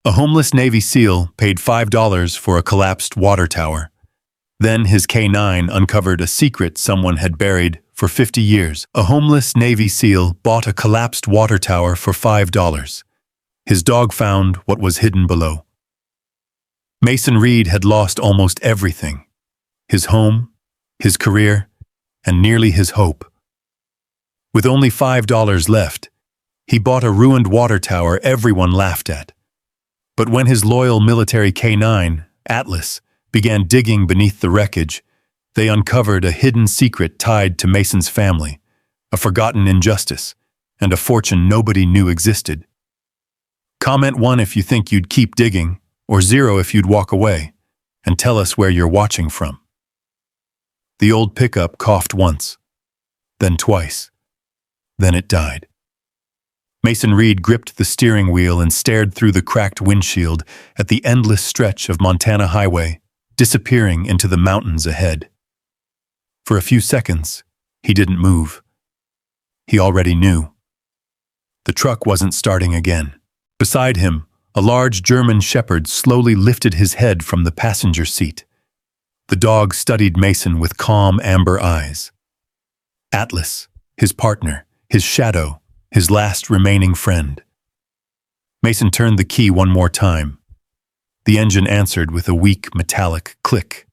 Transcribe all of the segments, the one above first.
A homeless Navy SEAL paid $5 for a collapsed water tower. Then his K9 uncovered a secret someone had buried for 50 years. A homeless Navy SEAL bought a collapsed water tower for $5. His dog found what was hidden below. Mason Reed had lost almost everything: his home, his career, and nearly his hope. With only $5 left, he bought a ruined water tower everyone laughed at. But when his loyal military K9, Atlas, began digging beneath the wreckage, they uncovered a hidden secret tied to Mason's family, a forgotten injustice, and a fortune nobody knew existed. Comment 1 if you think you'd keep digging, or 0 if you'd walk away, and tell us where you're watching from. The old pickup coughed once, then twice. Then it died. Mason Reed gripped the steering wheel and stared through the cracked windshield at the endless stretch of Montana highway, disappearing into the mountains ahead. For a few seconds, he didn't move. He already knew. The truck wasn't starting again. Beside him, a large German shepherd slowly lifted his head from the passenger seat. The dog studied Mason with calm amber eyes. Atlas, his partner, his shadow, his last remaining friend. Mason turned the key one more time. The engine answered with a weak, metallic click.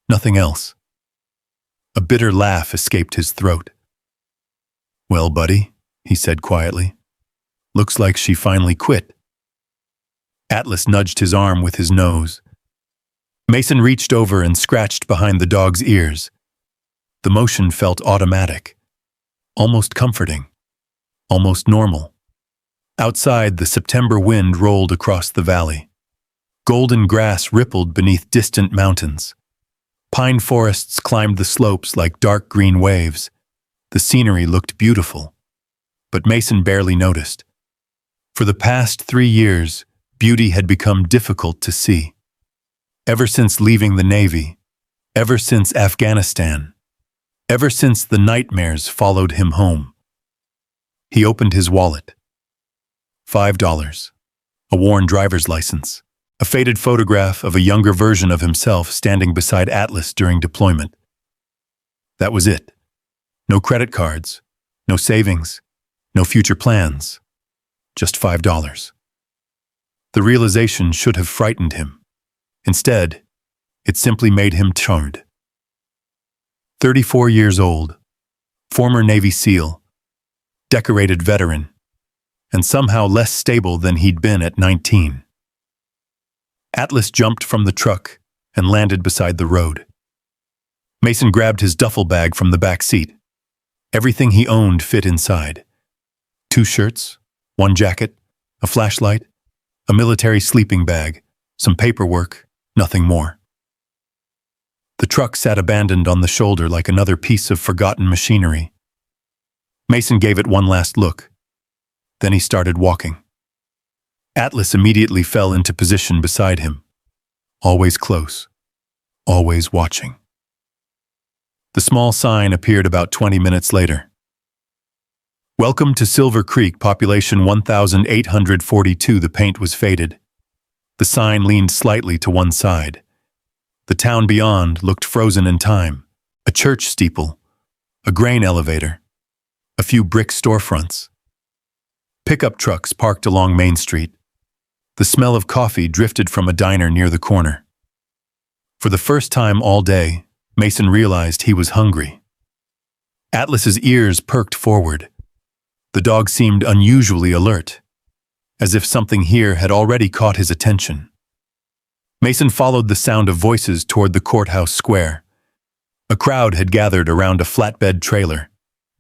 Nothing else. A bitter laugh escaped his throat. "Well, buddy," he said quietly, "looks like she finally quit." Atlas nudged his arm with his nose. Mason reached over and scratched behind the dog's ears. The motion felt automatic, almost comforting, almost normal. Outside, the September wind rolled across the valley. Golden grass rippled beneath distant mountains. Pine forests climbed the slopes like dark green waves. The scenery looked beautiful, but Mason barely noticed. For the past 3 years, beauty had become difficult to see. Ever since leaving the Navy, ever since Afghanistan, ever since the nightmares followed him home. He opened his wallet. $5, a worn driver's license, a faded photograph of a younger version of himself standing beside Atlas during deployment. That was it. No credit cards, no savings, no future plans, just $5. The realization should have frightened him. Instead, it simply made him charmed. 34 years old, former Navy SEAL, decorated veteran, and somehow less stable than he'd been at 19. Atlas jumped from the truck and landed beside the road. Mason grabbed his duffel bag from the back seat. Everything he owned fit inside. 2 shirts, 1 jacket, a flashlight, a military sleeping bag, some paperwork, nothing more. The truck sat abandoned on the shoulder like another piece of forgotten machinery. Mason gave it one last look. Then he started walking. Atlas immediately fell into position beside him, always close, always watching. The small sign appeared about 20 minutes later. "Welcome to Silver Creek, population 1,842. The paint was faded. The sign leaned slightly to one side. The town beyond looked frozen in time. A church steeple, a grain elevator, a few brick storefronts. Pickup trucks parked along Main Street. The smell of coffee drifted from a diner near the corner. For the first time all day, Mason realized he was hungry. Atlas's ears perked forward. The dog seemed unusually alert, as if something here had already caught his attention. Mason followed the sound of voices toward the courthouse square. A crowd had gathered around a flatbed trailer.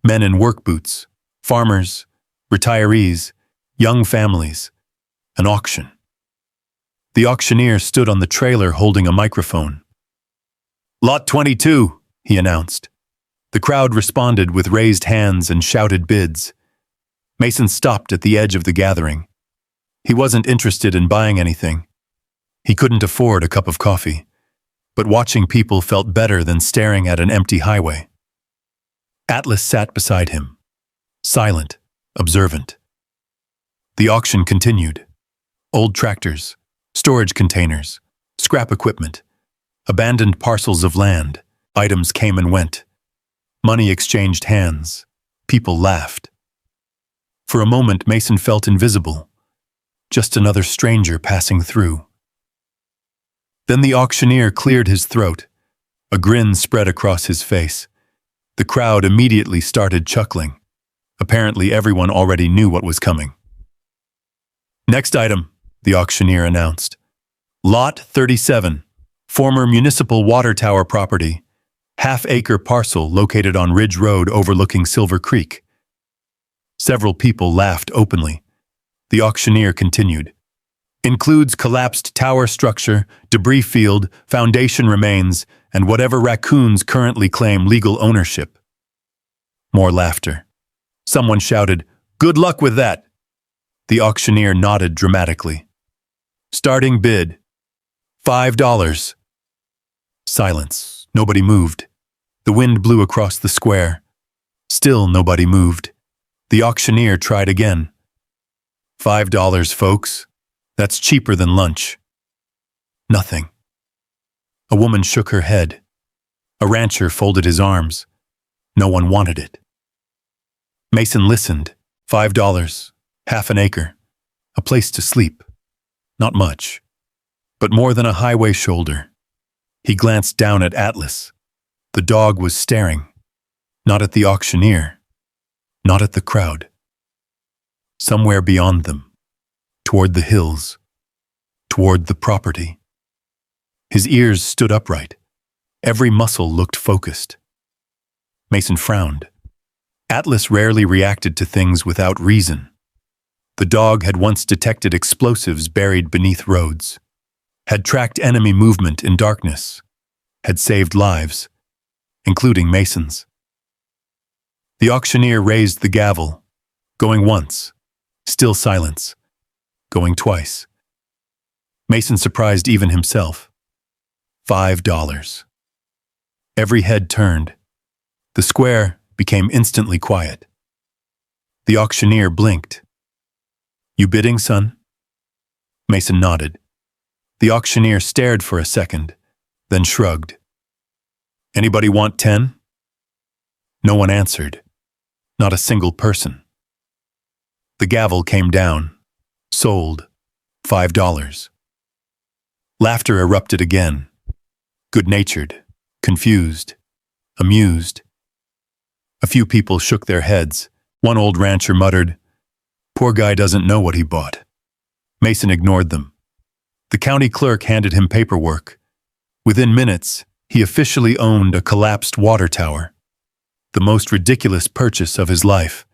Men in work boots, farmers, retirees, young families. An auction. The auctioneer stood on the trailer holding a microphone. "Lot 22, he announced. The crowd responded with raised hands and shouted bids. Mason stopped at the edge of the gathering. He wasn't interested in buying anything. He couldn't afford a cup of coffee, but watching people felt better than staring at an empty highway. Atlas sat beside him, silent, observant. The auction continued. Old tractors, storage containers, scrap equipment, abandoned parcels of land. Items came and went. Money exchanged hands. People laughed. For a moment, Mason felt invisible, just another stranger passing through. Then the auctioneer cleared his throat. A grin spread across his face. The crowd immediately started chuckling. Apparently, everyone already knew what was coming. Next item, the auctioneer announced. Lot 37, former municipal water tower property, half-acre parcel located on Ridge Road overlooking Silver Creek. Several people laughed openly. The auctioneer continued. Includes collapsed tower structure, debris field, foundation remains, and whatever raccoons currently claim legal ownership. More laughter. Someone shouted, "Good luck with that!" The auctioneer nodded dramatically. Starting bid, $5. Silence. Nobody moved. The wind blew across the square. Still nobody moved. The auctioneer tried again. $5, folks. That's cheaper than lunch. Nothing. A woman shook her head. A rancher folded his arms. No one wanted it. Mason listened. $5, half an acre, a place to sleep. Not much, but more than a highway shoulder. He glanced down at Atlas. The dog was staring, not at the auctioneer, not at the crowd. Somewhere beyond them, toward the hills, toward the property. His ears stood upright. Every muscle looked focused. Mason frowned. Atlas rarely reacted to things without reason. The dog had once detected explosives buried beneath roads, had tracked enemy movement in darkness, had saved lives, including Mason's. The auctioneer raised the gavel, going once, still silence, going twice. Mason surprised even himself. $5. Every head turned. The square became instantly quiet. The auctioneer blinked. "You bidding, son?" Mason nodded. The auctioneer stared for a second, then shrugged. "Anybody want 10? No one answered. Not a single person. The gavel came down. Sold. $5. Laughter erupted again. Good-natured, confused, amused. A few people shook their heads. One old rancher muttered, "Poor guy doesn't know what he bought." Mason ignored them. The county clerk handed him paperwork. Within minutes, he officially owned a collapsed water tower, the most ridiculous purchase of his life,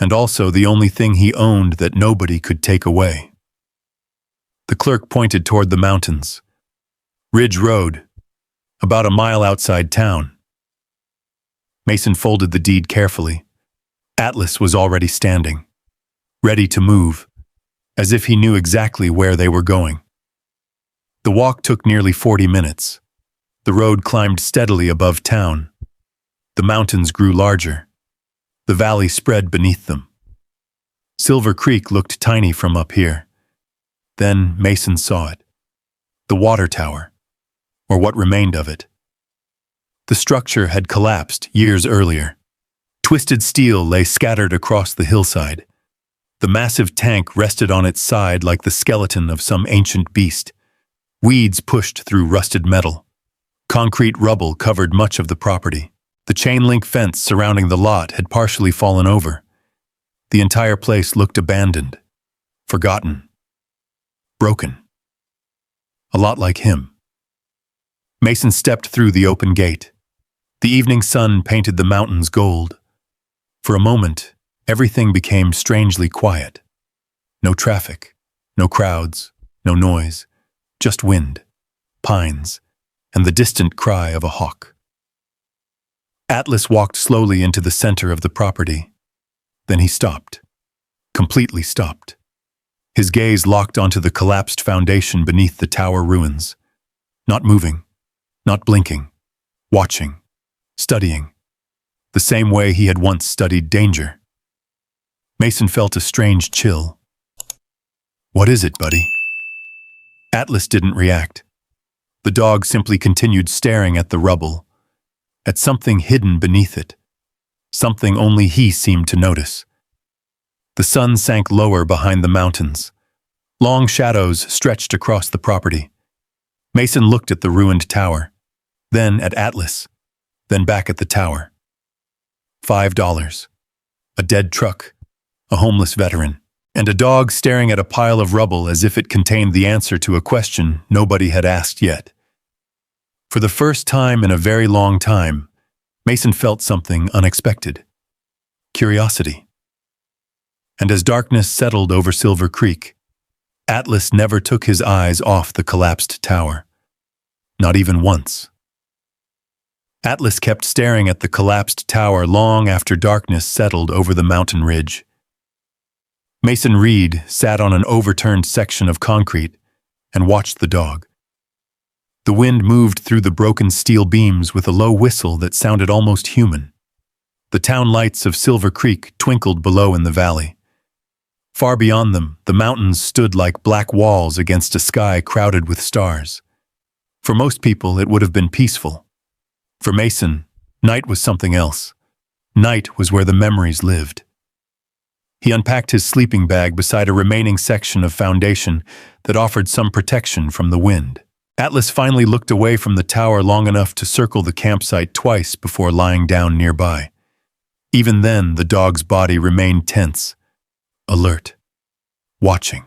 and also the only thing he owned that nobody could take away. The clerk pointed toward the mountains. Ridge Road, about a mile outside town. Mason folded the deed carefully. Atlas was already standing, ready to move, as if he knew exactly where they were going. The walk took nearly 40 minutes. The road climbed steadily above town. The mountains grew larger. The valley spread beneath them. Silver Creek looked tiny from up here. Then Mason saw it. The water tower, or what remained of it. The structure had collapsed years earlier. Twisted steel lay scattered across the hillside. The massive tank rested on its side like the skeleton of some ancient beast. Weeds pushed through rusted metal. Concrete rubble covered much of the property. The chain-link fence surrounding the lot had partially fallen over. The entire place looked abandoned, forgotten, broken. A lot like him. Mason stepped through the open gate. The evening sun painted the mountains gold. For a moment, everything became strangely quiet. No traffic, no crowds, no noise, just wind, pines, and the distant cry of a hawk. Atlas walked slowly into the center of the property. Then he stopped, completely stopped. His gaze locked onto the collapsed foundation beneath the tower ruins. Not moving, not blinking, watching, studying, the same way he had once studied danger. Mason felt a strange chill. "What is it, buddy?" Atlas didn't react. The dog simply continued staring at the rubble, at something hidden beneath it, something only he seemed to notice. The sun sank lower behind the mountains. Long shadows stretched across the property. Mason looked at the ruined tower, then at Atlas, then back at the tower. $5. A dead truck, a homeless veteran, and a dog staring at a pile of rubble as if it contained the answer to a question nobody had asked yet. For the first time in a very long time, Mason felt something unexpected. Curiosity. And as darkness settled over Silver Creek, Atlas never took his eyes off the collapsed tower. Not even once. Atlas kept staring at the collapsed tower long after darkness settled over the mountain ridge. Mason Reed sat on an overturned section of concrete and watched the dog. The wind moved through the broken steel beams with a low whistle that sounded almost human. The town lights of Silver Creek twinkled below in the valley. Far beyond them, the mountains stood like black walls against a sky crowded with stars. For most people, it would have been peaceful. For Mason, night was something else. Night was where the memories lived. He unpacked his sleeping bag beside a remaining section of foundation that offered some protection from the wind. Atlas finally looked away from the tower long enough to circle the campsite twice before lying down nearby. Even then, the dog's body remained tense, alert, watching.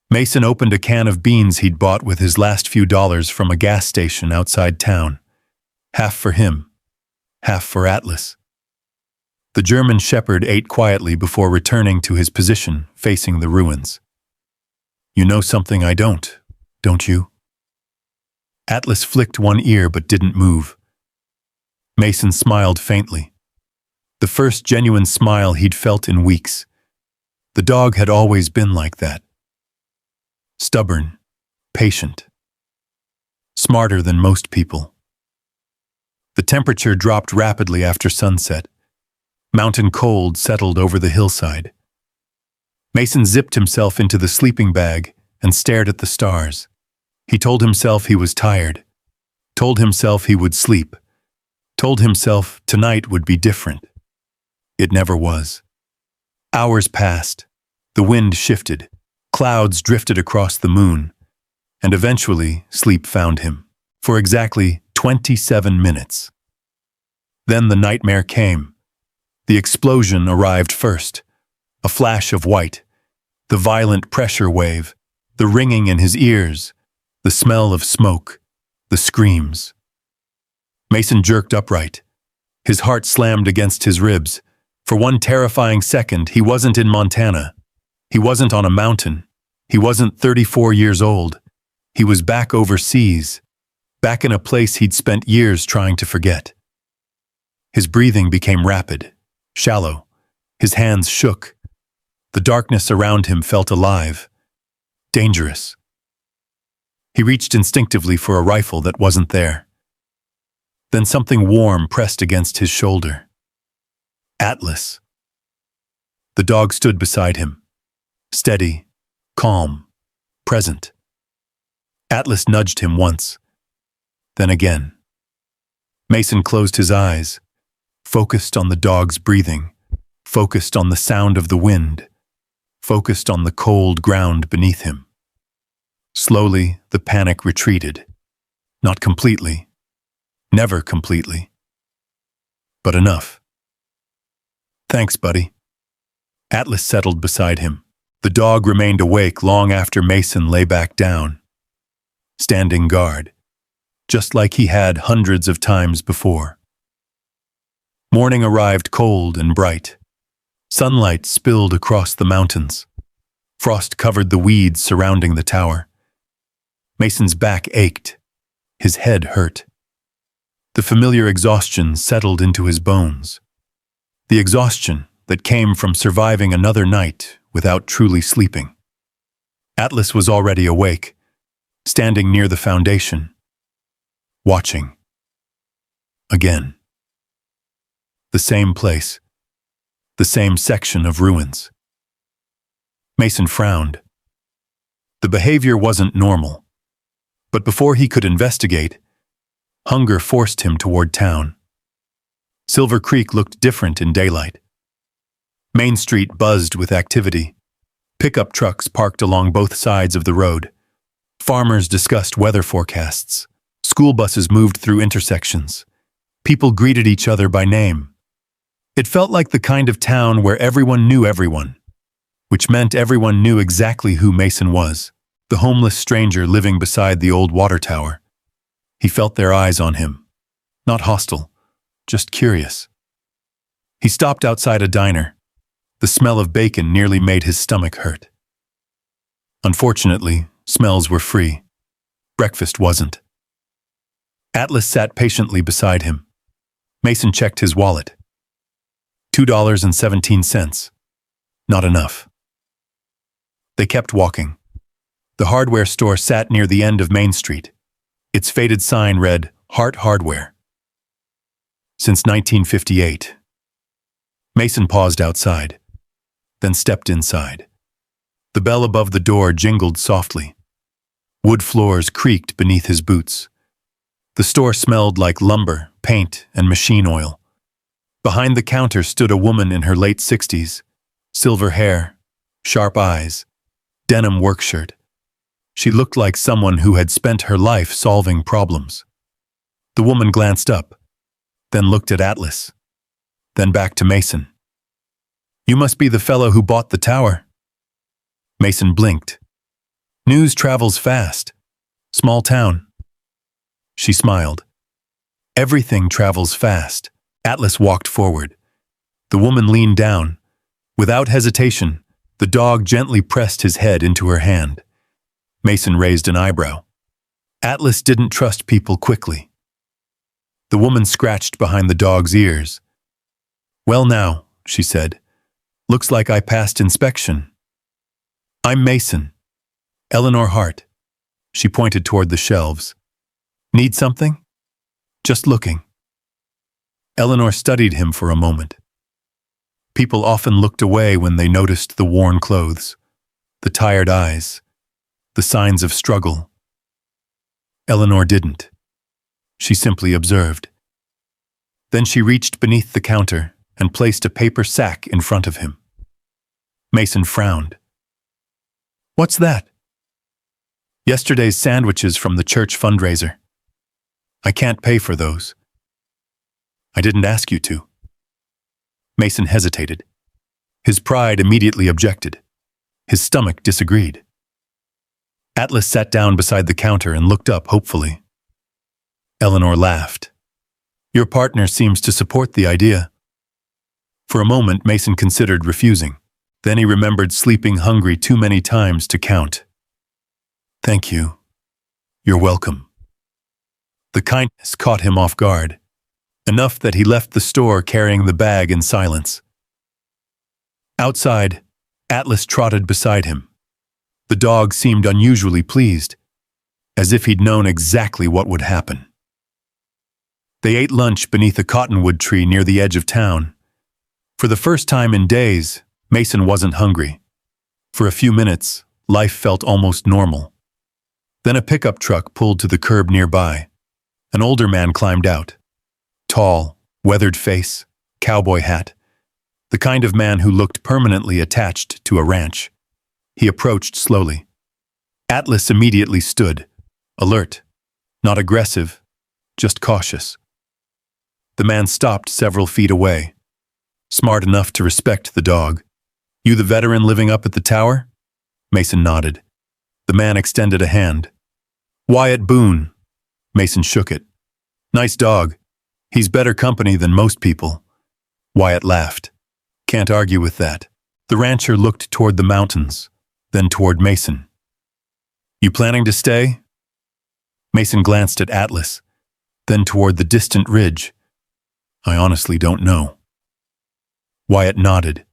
Mason opened a can of beans he'd bought with his last few dollars from a gas station outside town. Half for him, half for Atlas. The German shepherd ate quietly before returning to his position, facing the ruins. "You know something I don't you?" Atlas flicked one ear but didn't move. Mason smiled faintly. The first genuine smile he'd felt in weeks. The dog had always been like that. Stubborn, patient, smarter than most people. The temperature dropped rapidly after sunset. Mountain cold settled over the hillside. Mason zipped himself into the sleeping bag and stared at the stars. He told himself he was tired, told himself he would sleep, told himself tonight would be different. It never was. Hours passed. The wind shifted. Clouds drifted across the moon. And eventually, sleep found him. For exactly 27 minutes. Then the nightmare came. The explosion arrived first. A flash of white. The violent pressure wave. The ringing in his ears. The smell of smoke. The screams. Mason jerked upright. His heart slammed against his ribs. For one terrifying second, he wasn't in Montana. He wasn't on a mountain. He wasn't 34 years old. He was back overseas, back in a place he'd spent years trying to forget. His breathing became rapid, shallow. His hands shook. The darkness around him felt alive, dangerous. He reached instinctively for a rifle that wasn't there. Then something warm pressed against his shoulder. Atlas. The dog stood beside him, steady, calm, present. Atlas nudged him once, then again. Mason closed his eyes, focused on the dog's breathing, focused on the sound of the wind, focused on the cold ground beneath him. Slowly, the panic retreated. Not completely, never completely, but enough. "Thanks, buddy." Atlas settled beside him. The dog remained awake long after Mason lay back down, standing guard, just like he had hundreds of times before. Morning arrived cold and bright. Sunlight spilled across the mountains. Frost covered the weeds surrounding the tower. Mason's back ached. His head hurt. The familiar exhaustion settled into his bones. The exhaustion that came from surviving another night without truly sleeping. Atlas was already awake, standing near the foundation, watching. Again. The same place, the same section of ruins. Mason frowned. The behavior wasn't normal. But before he could investigate, hunger forced him toward town. Silver Creek looked different in daylight. Main Street buzzed with activity. Pickup trucks parked along both sides of the road. Farmers discussed weather forecasts. School buses moved through intersections. People greeted each other by name. It felt like the kind of town where everyone knew everyone, which meant everyone knew exactly who Mason was, the homeless stranger living beside the old water tower. He felt their eyes on him. Not hostile, just curious. He stopped outside a diner. The smell of bacon nearly made his stomach hurt. Unfortunately, smells were free. Breakfast wasn't. Atlas sat patiently beside him. Mason checked his wallet. $2.17. Not enough. They kept walking. The hardware store sat near the end of Main Street. Its faded sign read, Hart Hardware. Since 1958. Mason paused outside, then stepped inside. The bell above the door jingled softly. Wood floors creaked beneath his boots. The store smelled like lumber, paint, and machine oil. Behind the counter stood a woman in her late 60s, silver hair, sharp eyes, denim work shirt. She looked like someone who had spent her life solving problems. The woman glanced up, then looked at Atlas, then back to Mason. "You must be the fellow who bought the tower." Mason blinked. "News travels fast. Small town." She smiled. "Everything travels fast." Atlas walked forward. The woman leaned down. Without hesitation, the dog gently pressed his head into her hand. Mason raised an eyebrow. Atlas didn't trust people quickly. The woman scratched behind the dog's ears. "Well now," she said, "looks like I passed inspection. I'm Mason. Eleanor Hart." She pointed toward the shelves. "Need something?" "Just looking." Eleanor studied him for a moment. People often looked away when they noticed the worn clothes, the tired eyes, the signs of struggle. Eleanor didn't. She simply observed. Then she reached beneath the counter and placed a paper sack in front of him. Mason frowned. "What's that?" "Yesterday's sandwiches from the church fundraiser. I can't pay for those." "I didn't ask you to." Mason hesitated. His pride immediately objected. His stomach disagreed. Atlas sat down beside the counter and looked up hopefully. Eleanor laughed. "Your partner seems to support the idea." For a moment, Mason considered refusing. Then he remembered sleeping hungry too many times to count. "Thank you. You're welcome." The kindness caught him off guard, enough that he left the store carrying the bag in silence. Outside, Atlas trotted beside him. The dog seemed unusually pleased, as if he'd known exactly what would happen. They ate lunch beneath a cottonwood tree near the edge of town. For the first time in days, Mason wasn't hungry. For a few minutes, life felt almost normal. Then a pickup truck pulled to the curb nearby. An older man climbed out. Tall, weathered face, cowboy hat. The kind of man who looked permanently attached to a ranch. He approached slowly. Atlas immediately stood, alert, not aggressive, just cautious. The man stopped several feet away, smart enough to respect the dog. "You the veteran living up at the tower?" Mason nodded. The man extended a hand. "Wyatt Boone." Mason shook it. "Nice dog. He's better company than most people." Wyatt laughed. "Can't argue with that." The rancher looked toward the mountains, then toward Mason. "You planning to stay?" Mason glanced at Atlas, then toward the distant ridge. "I honestly don't know." Wyatt nodded,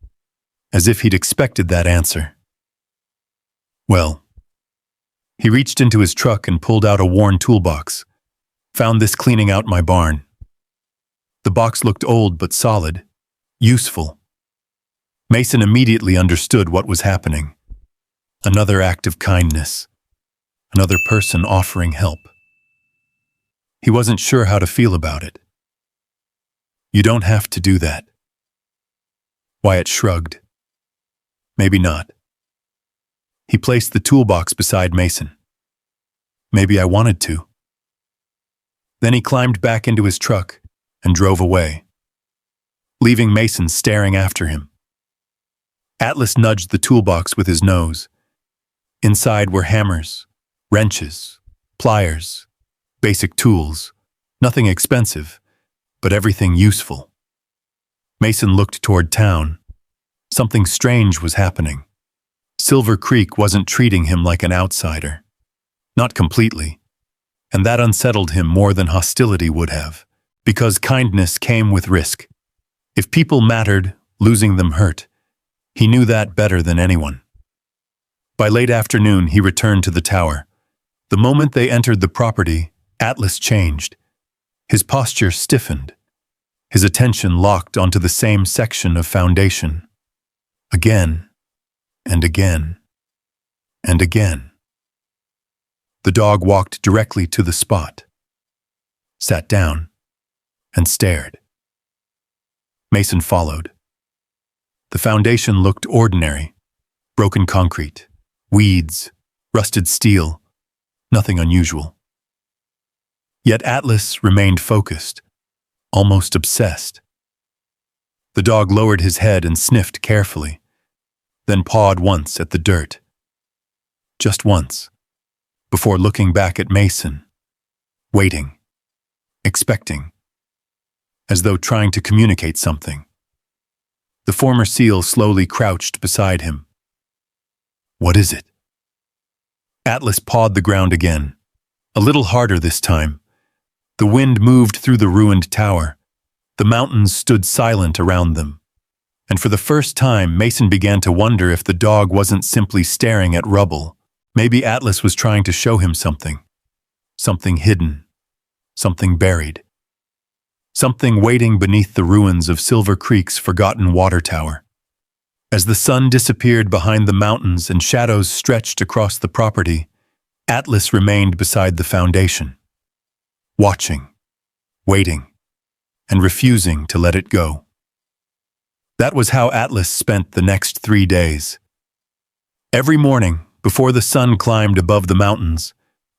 as if he'd expected that answer. "Well." He reached into his truck and pulled out a worn toolbox. "Found this cleaning out my barn." The box looked old but solid, useful. Mason immediately understood what was happening. Another act of kindness. Another person offering help. He wasn't sure how to feel about it. You don't have to do that. Wyatt shrugged. Maybe not. He placed the toolbox beside Mason. Maybe I wanted to. Then he climbed back into his truck and drove away, leaving Mason staring after him. Atlas nudged the toolbox with his nose. Inside were hammers, wrenches, pliers, basic tools, nothing expensive, but everything useful. Mason looked toward town. Something strange was happening. Silver Creek wasn't treating him like an outsider. Not completely. And that unsettled him more than hostility would have, because kindness came with risk. If people mattered, losing them hurt. He knew that better than anyone. By late afternoon, he returned to the tower. The moment they entered the property, Atlas changed. His posture stiffened. His attention locked onto the same section of foundation. Again, and again, and again. The dog walked directly to the spot, sat down, and stared. Mason followed. The foundation looked ordinary. Broken concrete, weeds, rusted steel, nothing unusual. Yet Atlas remained focused, almost obsessed. The dog lowered his head and sniffed carefully, then pawed once at the dirt. Just once, before looking back at Mason, waiting, expecting, as though trying to communicate something. The former seal slowly crouched beside him. What is it? Atlas pawed the ground again, a little harder this time. The wind moved through the ruined tower. The mountains stood silent around them. And for the first time, Mason began to wonder if the dog wasn't simply staring at rubble. Maybe Atlas was trying to show him something. Something hidden. Something buried. Something waiting beneath the ruins of Silver Creek's forgotten water tower. As the sun disappeared behind the mountains and shadows stretched across the property, Atlas remained beside the foundation, watching, waiting, and refusing to let it go. That was how Atlas spent the next 3 days. Every morning, before the sun climbed above the mountains,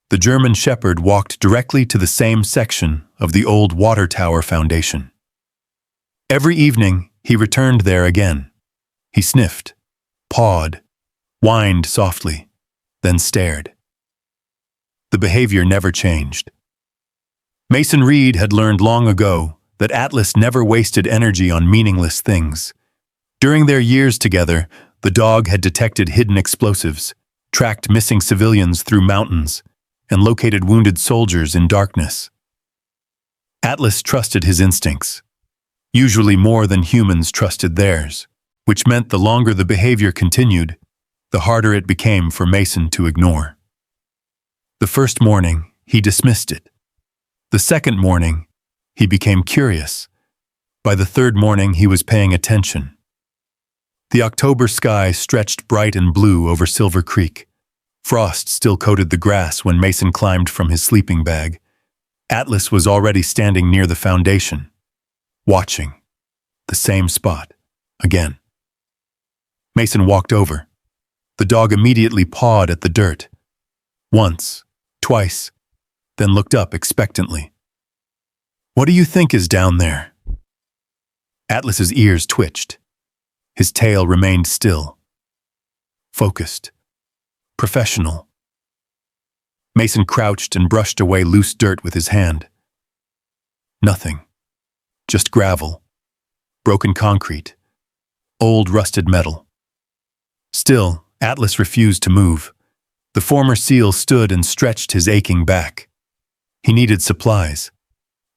the German Shepherd walked directly to the same section of the old water tower foundation. Every evening, he returned there again. He sniffed, pawed, whined softly, then stared. The behavior never changed. Mason Reed had learned long ago that Atlas never wasted energy on meaningless things. During their years together, the dog had detected hidden explosives, tracked missing civilians through mountains, and located wounded soldiers in darkness. Atlas trusted his instincts, usually more than humans trusted theirs, which meant the longer the behavior continued, the harder it became for Mason to ignore. The first morning, he dismissed it. The second morning, he became curious. By the third morning, he was paying attention. The October sky stretched bright and blue over Silver Creek. Frost still coated the grass when Mason climbed from his sleeping bag. Atlas was already standing near the foundation, watching. The same spot, again. Mason walked over. The dog immediately pawed at the dirt. Once, twice, then looked up expectantly. What do you think is down there? Atlas's ears twitched. His tail remained still. Focused. Professional. Mason crouched and brushed away loose dirt with his hand. Nothing. Just gravel. Broken concrete. Old rusted metal. Still, Atlas refused to move. The former seal stood and stretched his aching back. He needed supplies.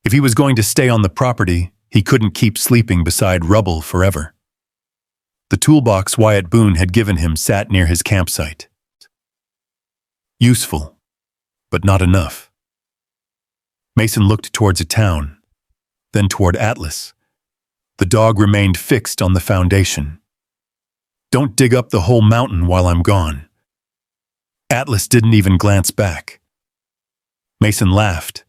If he was going to stay on the property, he couldn't keep sleeping beside rubble forever. The toolbox Wyatt Boone had given him sat near his campsite. Useful, but not enough. Mason looked towards a town, then toward Atlas. The dog remained fixed on the foundation. Don't dig up the whole mountain while I'm gone. Atlas didn't even glance back. Mason laughed.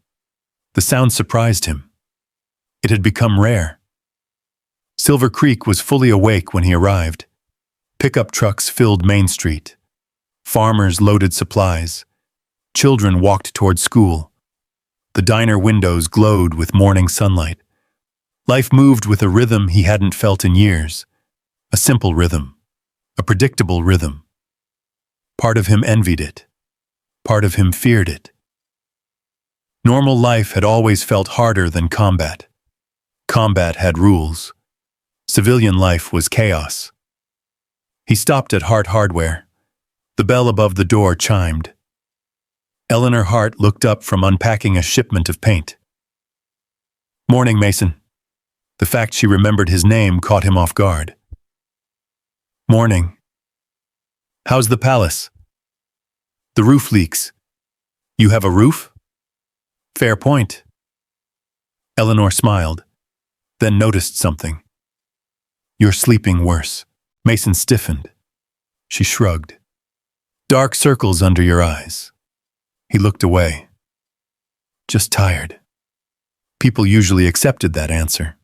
The sound surprised him. It had become rare. Silver Creek was fully awake when he arrived. Pickup trucks filled Main Street. Farmers loaded supplies. Children walked toward school. The diner windows glowed with morning sunlight. Life moved with a rhythm he hadn't felt in years. A simple rhythm. A predictable rhythm. Part of him envied it. Part of him feared it. Normal life had always felt harder than combat. Combat had rules. Civilian life was chaos. He stopped at Hart Hardware. The bell above the door chimed. Eleanor Hart looked up from unpacking a shipment of paint. "Morning, Mason." The fact she remembered his name caught him off guard. "Morning. How's the palace?" "The roof leaks." "You have a roof?" "Fair point." Eleanor smiled, then noticed something. "You're sleeping worse." Mason stiffened. She shrugged. "Dark circles under your eyes." He looked away. "Just tired." People usually accepted that answer.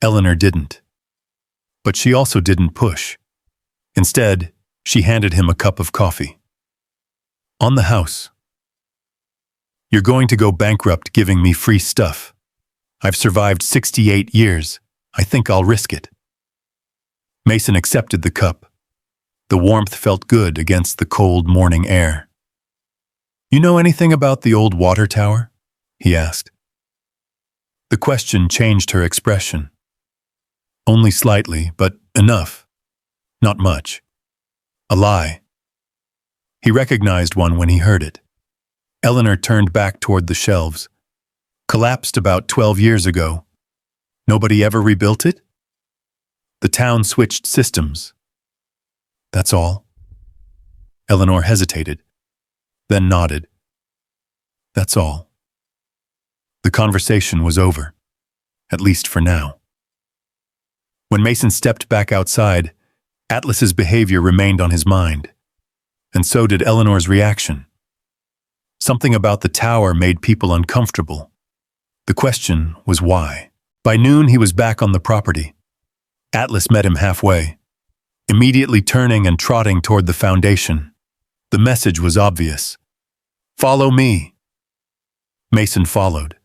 Eleanor didn't. But she also didn't push. Instead, she handed him a cup of coffee. "On the house." "You're going to go bankrupt giving me free stuff. I've survived 68 years. I think I'll risk it." Mason accepted the cup. The warmth felt good against the cold morning air. "You know anything about the old water tower?" he asked. The question changed her expression. Only slightly, but enough. Not much. A lie. He recognized one when he heard it. Eleanor turned back toward the shelves. "Collapsed about 12 years ago. Nobody ever rebuilt it?" "The town switched systems." "That's all?" Eleanor hesitated, then nodded. "That's all." The conversation was over, at least for now. When Mason stepped back outside, Atlas's behavior remained on his mind, and so did Eleanor's reaction. Something about the tower made people uncomfortable. The question was why. By noon, he was back on the property. Atlas met him halfway, immediately turning and trotting toward the foundation. The message was obvious. "Follow me." Mason followed.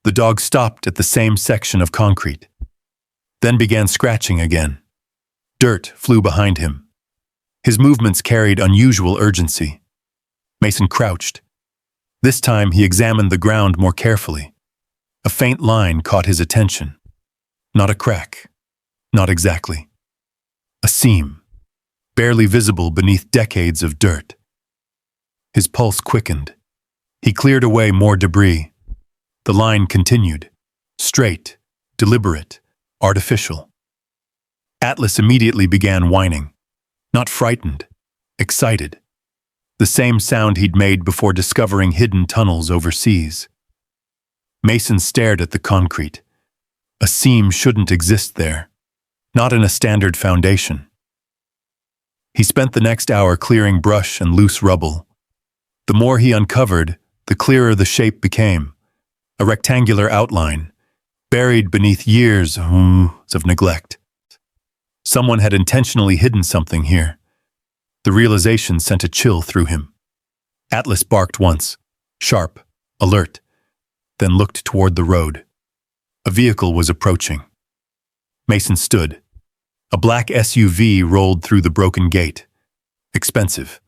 The dog stopped at the same section of concrete, then began scratching again. Dirt flew behind him. His movements carried unusual urgency. Mason crouched. This time he examined the ground more carefully. A faint line caught his attention. Not a crack. Not exactly. A seam, barely visible beneath decades of dirt. His pulse quickened. He cleared away more debris. The line continued. Straight, deliberate, artificial. Atlas immediately began whining. Not frightened, excited. The same sound he'd made before discovering hidden tunnels overseas. Mason stared at the concrete. A seam shouldn't exist there. Not in a standard foundation. He spent the next hour clearing brush and loose rubble. The more he uncovered, the clearer the shape became. A rectangular outline, buried beneath years of neglect. Someone had intentionally hidden something here. The realization sent a chill through him. Atlas barked once, sharp, alert, then looked toward the road. A vehicle was approaching. Mason stood. A black SUV rolled through the broken gate. Expensive,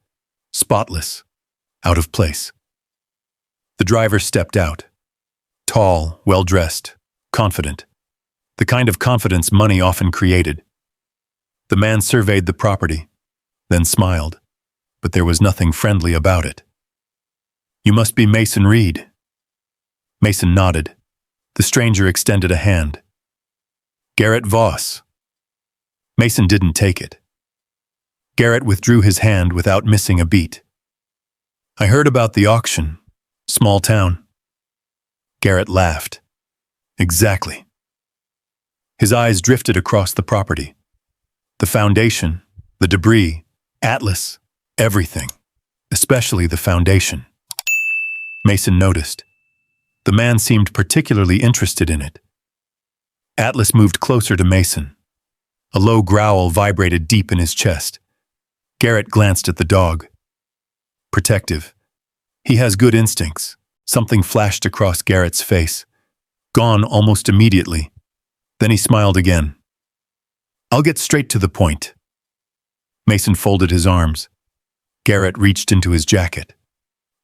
spotless, out of place. The driver stepped out. Tall, well-dressed, confident. The kind of confidence money often created. The man surveyed the property, then smiled, but there was nothing friendly about it. "You must be Mason Reed." Mason nodded. The stranger extended a hand. "Garrett Voss." Mason didn't take it. Garrett withdrew his hand without missing a beat. "I heard about the auction. Small town." Garrett laughed. "Exactly." His eyes drifted across the property. The foundation, the debris, Atlas, everything. especially the foundation. Mason noticed. The man seemed particularly interested in it. Atlas moved closer to Mason. A low growl vibrated deep in his chest. Garrett glanced at the dog. Protective. He has good instincts. Something flashed across Garrett's face. Gone almost immediately. Then he smiled again. I'll get straight to the point. Mason folded his arms. Garrett reached into his jacket.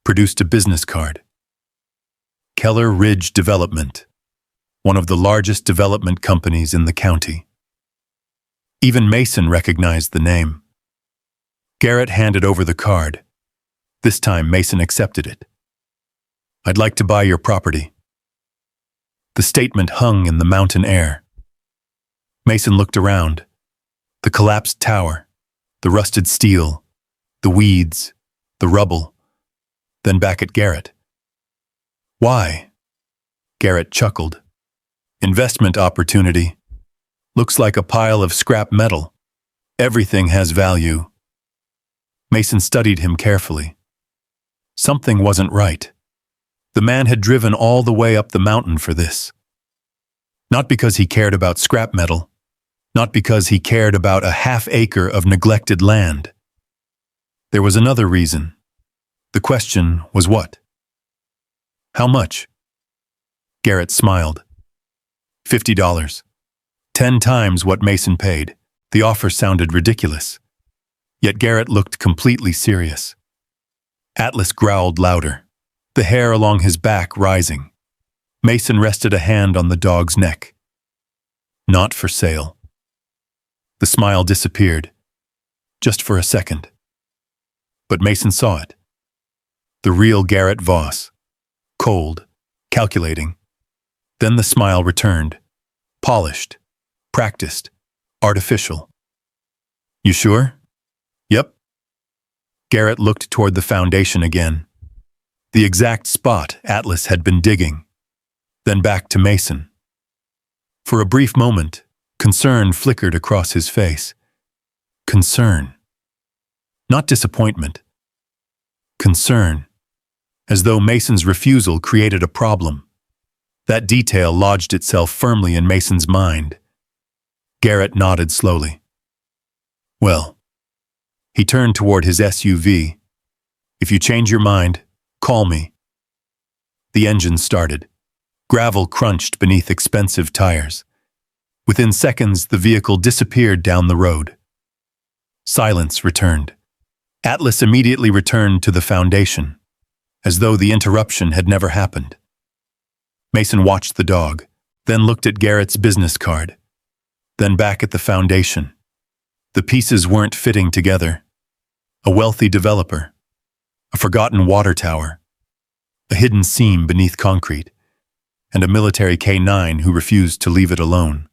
Produced a business card. Keller Ridge Development. One of the largest development companies in the county. Even Mason recognized the name. Garrett handed over the card. This time Mason accepted it. I'd like to buy your property. The statement hung in the mountain air. Mason looked around. The collapsed tower, the rusted steel, the weeds, the rubble, then back at Garrett. Why? Garrett chuckled. Investment opportunity. Looks like a pile of scrap metal. Everything has value. Mason studied him carefully. Something wasn't right. The man had driven all the way up the mountain for this. Not because he cared about scrap metal. Not because he cared about a half-acre of neglected land. There was another reason. The question was what? How much? Garrett smiled. $50. 10 times what Mason paid. The offer sounded ridiculous. Yet Garrett looked completely serious. Atlas growled louder, the hair along his back rising. Mason rested a hand on the dog's neck. Not for sale. The smile disappeared, just for a second. But Mason saw it. The real Garrett Voss. Cold, calculating. Then the smile returned. Polished, practiced, artificial. You sure? Yep. Garrett looked toward the foundation again. The exact spot Atlas had been digging. Then back to Mason. For a brief moment, concern flickered across his face. Concern. Not disappointment. Concern. As though Mason's refusal created a problem. That detail lodged itself firmly in Mason's mind. Garrett nodded slowly. Well. He turned toward his SUV. If you change your mind, call me. The engine started. Gravel crunched beneath expensive tires. Within seconds, the vehicle disappeared down the road. Silence returned. Atlas immediately returned to the foundation, as though the interruption had never happened. Mason watched the dog, then looked at Garrett's business card, then back at the foundation. The pieces weren't fitting together. A wealthy developer, a forgotten water tower, a hidden seam beneath concrete, and a military K-9 who refused to leave it alone.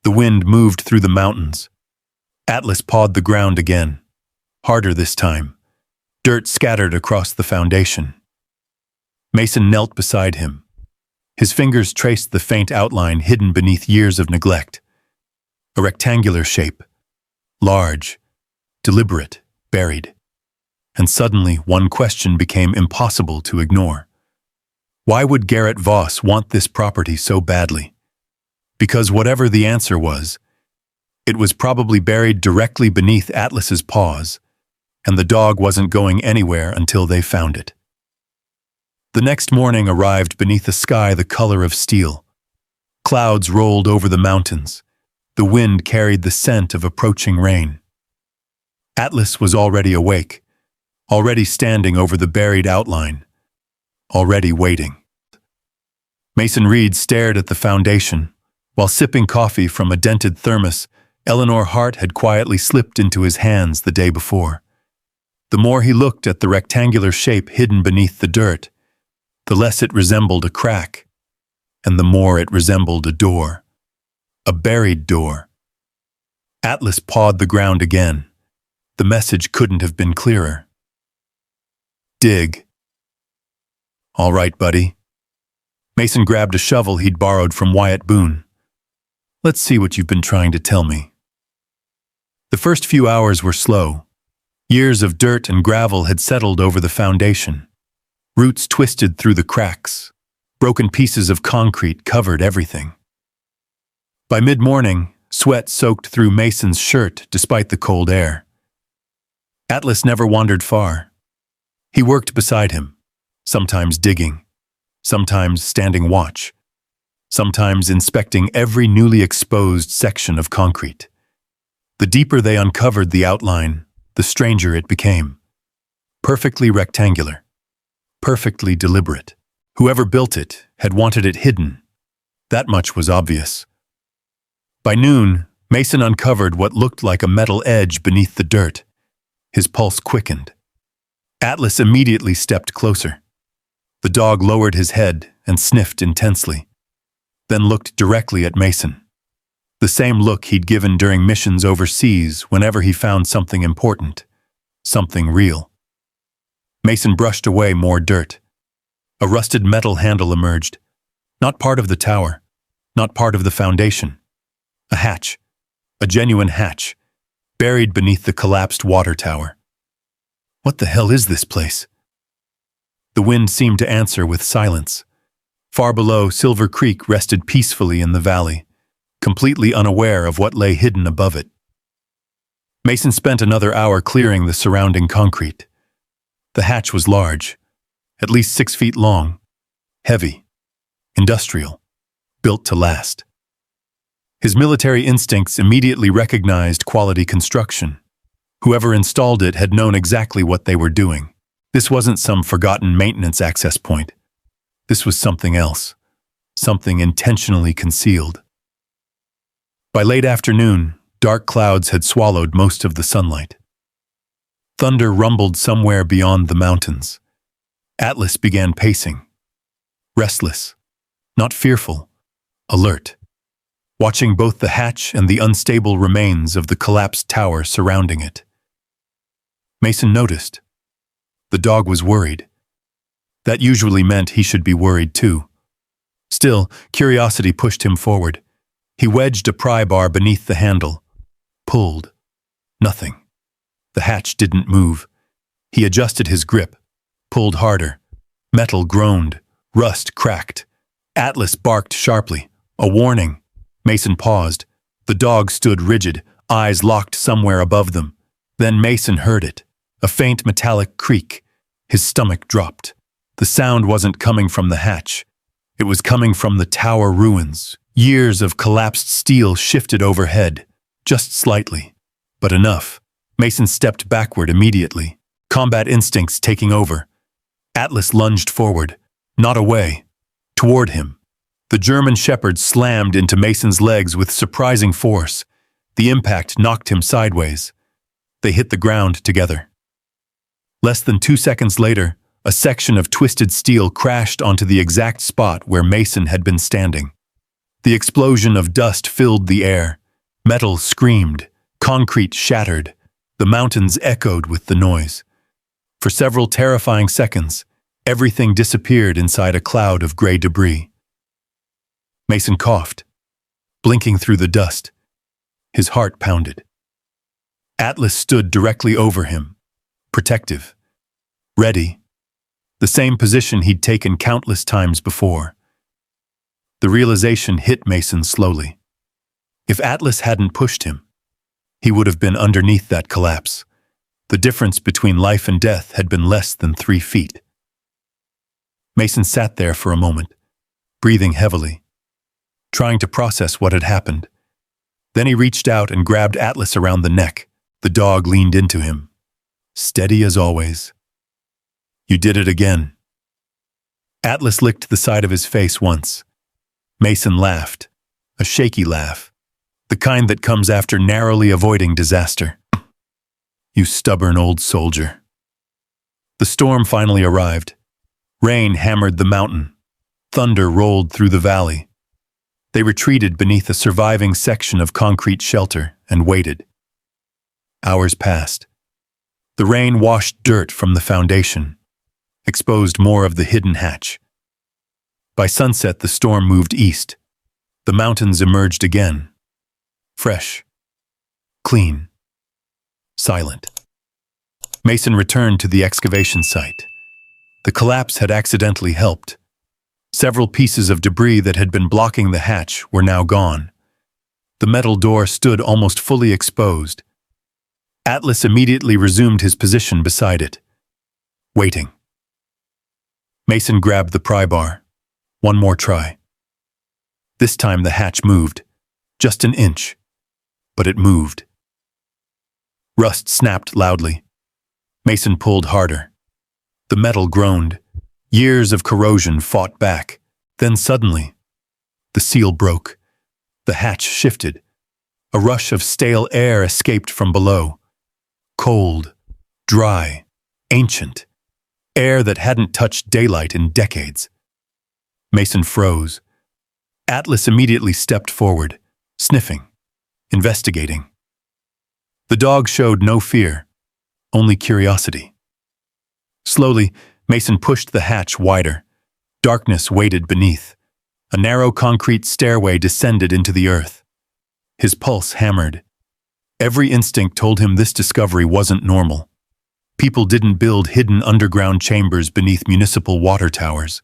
The wind moved through the mountains. Atlas pawed the ground again, harder this time. Dirt scattered across the foundation. Mason knelt beside him. His fingers traced the faint outline hidden beneath years of neglect. A rectangular shape, large, deliberate, buried. And suddenly one question became impossible to ignore. Why would Garrett Voss want this property so badly? Because whatever the answer was, it was probably buried directly beneath Atlas's paws, and the dog wasn't going anywhere until they found it. The next morning arrived beneath a sky the color of steel. Clouds rolled over the mountains. The wind carried the scent of approaching rain. Atlas was already awake, already standing over the buried outline, already waiting. Mason Reed stared at the foundation. While sipping coffee from a dented thermos, Eleanor Hart had quietly slipped into his hands the day before. The more he looked at the rectangular shape hidden beneath the dirt, the less it resembled a crack, and the more it resembled a door. A buried door. Atlas pawed the ground again. The message couldn't have been clearer. Dig. All right, buddy. Mason grabbed a shovel he'd borrowed from Wyatt Boone. Let's see what you've been trying to tell me. The first few hours were slow. Years of dirt and gravel had settled over the foundation. Roots twisted through the cracks. Broken pieces of concrete covered everything. By mid-morning, sweat soaked through Mason's shirt despite the cold air. Atlas never wandered far. He worked beside him, sometimes digging, sometimes standing watch, sometimes inspecting every newly exposed section of concrete. The deeper they uncovered the outline, the stranger it became. Perfectly rectangular, perfectly deliberate. Whoever built it had wanted it hidden. That much was obvious. By noon, Mason uncovered what looked like a metal edge beneath the dirt. His pulse quickened. Atlas immediately stepped closer. The dog lowered his head and sniffed intensely, then looked directly at Mason. The same look he'd given during missions overseas whenever he found something important, something real. Mason brushed away more dirt. A rusted metal handle emerged. Not part of the tower, not part of the foundation. A hatch, a genuine hatch, buried beneath the collapsed water tower. What the hell is this place? The wind seemed to answer with silence. Far below, Silver Creek rested peacefully in the valley, completely unaware of what lay hidden above it. Mason spent another hour clearing the surrounding concrete. The hatch was large, at least 6 feet long, heavy, industrial, built to last. His military instincts immediately recognized quality construction. Whoever installed it had known exactly what they were doing. This wasn't some forgotten maintenance access point. This was something else, something intentionally concealed. By late afternoon, dark clouds had swallowed most of the sunlight. Thunder rumbled somewhere beyond the mountains. Atlas began pacing. Restless, not fearful, alert, watching both the hatch and the unstable remains of the collapsed tower surrounding it. Mason noticed. The dog was worried. That usually meant he should be worried too. Still, curiosity pushed him forward. He wedged a pry bar beneath the handle. Pulled. Nothing. The hatch didn't move. He adjusted his grip. Pulled harder. Metal groaned. Rust cracked. Atlas barked sharply. A warning. Mason paused. The dog stood rigid, eyes locked somewhere above them. Then Mason heard it. A faint metallic creak. His stomach dropped. The sound wasn't coming from the hatch. It was coming from the tower ruins. Years of collapsed steel shifted overhead, just slightly, but enough. Mason stepped backward immediately, combat instincts taking over. Atlas lunged forward, not away, toward him. The German Shepherd slammed into Mason's legs with surprising force. The impact knocked him sideways. They hit the ground together. Less than 2 seconds later, a section of twisted steel crashed onto the exact spot where Mason had been standing. The explosion of dust filled the air. Metal screamed. Concrete shattered. The mountains echoed with the noise. For several terrifying seconds, everything disappeared inside a cloud of gray debris. Mason coughed, blinking through the dust. His heart pounded. Atlas stood directly over him, protective, ready, the same position he'd taken countless times before. The realization hit Mason slowly. If Atlas hadn't pushed him, he would have been underneath that collapse. The difference between life and death had been less than 3 feet. Mason sat there for a moment, breathing heavily, trying to process what had happened. Then he reached out and grabbed Atlas around the neck. The dog leaned into him, steady as always. "You did it again." Atlas licked the side of his face once. Mason laughed, a shaky laugh, the kind that comes after narrowly avoiding disaster. "You stubborn old soldier." The storm finally arrived. Rain hammered the mountain. Thunder rolled through the valley. They retreated beneath a surviving section of concrete shelter and waited. Hours passed. The rain washed dirt from the foundation, exposed more of the hidden hatch. By sunset, the storm moved east. The mountains emerged again. Fresh, clean, silent. Mason returned to the excavation site. The collapse had accidentally helped. Several pieces of debris that had been blocking the hatch were now gone. The metal door stood almost fully exposed. Atlas immediately resumed his position beside it, waiting. Mason grabbed the pry bar. One more try. This time the hatch moved, just an inch, but it moved. Rust snapped loudly. Mason pulled harder. The metal groaned. Years of corrosion fought back. Then suddenly, the seal broke. The hatch shifted. A rush of stale air escaped from below. Cold, dry, ancient. Air that hadn't touched daylight in decades. Mason froze. Atlas immediately stepped forward, sniffing, investigating. The dog showed no fear, only curiosity. Slowly, Mason pushed the hatch wider. Darkness waited beneath. A narrow concrete stairway descended into the earth. His pulse hammered. Every instinct told him this discovery wasn't normal. People didn't build hidden underground chambers beneath municipal water towers,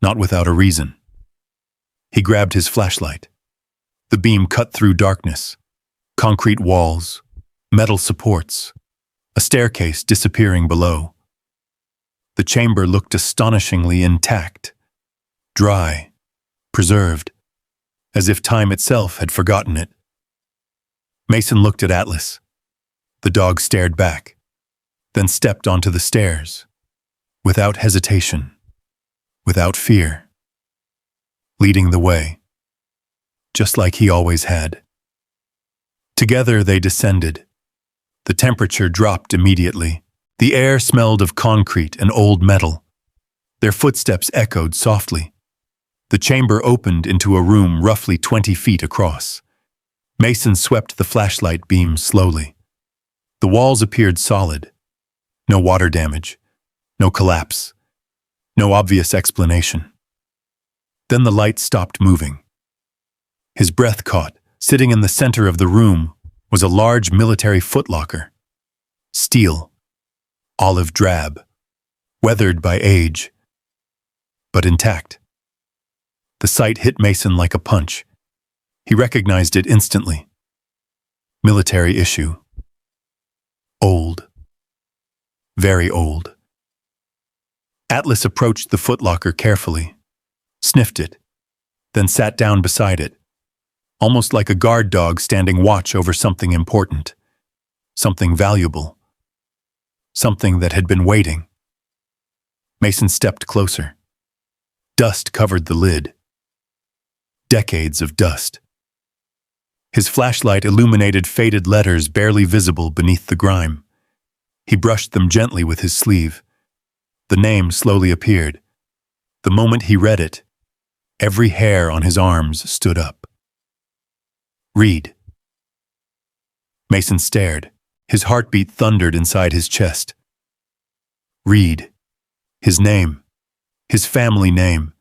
not without a reason. He grabbed his flashlight. The beam cut through darkness. Concrete walls, metal supports, a staircase disappearing below. The chamber looked astonishingly intact, dry, preserved, as if time itself had forgotten it. Mason looked at Atlas. The dog stared back, then stepped onto the stairs, without hesitation, without fear, leading the way, just like he always had. Together they descended. The temperature dropped immediately. The air smelled of concrete and old metal. Their footsteps echoed softly. The chamber opened into a room roughly 20 feet across. Mason swept the flashlight beam slowly. The walls appeared solid. No water damage, no collapse, no obvious explanation. Then the light stopped moving. His breath caught. Sitting in the center of the room was a large military footlocker. Steel, olive drab, weathered by age, but intact. The sight hit Mason like a punch. He recognized it instantly. Military issue. Old. Very old. Atlas approached the footlocker carefully, sniffed it, then sat down beside it, almost like a guard dog standing watch over something important, something valuable, something that had been waiting. Mason stepped closer. Dust covered the lid. Decades of dust. His flashlight illuminated faded letters barely visible beneath the grime. He brushed them gently with his sleeve. The name slowly appeared. The moment he read it, every hair on his arms stood up. Read. Mason stared. His heartbeat thundered inside his chest. Read. His name. His family name.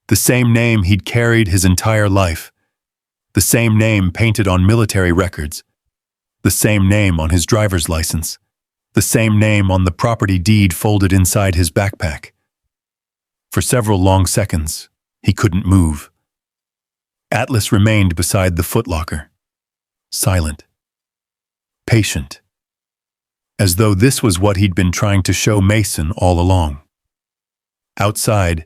The same name he'd carried his entire life. The same name painted on military records. The same name on his driver's license. The same name on the property deed folded inside his backpack. For several long seconds, he couldn't move. Atlas remained beside the footlocker, silent, patient, as though this was what he'd been trying to show Mason all along. Outside,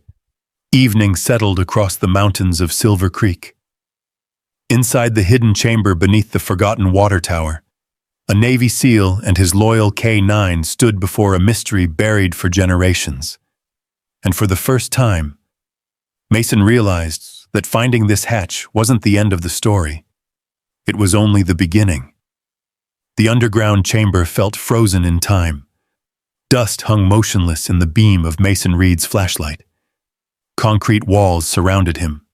evening settled across the mountains of Silver Creek. Inside the hidden chamber beneath the forgotten water tower, a Navy SEAL and his loyal K-9 stood before a mystery buried for generations. And for the first time, Mason realized that finding this hatch wasn't the end of the story. It was only the beginning. The underground chamber felt frozen in time. Dust hung motionless in the beam of Mason Reed's flashlight. Concrete walls surrounded him.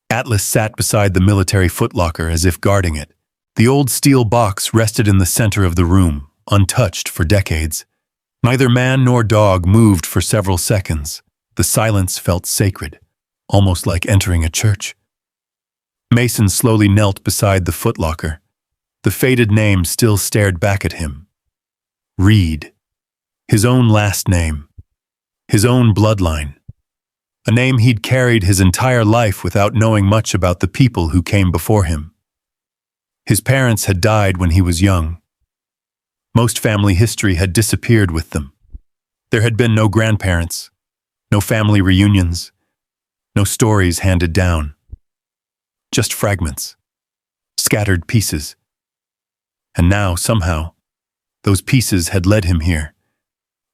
Atlas sat beside the military footlocker as if guarding it. The old steel box rested in the center of the room, untouched for decades. Neither man nor dog moved for several seconds. The silence felt sacred, almost like entering a church. Mason slowly knelt beside the footlocker. The faded name still stared back at him. Reed. His own last name. His own bloodline. A name he'd carried his entire life without knowing much about the people who came before him. His parents had died when he was young. Most family history had disappeared with them. There had been no grandparents, no family reunions, no stories handed down. Just fragments, scattered pieces. And now, somehow, those pieces had led him here,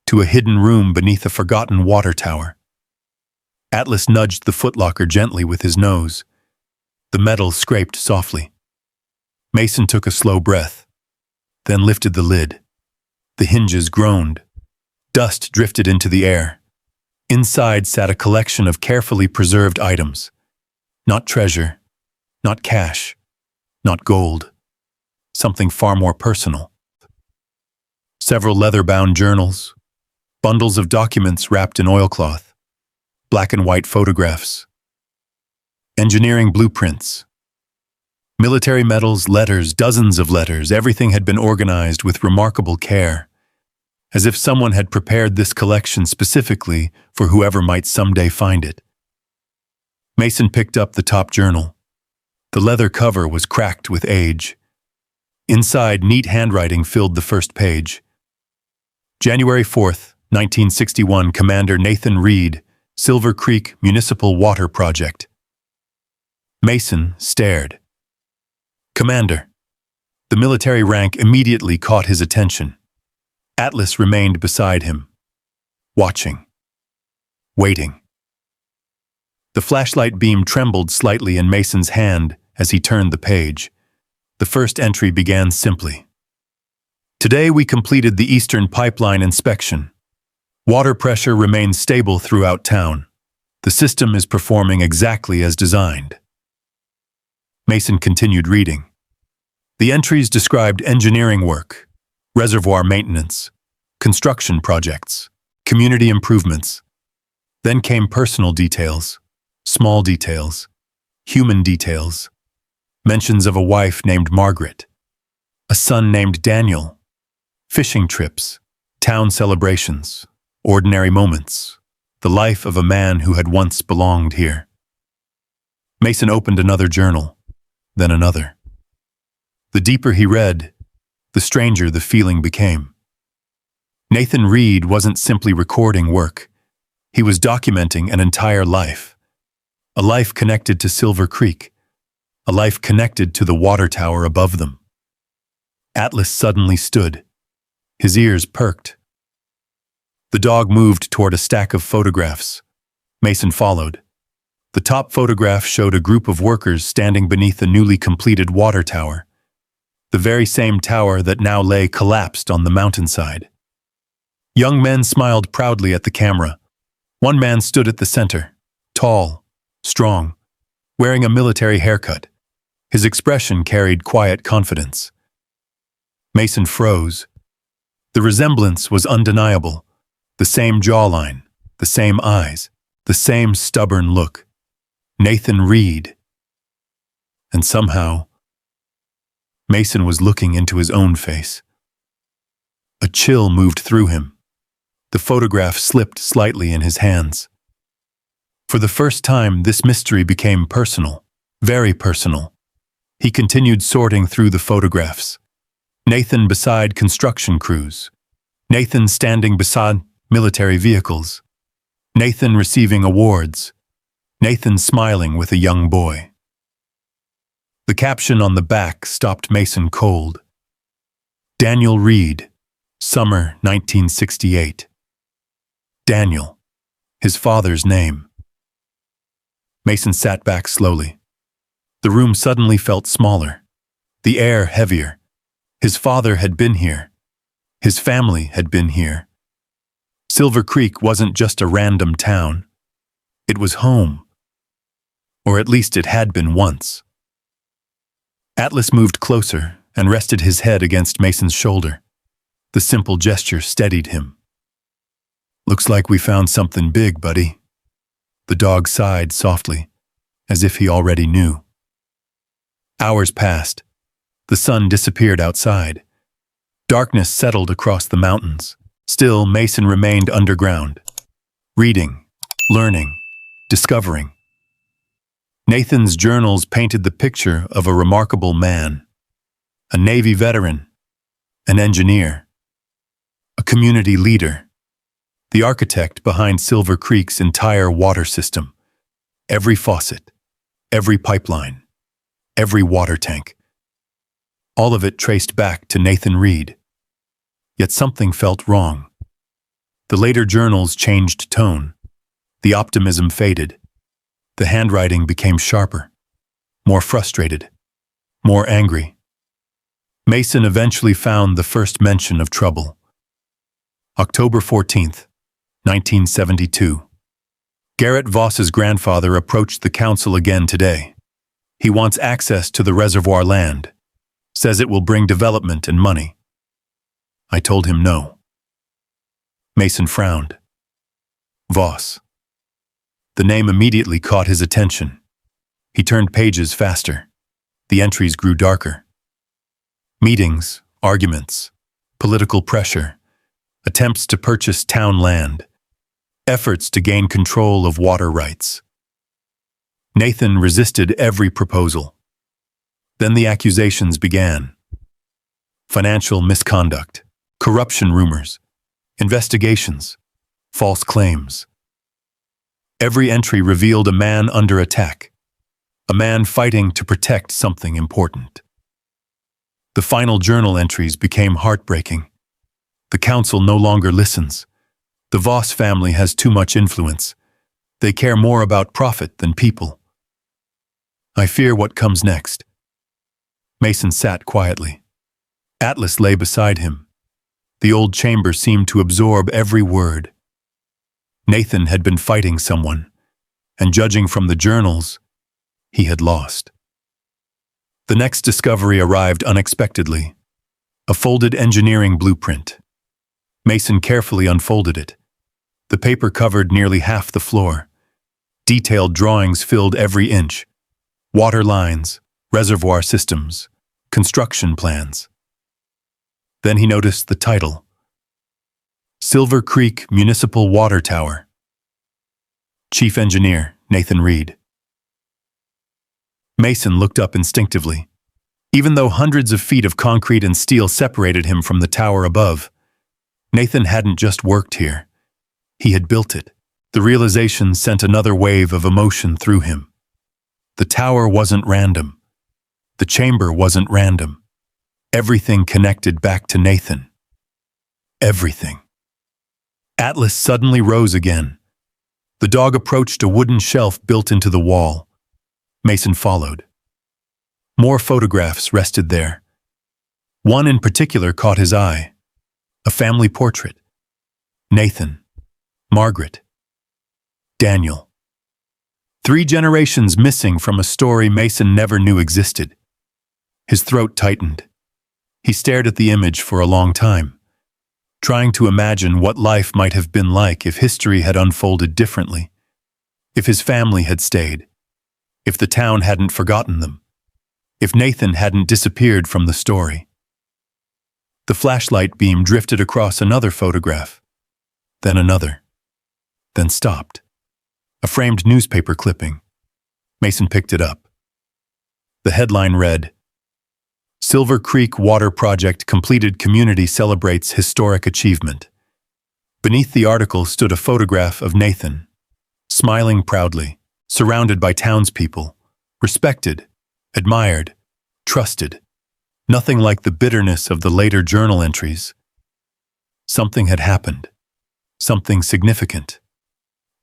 to a hidden room beneath a forgotten water tower. Atlas nudged the footlocker gently with his nose. The metal scraped softly. Mason took a slow breath, then lifted the lid. The hinges groaned. Dust drifted into the air. Inside sat a collection of carefully preserved items. Not treasure, not cash, not gold. Something far more personal. Several leather-bound journals, bundles of documents wrapped in oilcloth, black and white photographs, engineering blueprints, military medals, letters, dozens of letters. Everything had been organized with remarkable care, as if someone had prepared this collection specifically for whoever might someday find it. Mason picked up the top journal. The leather cover was cracked with age. Inside, neat handwriting filled the first page. January 4th, 1961, Commander Nathan Reed, Silver Creek Municipal Water Project. Mason stared. Commander. The military rank immediately caught his attention. Atlas remained beside him, watching, waiting. The flashlight beam trembled slightly in Mason's hand as he turned the page. The first entry began simply. Today we completed the Eastern Pipeline inspection. Water pressure remains stable throughout town. The system is performing exactly as designed. Mason continued reading. The entries described engineering work, reservoir maintenance, construction projects, community improvements. Then came personal details, small details, human details, mentions of a wife named Margaret, a son named Daniel, fishing trips, town celebrations, ordinary moments, the life of a man who had once belonged here. Mason opened another journal, then another. The deeper he read, the stranger the feeling became. Nathan Reed wasn't simply recording work. He was documenting an entire life. A life connected to Silver Creek. A life connected to the water tower above them. Atlas suddenly stood. His ears perked. The dog moved toward a stack of photographs. Mason followed. The top photograph showed a group of workers standing beneath a newly completed water tower. The very same tower that now lay collapsed on the mountainside. Young men smiled proudly at the camera. One man stood at the center, tall, strong, wearing a military haircut. His expression carried quiet confidence. Mason froze. The resemblance was undeniable. The same jawline, the same eyes, the same stubborn look. Nathan Reed. And somehow, Mason was looking into his own face. A chill moved through him. The photograph slipped slightly in his hands. For the first time, this mystery became personal, very personal. He continued sorting through the photographs. Nathan beside construction crews. Nathan standing beside military vehicles. Nathan receiving awards. Nathan smiling with a young boy. The caption on the back stopped Mason cold. Daniel Reed, summer 1968. Daniel, his father's name. Mason sat back slowly. The room suddenly felt smaller, the air heavier. His father had been here. His family had been here. Silver Creek wasn't just a random town. It was home. Or at least it had been once. Atlas moved closer and rested his head against Mason's shoulder. The simple gesture steadied him. Looks like we found something big, buddy. The dog sighed softly, as if he already knew. Hours passed. The sun disappeared outside. Darkness settled across the mountains. Still, Mason remained underground, reading, learning, discovering. Nathan's journals painted the picture of a remarkable man, a Navy veteran, an engineer, a community leader, the architect behind Silver Creek's entire water system. Every faucet, every pipeline, every water tank. All of it traced back to Nathan Reed. Yet something felt wrong. The later journals changed tone. The optimism faded. The handwriting became sharper, more frustrated, more angry. Mason eventually found the first mention of trouble. October 14th, 1972. Garrett Voss's grandfather approached the council again today. He wants access to the reservoir land, says it will bring development and money. I told him no. Mason frowned. Voss. The name immediately caught his attention. He turned pages faster. The entries grew darker. Meetings, arguments, political pressure, attempts to purchase town land, efforts to gain control of water rights. Nathan resisted every proposal. Then the accusations began. Financial misconduct, corruption rumors, investigations, false claims. Every entry revealed a man under attack, a man fighting to protect something important. The final journal entries became heartbreaking. The council no longer listens. The Voss family has too much influence. They care more about profit than people. I fear what comes next. Mason sat quietly. Atlas lay beside him. The old chamber seemed to absorb every word. Nathan had been fighting someone, and judging from the journals, he had lost. The next discovery arrived unexpectedly. A folded engineering blueprint. Mason carefully unfolded it. The paper covered nearly half the floor. Detailed drawings filled every inch. Water lines, reservoir systems, construction plans. Then he noticed the title. Silver Creek Municipal Water Tower. Chief Engineer, Nathan Reed. Mason looked up instinctively. Even though hundreds of feet of concrete and steel separated him from the tower above, Nathan hadn't just worked here. He had built it. The realization sent another wave of emotion through him. The tower wasn't random. The chamber wasn't random. Everything connected back to Nathan. Everything. Atlas suddenly rose again. The dog approached a wooden shelf built into the wall. Mason followed. More photographs rested there. One in particular caught his eye. A family portrait. Nathan, Margaret, Daniel. 3 generations missing from a story Mason never knew existed. His throat tightened. He stared at the image for a long time, trying to imagine what life might have been like if history had unfolded differently, if his family had stayed, if the town hadn't forgotten them, if Nathan hadn't disappeared from the story. The flashlight beam drifted across another photograph, then another, then stopped. A framed newspaper clipping. Mason picked it up. The headline read, Silver Creek Water Project Completed Community Celebrates Historic Achievement. Beneath the article stood a photograph of Nathan, smiling proudly, surrounded by townspeople, respected, admired, trusted. Nothing like the bitterness of the later journal entries. Something had happened. Something significant.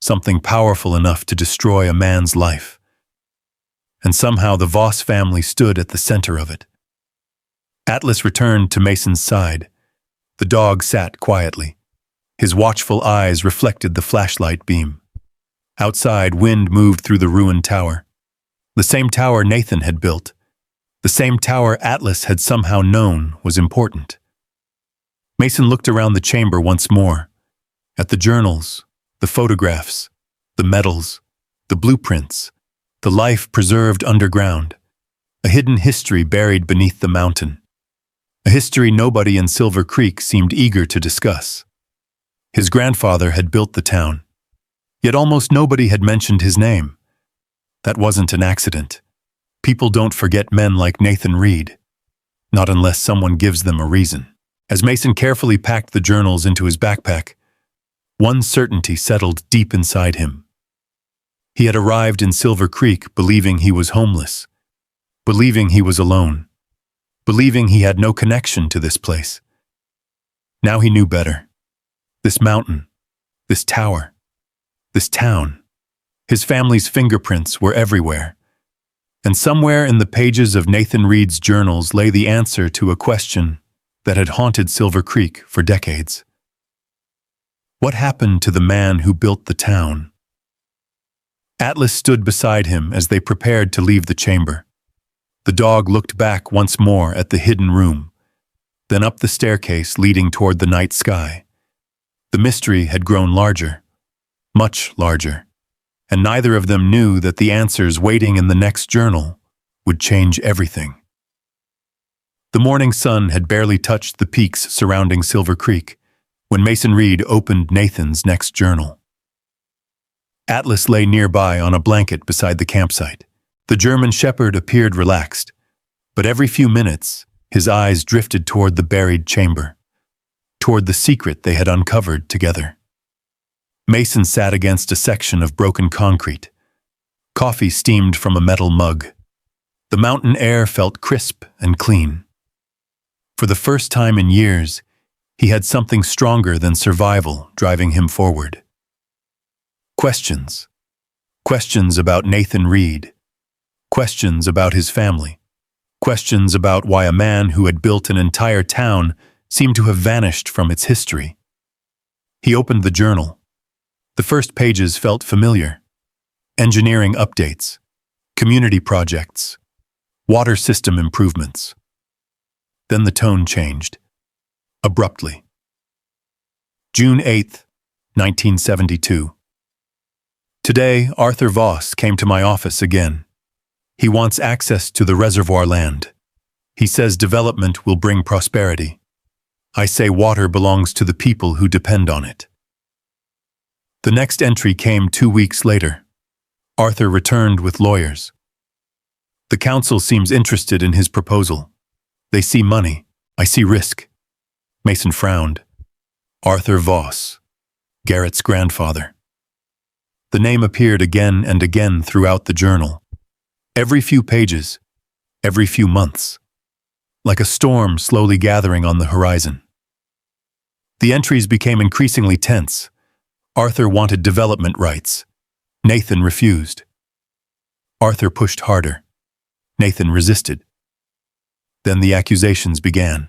Something powerful enough to destroy a man's life. And somehow the Voss family stood at the center of it. Atlas returned to Mason's side. The dog sat quietly. His watchful eyes reflected the flashlight beam. Outside, wind moved through the ruined tower. The same tower Nathan had built. The same tower Atlas had somehow known was important. Mason looked around the chamber once more. At the journals, the photographs, the medals, the blueprints, the life preserved underground. A hidden history buried beneath the mountain. A history nobody in Silver Creek seemed eager to discuss. His grandfather had built the town, yet almost nobody had mentioned his name. That wasn't an accident. People don't forget men like Nathan Reed, not unless someone gives them a reason. As Mason carefully packed the journals into his backpack, one certainty settled deep inside him. He had arrived in Silver Creek believing he was homeless, believing he was alone, believing he had no connection to this place. Now he knew better. This mountain, this tower, this town, his family's fingerprints were everywhere. And somewhere in the pages of Nathan Reed's journals lay the answer to a question that had haunted Silver Creek for decades. What happened to the man who built the town? Atlas stood beside him as they prepared to leave the chamber. The dog looked back once more at the hidden room, then up the staircase leading toward the night sky. The mystery had grown larger, much larger, and neither of them knew that the answers waiting in the next journal would change everything. The morning sun had barely touched the peaks surrounding Silver Creek when Mason Reed opened Nathan's next journal. Atlas lay nearby on a blanket beside the campsite. The German shepherd appeared relaxed, but every few minutes his eyes drifted toward the buried chamber, toward the secret they had uncovered together. Mason sat against a section of broken concrete. Coffee steamed from a metal mug. The mountain air felt crisp and clean. For the first time in years, he had something stronger than survival driving him forward. Questions. Questions about Nathan Reed. Questions about his family. Questions about why a man who had built an entire town seemed to have vanished from its history. He opened the journal. The first pages felt familiar. Engineering updates, community projects, water system improvements. Then the tone changed, abruptly. June 8th, 1972. Today, Arthur Voss came to my office again. He wants access to the reservoir land. He says development will bring prosperity. I say water belongs to the people who depend on it. The next entry came 2 weeks later. Arthur returned with lawyers. The council seems interested in his proposal. They see money. I see risk. Mason frowned. Arthur Voss, Garrett's grandfather. The name appeared again and again throughout the journal. Every few pages, every few months, like a storm slowly gathering on the horizon. The entries became increasingly tense. Arthur wanted development rights. Nathan refused. Arthur pushed harder. Nathan resisted. Then the accusations began.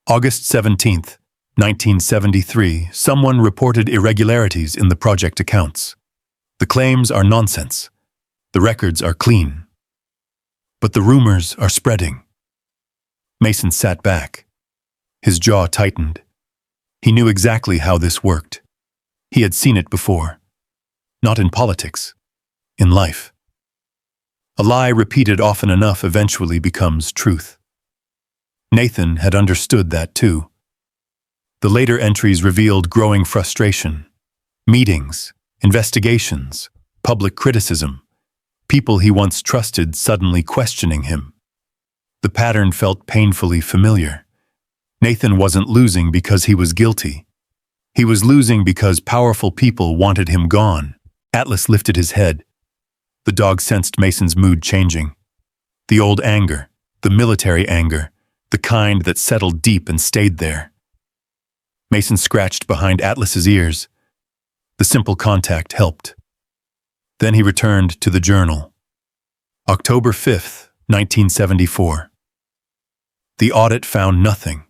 August 17th, 1973, someone reported irregularities in the project accounts. The claims are nonsense. The records are clean. But the rumors are spreading. Mason sat back. His jaw tightened. He knew exactly how this worked. He had seen it before. Not in politics, in life. A lie repeated often enough eventually becomes truth. Nathan had understood that too. The later entries revealed growing frustration. Meetings, investigations, public criticism. People he once trusted suddenly questioning him. The pattern felt painfully familiar. Nathan wasn't losing because he was guilty. He was losing because powerful people wanted him gone. Atlas lifted his head. The dog sensed Mason's mood changing. The old anger, the military anger, the kind that settled deep and stayed there. Mason scratched behind Atlas's ears. The simple contact helped. Then he returned to the journal. October 5th, 1974. The audit found nothing.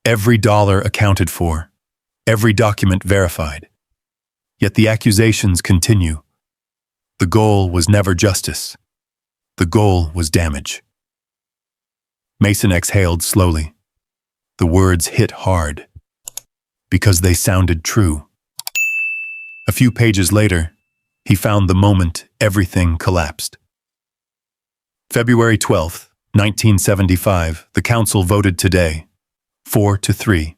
Every dollar accounted for. Every document verified. Yet the accusations continue. The goal was never justice. The goal was damage. Mason exhaled slowly. The words hit hard. Because they sounded true. A few pages later, he found the moment everything collapsed. February 12th, 1975, the council voted today, 4-3.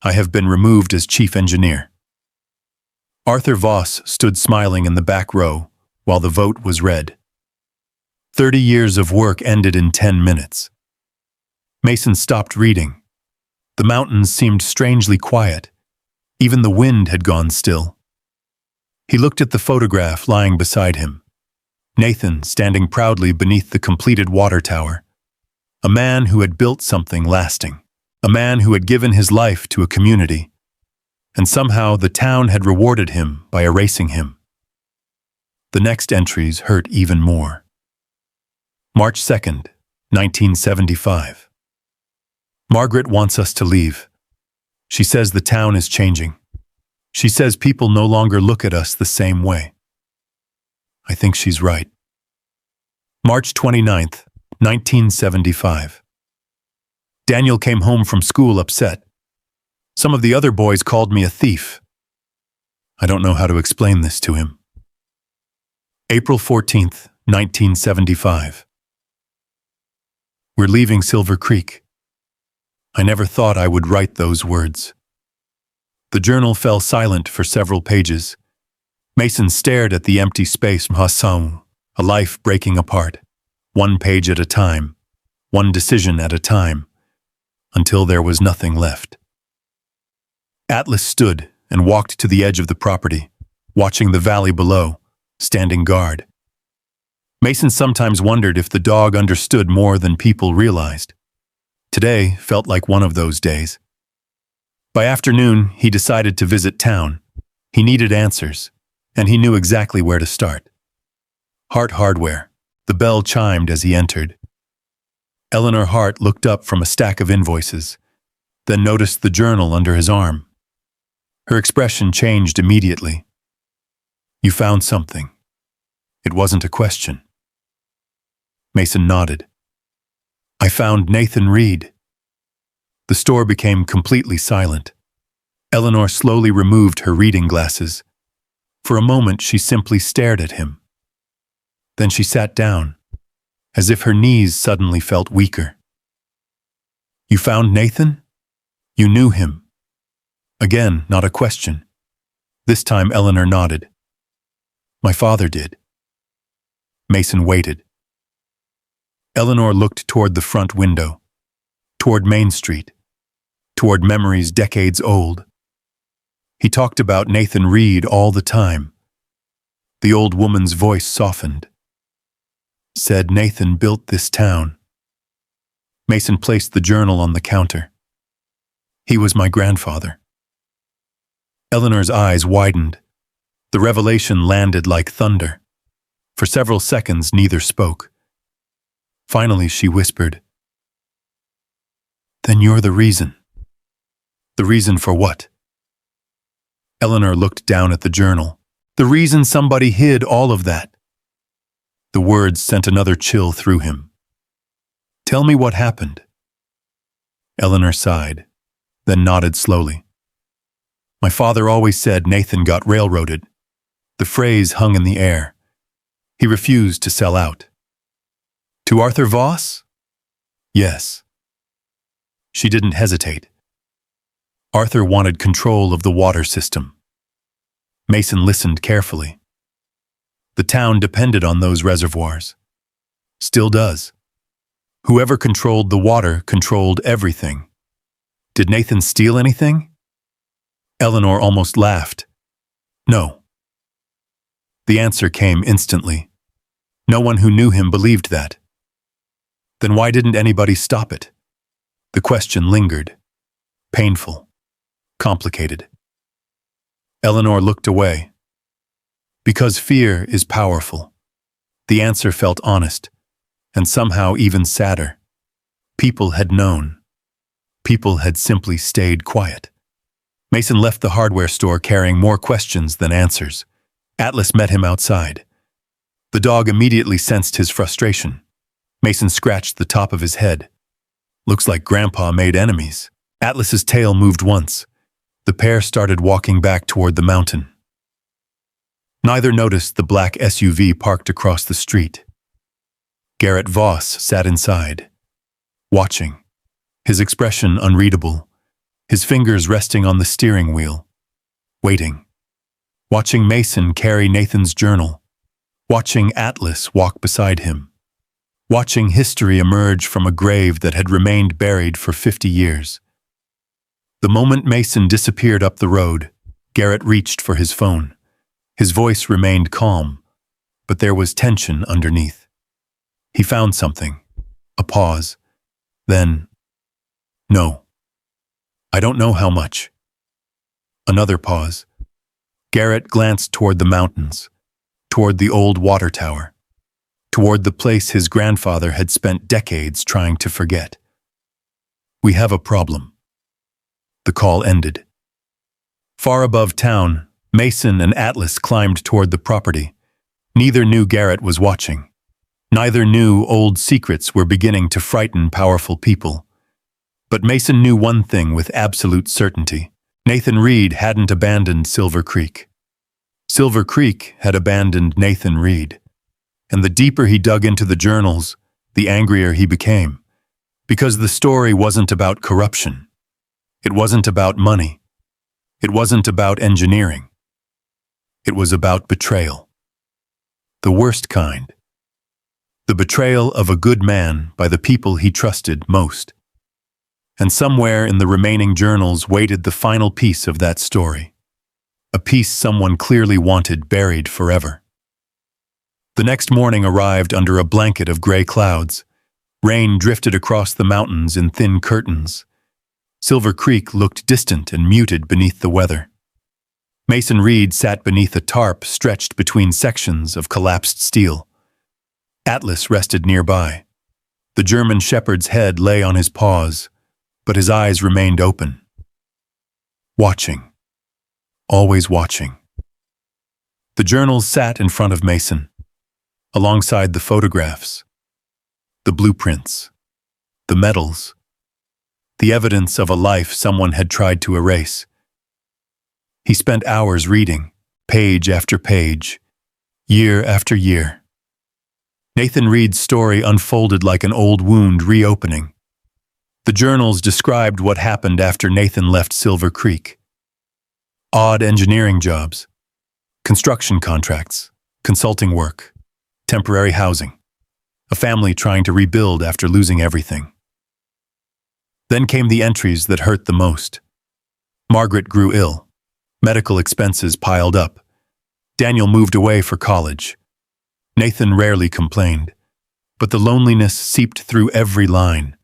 I have been removed as chief engineer. Arthur Voss stood smiling in the back row while the vote was read. 30 years of work ended in 10 minutes. Mason stopped reading. The mountains seemed strangely quiet. Even the wind had gone still. He looked at the photograph lying beside him. Nathan standing proudly beneath the completed water tower. A man who had built something lasting. A man who had given his life to a community. And somehow the town had rewarded him by erasing him. The next entries hurt even more. March 2nd, 1975. Margaret wants us to leave. She says the town is changing. She says people no longer look at us the same way. I think she's right. March 29th, 1975. Daniel came home from school upset. Some of the other boys called me a thief. I don't know how to explain this to him. April 14th, 1975. We're leaving Silver Creek. I never thought I would write those words. The journal fell silent for several pages. Mason stared at the empty space. A life breaking apart, one page at a time, one decision at a time, until there was nothing left. Atlas stood and walked to the edge of the property, watching the valley below, standing guard. Mason sometimes wondered if the dog understood more than people realized. Today felt like one of those days. By afternoon, he decided to visit town. He needed answers, and he knew exactly where to start. Hart Hardware. The bell chimed as he entered. Eleanor Hart looked up from a stack of invoices, then noticed the journal under his arm. Her expression changed immediately. You found something. It wasn't a question. Mason nodded. I found Nathan Reed. The store became completely silent. Eleanor slowly removed her reading glasses. For a moment, she simply stared at him. Then she sat down, as if her knees suddenly felt weaker. You found Nathan? You knew him. Again, not a question. This time Eleanor nodded. My father did. Mason waited. Eleanor looked toward the front window, toward Main Street, toward memories decades old. He talked about Nathan Reed all the time. The old woman's voice softened. Said Nathan built this town. Mason placed the journal on the counter. He was my grandfather. Eleanor's eyes widened. The revelation landed like thunder. For several seconds, neither spoke. Finally, she whispered, Then you're the reason. The reason for what? Eleanor looked down at the journal. The reason somebody hid all of that. The words sent another chill through him. Tell me what happened. Eleanor sighed, then nodded slowly. My father always said Nathan got railroaded. The phrase hung in the air. He refused to sell out. To Arthur Voss? Yes. She didn't hesitate. Arthur wanted control of the water system. Mason listened carefully. The town depended on those reservoirs. Still does. Whoever controlled the water controlled everything. Did Nathan steal anything? Eleanor almost laughed. No. The answer came instantly. No one who knew him believed that. Then why didn't anybody stop it? The question lingered. Painful. Complicated. Eleanor looked away. Because fear is powerful. The answer felt honest, and somehow even sadder. People had known. People had simply stayed quiet. Mason left the hardware store carrying more questions than answers. Atlas met him outside. The dog immediately sensed his frustration. Mason scratched the top of his head. Looks like Grandpa made enemies. Atlas's tail moved once. The pair started walking back toward the mountain. Neither noticed the black SUV parked across the street. Garrett Voss sat inside, watching, his expression unreadable, his fingers resting on the steering wheel, waiting. Watching Mason carry Nathan's journal, watching Atlas walk beside him, watching history emerge from a grave that had remained buried for 50 years. The moment Mason disappeared up the road, Garrett reached for his phone. His voice remained calm, but there was tension underneath. He found something, a pause. Then, "No. I don't know how much." Another pause. Garrett glanced toward the mountains, toward the old water tower, toward the place his grandfather had spent decades trying to forget. "We have a problem." The call ended. Far above town, Mason and Atlas climbed toward the property. Neither knew Garrett was watching. Neither knew old secrets were beginning to frighten powerful people. But Mason knew one thing with absolute certainty. Nathan Reed hadn't abandoned Silver Creek. Silver Creek had abandoned Nathan Reed. And the deeper he dug into the journals, the angrier he became. Because the story wasn't about corruption. It wasn't about money. It wasn't about engineering. It was about betrayal. The worst kind. The betrayal of a good man by the people he trusted most. And somewhere in the remaining journals waited the final piece of that story. A piece someone clearly wanted buried forever. The next morning arrived under a blanket of gray clouds. Rain drifted across the mountains in thin curtains. Silver Creek looked distant and muted beneath the weather. Mason Reed sat beneath a tarp stretched between sections of collapsed steel. Atlas rested nearby. The German shepherd's head lay on his paws, but his eyes remained open. Watching. Always watching. The journals sat in front of Mason, alongside the photographs, the blueprints, the medals, the evidence of a life someone had tried to erase. He spent hours reading, page after page, year after year. Nathan Reed's story unfolded like an old wound reopening. The journals described what happened after Nathan left Silver Creek. Odd engineering jobs, construction contracts, consulting work, temporary housing, a family trying to rebuild after losing everything. Then came the entries that hurt the most. Margaret grew ill. Medical expenses piled up. Daniel moved away for college. Nathan rarely complained, but the loneliness seeped through every line.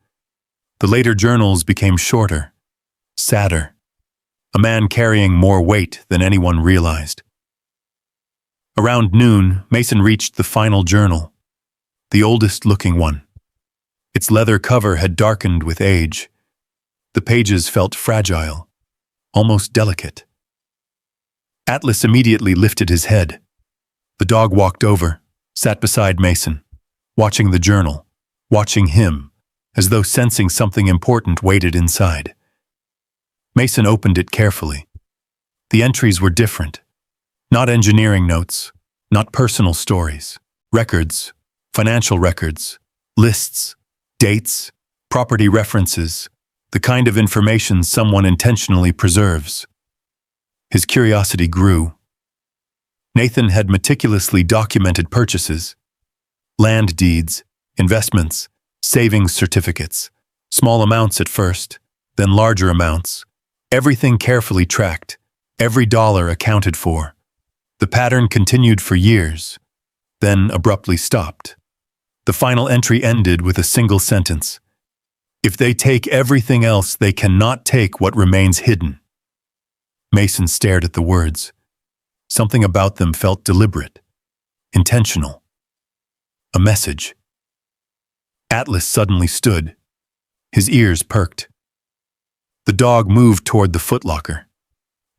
The later journals became shorter, sadder. A man carrying more weight than anyone realized. Around noon, Mason reached the final journal, the oldest-looking one. Its leather cover had darkened with age. The pages felt fragile, almost delicate. Atlas immediately lifted his head. The dog walked over, sat beside Mason, watching the journal, watching him, as though sensing something important waited inside. Mason opened it carefully. The entries were different. Not engineering notes, not personal stories. Records, financial records, lists, dates, property references, the kind of information someone intentionally preserves. His curiosity grew. Nathan had meticulously documented purchases, land deeds, investments, savings certificates, small amounts at first, then larger amounts, everything carefully tracked, every dollar accounted for. The pattern continued for years, then abruptly stopped. The final entry ended with a single sentence. "If they take everything else, they cannot take what remains hidden." Mason stared at the words. Something about them felt deliberate, intentional. A message. Atlas suddenly stood. His ears perked. The dog moved toward the footlocker,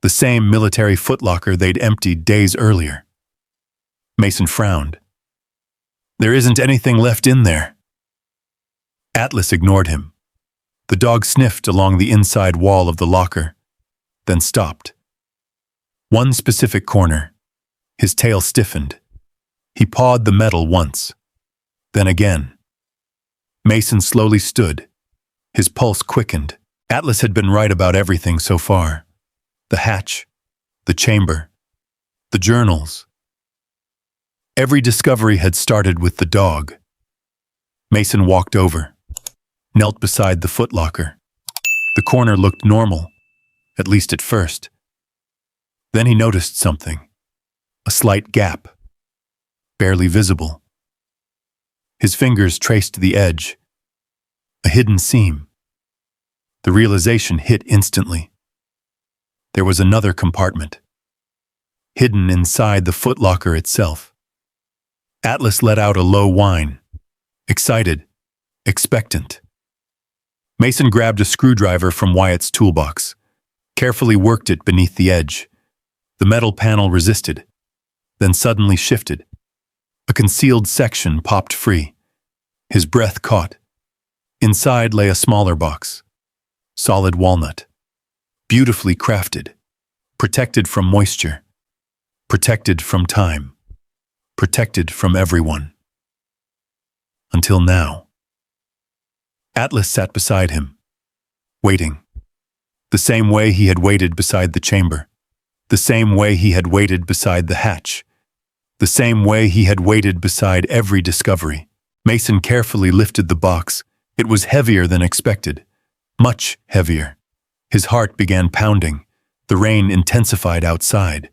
the same military footlocker they'd emptied days earlier. Mason frowned. "There isn't anything left in there." Atlas ignored him. The dog sniffed along the inside wall of the locker, then stopped. One specific corner. His tail stiffened. He pawed the metal once, then again. Mason slowly stood. His pulse quickened. Atlas had been right about everything so far. The hatch, the chamber, the journals. Every discovery had started with the dog. Mason walked over, knelt beside the footlocker. The corner looked normal, at least at first. Then he noticed something. A slight gap, barely visible. His fingers traced the edge, a hidden seam. The realization hit instantly. There was another compartment, hidden inside the footlocker itself. Atlas let out a low whine, excited, expectant. Mason grabbed a screwdriver from Wyatt's toolbox, carefully worked it beneath the edge. The metal panel resisted, then suddenly shifted. A concealed section popped free. His breath caught. Inside lay a smaller box, solid walnut, beautifully crafted, protected from moisture, protected from time, protected from everyone. Until now. Atlas sat beside him, waiting. The same way he had waited beside the chamber. The same way he had waited beside the hatch. The same way he had waited beside every discovery. Mason carefully lifted the box. It was heavier than expected. Much heavier. His heart began pounding. The rain intensified outside,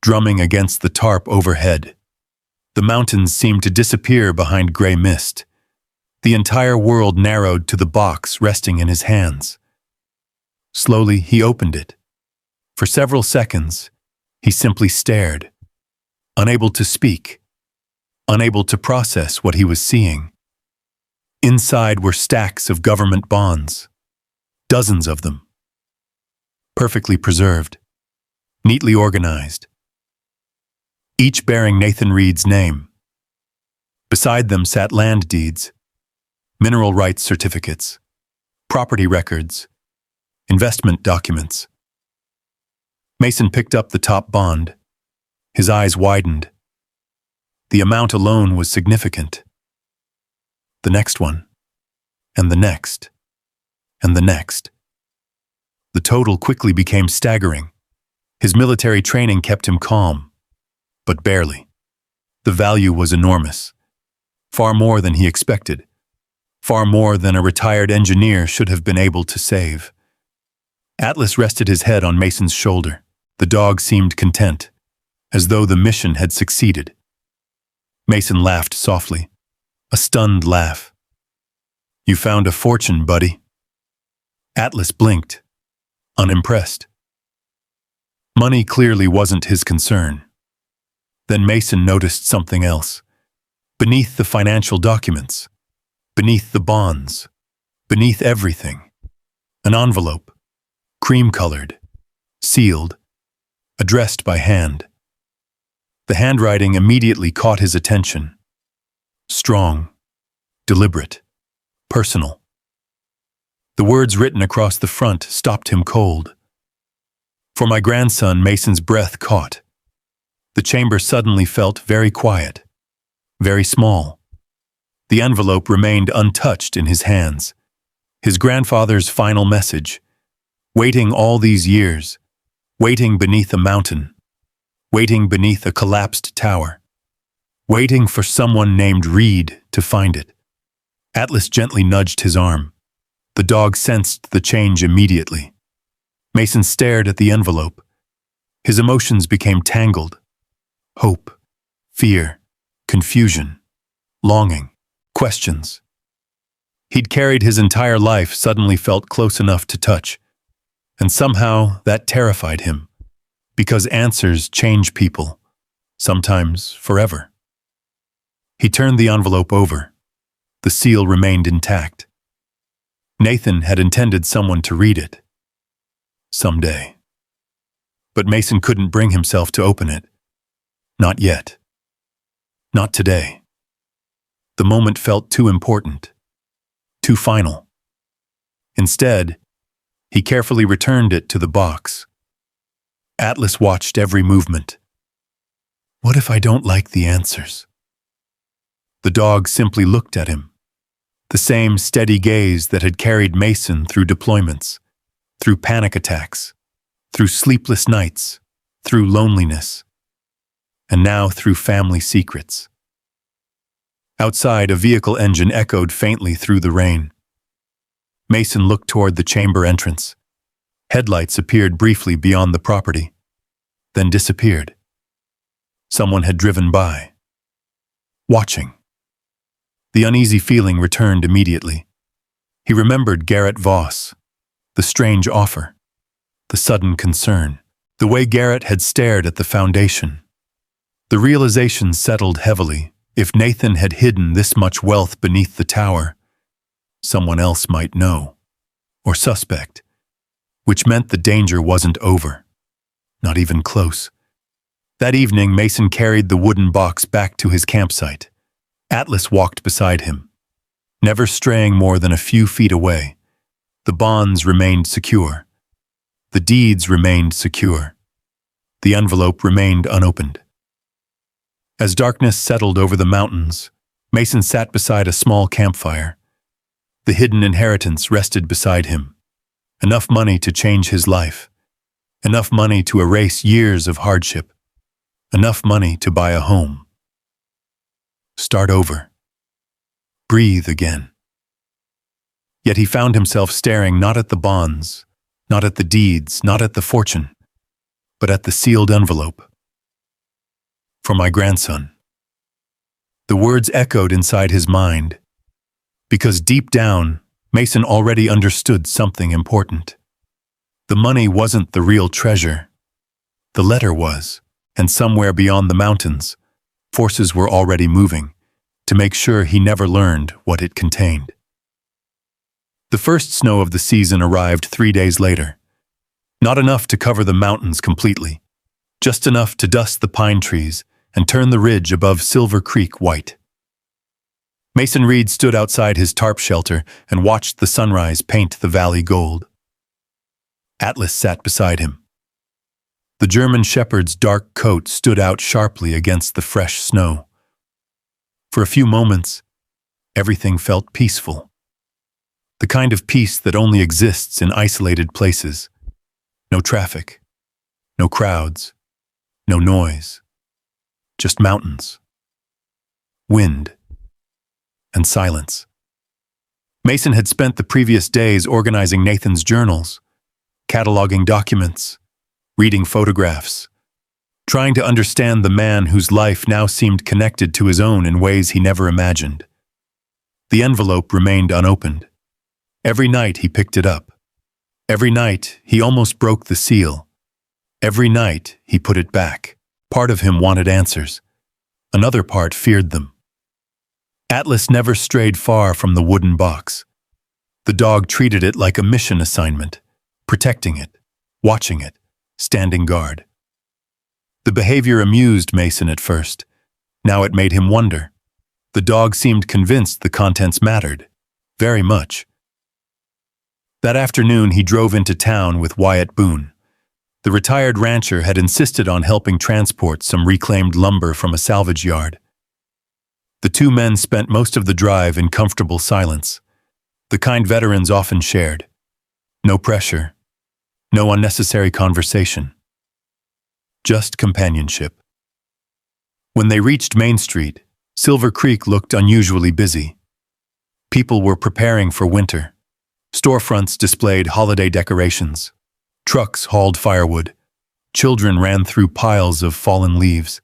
drumming against the tarp overhead. The mountains seemed to disappear behind gray mist. The entire world narrowed to the box resting in his hands. Slowly, he opened it. For several seconds, he simply stared, unable to speak, unable to process what he was seeing. Inside were stacks of government bonds, dozens of them, perfectly preserved, neatly organized, each bearing Nathan Reed's name. Beside them sat land deeds, mineral rights certificates, property records, investment documents. Mason picked up the top bond. His eyes widened. The amount alone was significant. The next one, and the next, and the next. The total quickly became staggering. His military training kept him calm, but barely. The value was enormous, far more than he expected, far more than a retired engineer should have been able to save. Atlas rested his head on Mason's shoulder. The dog seemed content, as though the mission had succeeded. Mason laughed softly, a stunned laugh. "You found a fortune, buddy." Atlas blinked, unimpressed. Money clearly wasn't his concern. Then Mason noticed something else. Beneath the financial documents, beneath the bonds, beneath everything, an envelope, cream-colored, sealed, addressed by hand. The handwriting immediately caught his attention. Strong, deliberate, personal. The words written across the front stopped him cold. For my grandson, Mason's breath caught. The chamber suddenly felt very quiet, very small. The envelope remained untouched in his hands. His grandfather's final message, waiting all these years, waiting beneath a mountain, waiting beneath a collapsed tower, waiting for someone named Reed to find it. Atlas gently nudged his arm. The dog sensed the change immediately. Mason stared at the envelope. His emotions became tangled. Hope, fear, confusion, longing, questions. He'd carried his entire life, suddenly felt close enough to touch. And somehow that terrified him, because answers change people, sometimes forever. He turned the envelope over. The seal remained intact. Nathan had intended someone to read it. Someday. But Mason couldn't bring himself to open it. Not yet. Not today. The moment felt too important, too final. Instead, he carefully returned it to the box. Atlas watched every movement. What if I don't like the answers? The dog simply looked at him. The same steady gaze that had carried Mason through deployments, through panic attacks, through sleepless nights, through loneliness, and now through family secrets. Outside, a vehicle engine echoed faintly through the rain. Mason looked toward the chamber entrance. Headlights appeared briefly beyond the property, then disappeared. Someone had driven by, watching. The uneasy feeling returned immediately. He remembered Garrett Voss, the strange offer, the sudden concern, the way Garrett had stared at the foundation. The realization settled heavily. If Nathan had hidden this much wealth beneath the tower, someone else might know, or suspect, which meant the danger wasn't over, not even close. That evening, Mason carried the wooden box back to his campsite. Atlas walked beside him, never straying more than a few feet away. The bonds remained secure. The deeds remained secure. The envelope remained unopened. As darkness settled over the mountains, Mason sat beside a small campfire. The hidden inheritance rested beside him. Enough money to change his life. Enough money to erase years of hardship. Enough money to buy a home. Start over. Breathe again. Yet he found himself staring not at the bonds, not at the deeds, not at the fortune, but at the sealed envelope. For my grandson. The words echoed inside his mind, because deep down, Mason already understood something important. The money wasn't the real treasure. The letter was, and somewhere beyond the mountains, forces were already moving to make sure he never learned what it contained. The first snow of the season arrived 3 days later. Not enough to cover the mountains completely, just enough to dust the pine trees and turn the ridge above Silver Creek white. Mason Reed stood outside his tarp shelter and watched the sunrise paint the valley gold. Atlas sat beside him. The German shepherd's dark coat stood out sharply against the fresh snow. For a few moments, everything felt peaceful. The kind of peace that only exists in isolated places. No traffic, no crowds, no noise. Just mountains, wind, and silence. Mason had spent the previous days organizing Nathan's journals, cataloging documents, reading photographs, trying to understand the man whose life now seemed connected to his own in ways he never imagined. The envelope remained unopened. Every night he picked it up. Every night he almost broke the seal. Every night he put it back. Part of him wanted answers. Another part feared them. Atlas never strayed far from the wooden box. The dog treated it like a mission assignment, protecting it, watching it, standing guard. The behavior amused Mason at first. Now it made him wonder. The dog seemed convinced the contents mattered, very much. That afternoon he drove into town with Wyatt Boone. The retired rancher had insisted on helping transport some reclaimed lumber from a salvage yard. The two men spent most of the drive in comfortable silence, the kind veterans often shared. No pressure, no unnecessary conversation. Just companionship. When they reached Main Street, Silver Creek looked unusually busy. People were preparing for winter. Storefronts displayed holiday decorations. Trucks hauled firewood. Children ran through piles of fallen leaves.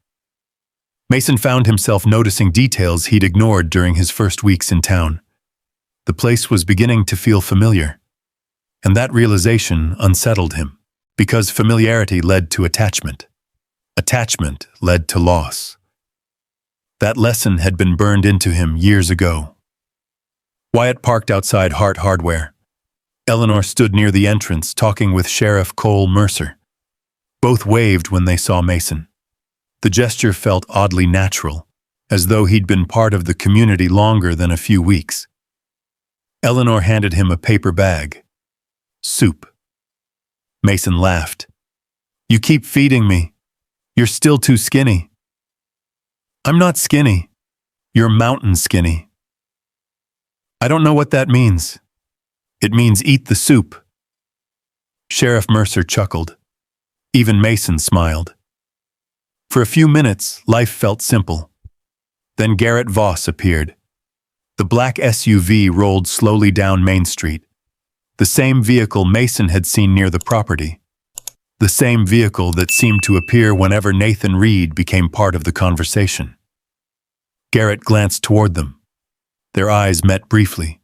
Mason found himself noticing details he'd ignored during his first weeks in town. The place was beginning to feel familiar, and that realization unsettled him, because familiarity led to attachment. Attachment led to loss. That lesson had been burned into him years ago. Wyatt parked outside Hart Hardware. Eleanor stood near the entrance talking with Sheriff Cole Mercer. Both waved when they saw Mason. The gesture felt oddly natural, as though he'd been part of the community longer than a few weeks. Eleanor handed him a paper bag. Soup. Mason laughed. "You keep feeding me. You're still too skinny." "I'm not skinny. You're mountain skinny." "I don't know what that means." "It means eat the soup." Sheriff Mercer chuckled. Even Mason smiled. For a few minutes, life felt simple. Then Garrett Voss appeared. The black SUV rolled slowly down Main Street. The same vehicle Mason had seen near the property. The same vehicle that seemed to appear whenever Nathan Reed became part of the conversation. Garrett glanced toward them. Their eyes met briefly.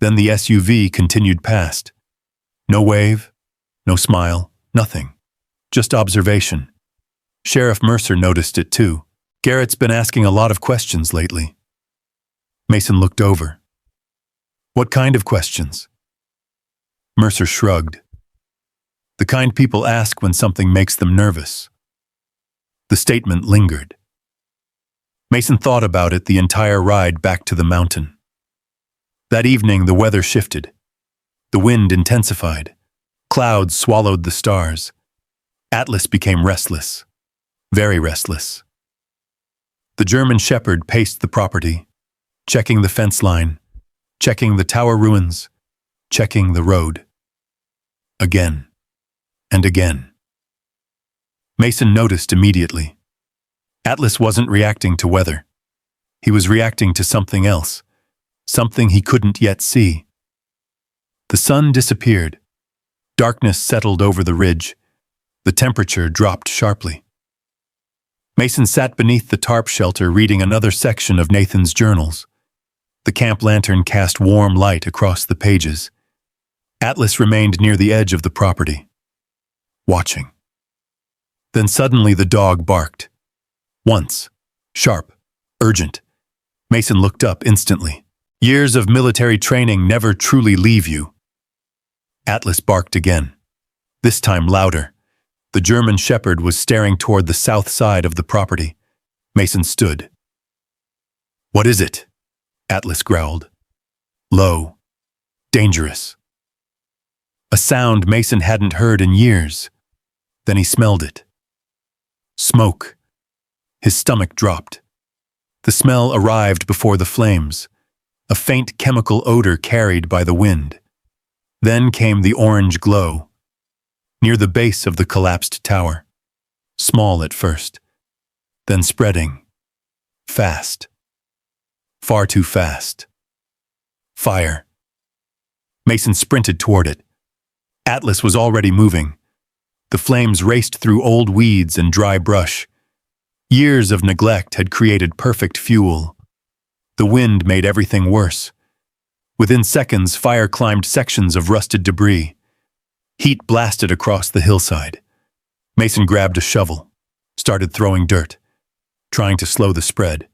Then the SUV continued past. No wave, no smile, nothing. Just observation. Sheriff Mercer noticed it too. Garrett's been asking a lot of questions lately. Mason looked over. What kind of questions? Mercer shrugged. The kind people ask when something makes them nervous. The statement lingered. Mason thought about it the entire ride back to the mountain. That evening, the weather shifted. The wind intensified. Clouds swallowed the stars. Atlas became restless. Very restless. The German shepherd paced the property, checking the fence line, checking the tower ruins, checking the road. Again and again. Mason noticed immediately. Atlas wasn't reacting to weather. He was reacting to something else, something he couldn't yet see. The sun disappeared. Darkness settled over the ridge. The temperature dropped sharply. Mason sat beneath the tarp shelter reading another section of Nathan's journals. The camp lantern cast warm light across the pages. Atlas remained near the edge of the property, watching. Then suddenly the dog barked. Once, sharp, urgent. Mason looked up instantly. Years of military training never truly leave you. Atlas barked again, this time louder. The German shepherd was staring toward the south side of the property. Mason stood. What is it? Atlas growled. Low. Dangerous. A sound Mason hadn't heard in years. Then he smelled it. Smoke. His stomach dropped. The smell arrived before the flames, a faint chemical odor carried by the wind. Then came the orange glow, near the base of the collapsed tower. Small at first, then spreading. Fast. Far too fast. Fire. Mason sprinted toward it. Atlas was already moving. The flames raced through old weeds and dry brush. Years of neglect had created perfect fuel. The wind made everything worse. Within seconds, fire climbed sections of rusted debris. Heat blasted across the hillside. Mason grabbed a shovel, started throwing dirt, trying to slow the spread.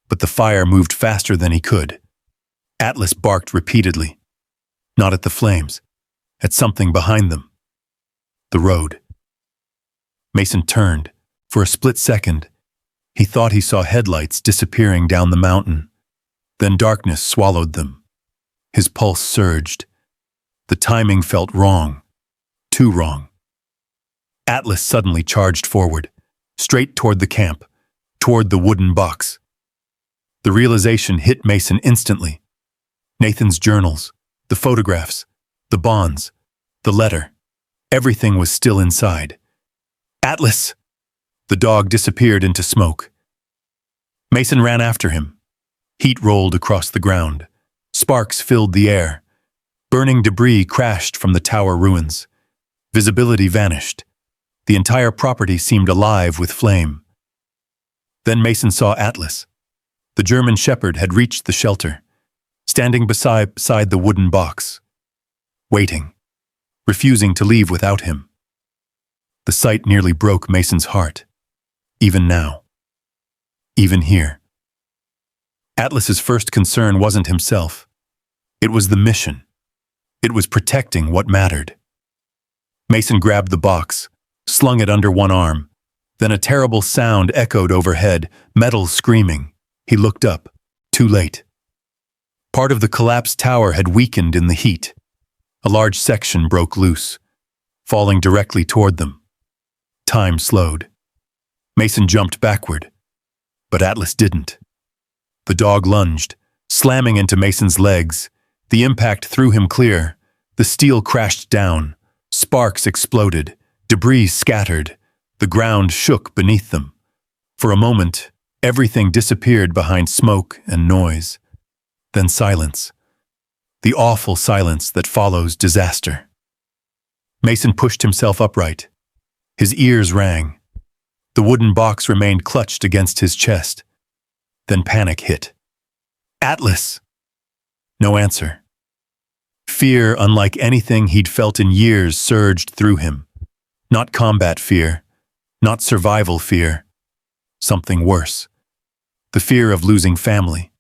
But the fire moved faster than he could. Atlas barked repeatedly. Not at the flames, at something behind them. The road. Mason turned. For a split second, he thought he saw headlights disappearing down the mountain. Then darkness swallowed them. His pulse surged. The timing felt wrong. Too wrong. Atlas suddenly charged forward, straight toward the camp, toward the wooden box. The realization hit Mason instantly. Nathan's journals, the photographs, the bonds, the letter. Everything was still inside. Atlas! The dog disappeared into smoke. Mason ran after him. Heat rolled across the ground. Sparks filled the air. Burning debris crashed from the tower ruins. Visibility vanished. The entire property seemed alive with flame. Then Mason saw Atlas. The German shepherd had reached the shelter, standing beside the wooden box, waiting, refusing to leave without him. The sight nearly broke Mason's heart. Even now. Even here. Atlas's first concern wasn't himself. It was the mission. It was protecting what mattered. Mason grabbed the box, slung it under one arm. Then a terrible sound echoed overhead, metal screaming. He looked up. Too late. Part of the collapsed tower had weakened in the heat. A large section broke loose, falling directly toward them. Time slowed. Mason jumped backward, but Atlas didn't. The dog lunged, slamming into Mason's legs. The impact threw him clear. The steel crashed down, Sparks exploded, debris scattered, the ground shook beneath them. For a moment, everything disappeared behind smoke and noise. Then silence. The awful silence that follows disaster. Mason pushed himself upright. His ears rang. The wooden box remained clutched against his chest. Then panic hit. Atlas! No answer. Fear, unlike anything he'd felt in years, surged through him. Not combat fear, not survival fear. Something worse. The fear of losing family.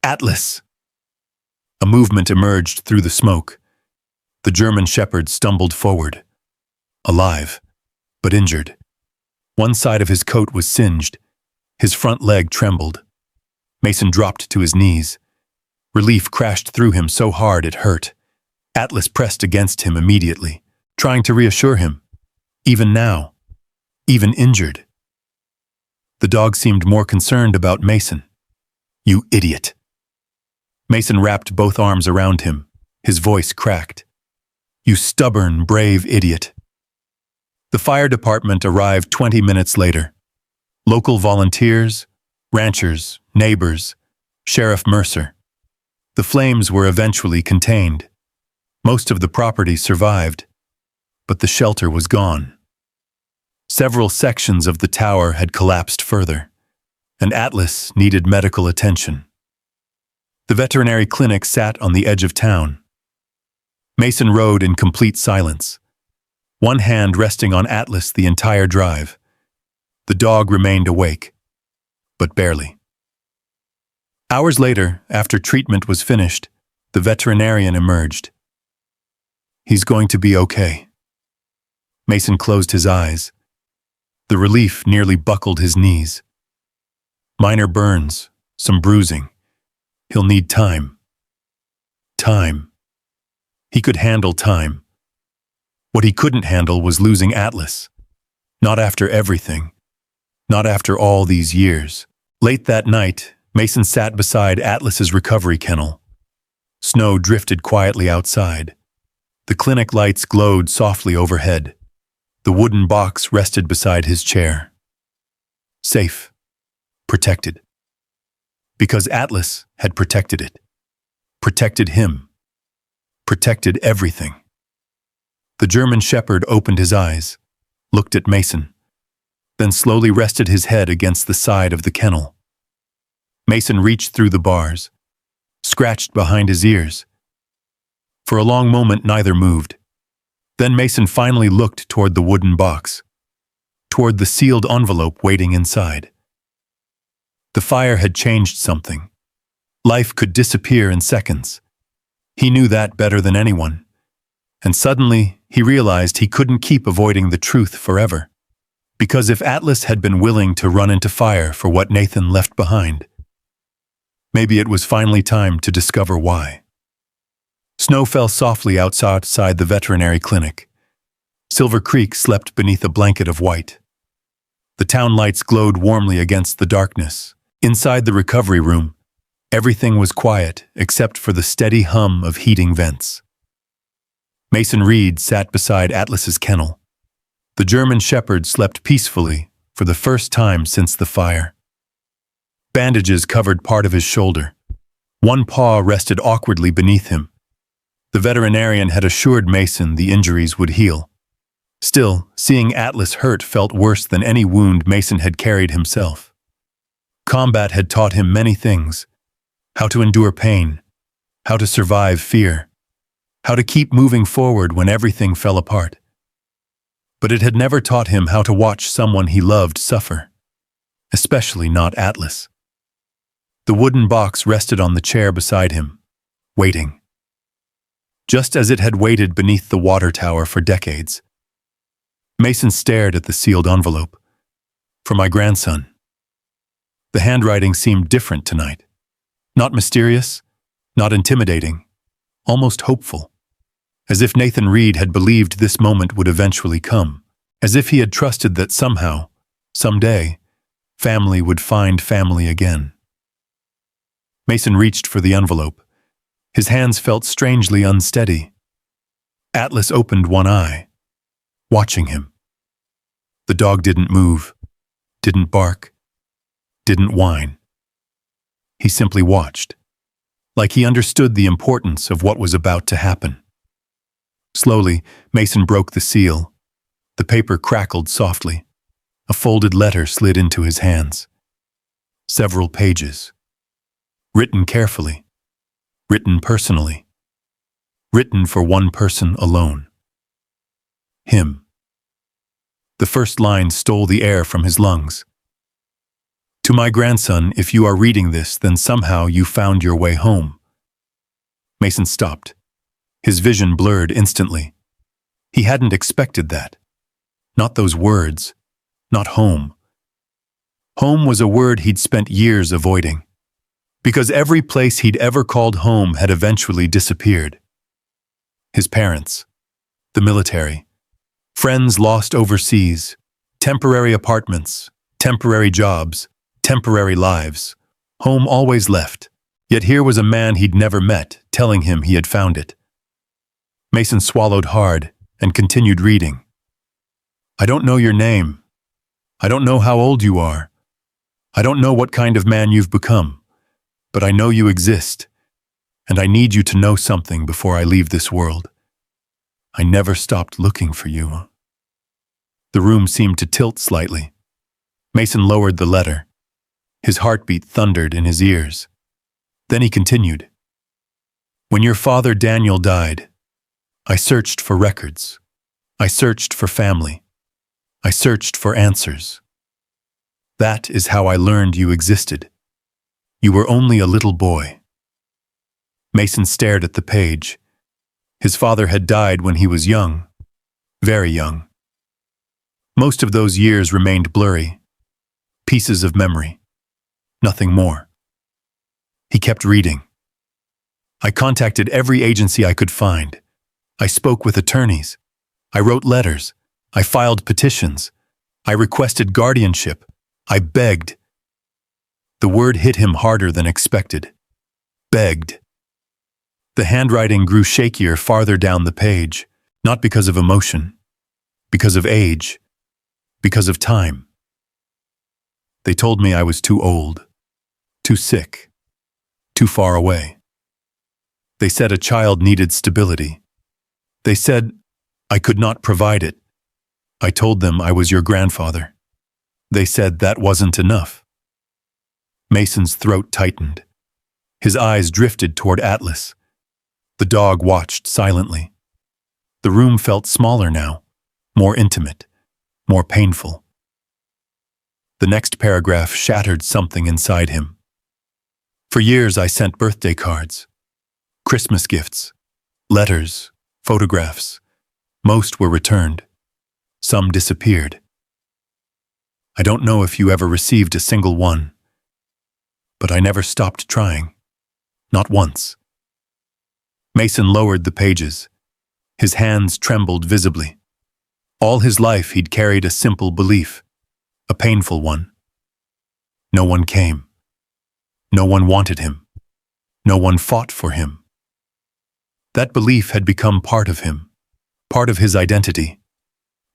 Atlas! A movement emerged through the smoke. The German shepherd stumbled forward. Alive, but injured. One side of his coat was singed. His front leg trembled. Mason dropped to his knees. Relief crashed through him so hard it hurt. Atlas pressed against him immediately, trying to reassure him. Even now, even injured. The dog seemed more concerned about Mason. You idiot. Mason wrapped both arms around him. His voice cracked. You stubborn, brave idiot. The fire department arrived 20 minutes later. Local volunteers, ranchers, neighbors, Sheriff Mercer. The flames were eventually contained. Most of the property survived, but the shelter was gone. Several sections of the tower had collapsed further, and Atlas needed medical attention. The veterinary clinic sat on the edge of town. Mason rode in complete silence, one hand resting on Atlas the entire drive. The dog remained awake, but barely. Hours later, after treatment was finished, the veterinarian emerged. He's going to be okay. Mason closed his eyes. The relief nearly buckled his knees. Minor burns, some bruising. He'll need time. Time. He could handle time. What he couldn't handle was losing Atlas. Not after everything. Not after all these years. Late that night, Mason sat beside Atlas's recovery kennel. Snow drifted quietly outside. The clinic lights glowed softly overhead. The wooden box rested beside his chair. Safe. Protected. Because Atlas had protected it. Protected him. Protected everything. The German shepherd opened his eyes, looked at Mason, then slowly rested his head against the side of the kennel. Mason reached through the bars, scratched behind his ears. For a long moment, neither moved. Then Mason finally looked toward the wooden box, toward the sealed envelope waiting inside. The fire had changed something. Life could disappear in seconds. He knew that better than anyone. And suddenly, he realized he couldn't keep avoiding the truth forever. Because if Atlas had been willing to run into fire for what Nathan left behind, maybe it was finally time to discover why. Snow fell softly outside the veterinary clinic. Silver Creek slept beneath a blanket of white. The town lights glowed warmly against the darkness. Inside the recovery room, everything was quiet except for the steady hum of heating vents. Mason Reed sat beside Atlas's kennel. The German shepherd slept peacefully for the first time since the fire. Bandages covered part of his shoulder. One paw rested awkwardly beneath him. The veterinarian had assured Mason the injuries would heal. Still, seeing Atlas hurt felt worse than any wound Mason had carried himself. Combat had taught him many things: how to endure pain, how to survive fear, how to keep moving forward when everything fell apart. But it had never taught him how to watch someone he loved suffer, especially not Atlas. The wooden box rested on the chair beside him, waiting. Just as it had waited beneath the water tower for decades. Mason stared at the sealed envelope. For my grandson. The handwriting seemed different tonight. Not mysterious, not intimidating, almost hopeful. As if Nathan Reed had believed this moment would eventually come. As if he had trusted that somehow, someday, family would find family again. Mason reached for the envelope. His hands felt strangely unsteady. Atlas opened one eye, watching him. The dog didn't move, didn't bark, didn't whine. He simply watched, like he understood the importance of what was about to happen. Slowly, Mason broke the seal. The paper crackled softly. A folded letter slid into his hands. Several pages. Written carefully. Written personally. Written for one person alone. Him. The first line stole the air from his lungs. To my grandson, if you are reading this, then somehow you found your way home. Mason stopped. His vision blurred instantly. He hadn't expected that. Not those words. Not home. Home was a word he'd spent years avoiding, because every place he'd ever called home had eventually disappeared. His parents, the military, friends lost overseas, temporary apartments, temporary jobs, temporary lives. Home always left, yet here was a man he'd never met telling him he had found it. Mason swallowed hard and continued reading. I don't know your name. I don't know how old you are. I don't know what kind of man you've become, but I know you exist, and I need you to know something before I leave this world. I never stopped looking for you. The room seemed to tilt slightly. Mason lowered the letter. His heartbeat thundered in his ears. Then he continued. When your father Daniel died, I searched for records. I searched for family. I searched for answers. That is how I learned you existed. You were only a little boy. Mason stared at the page. His father had died when he was young, very young. Most of those years remained blurry, pieces of memory, nothing more. He kept reading. I contacted every agency I could find. I spoke with attorneys. I wrote letters. I filed petitions. I requested guardianship. I begged. The word hit him harder than expected. Begged. The handwriting grew shakier farther down the page, not because of emotion, because of age, because of time. They told me I was too old, too sick, too far away. They said a child needed stability. They said I could not provide it. I told them I was your grandfather. They said that wasn't enough. Mason's throat tightened. His eyes drifted toward Atlas. The dog watched silently. The room felt smaller now, more intimate, more painful. The next paragraph shattered something inside him. For years I sent birthday cards, Christmas gifts, letters, photographs. Most were returned. Some disappeared. I don't know if you ever received a single one, but I never stopped trying. Not once. Mason lowered the pages. His hands trembled visibly. All his life he'd carried a simple belief, a painful one. No one came. No one wanted him. No one fought for him. That belief had become part of him, part of his identity,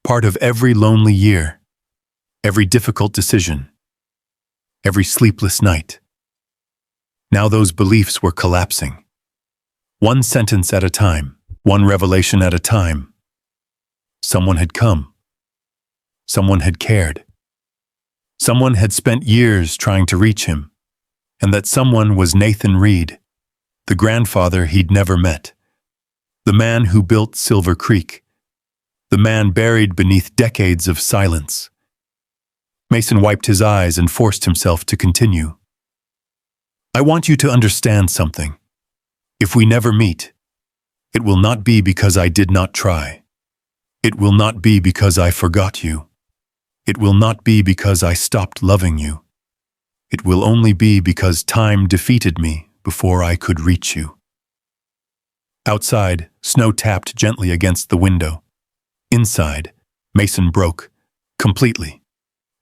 part of every lonely year, every difficult decision, every sleepless night. Now those beliefs were collapsing. One sentence at a time, one revelation at a time. Someone had come. Someone had cared. Someone had spent years trying to reach him, and that someone was Nathan Reed, the grandfather he'd never met, the man who built Silver Creek, the man buried beneath decades of silence. Mason wiped his eyes and forced himself to continue. I want you to understand something. If we never meet, it will not be because I did not try. It will not be because I forgot you. It will not be because I stopped loving you. It will only be because time defeated me before I could reach you. Outside, snow tapped gently against the window. Inside, Mason broke, completely.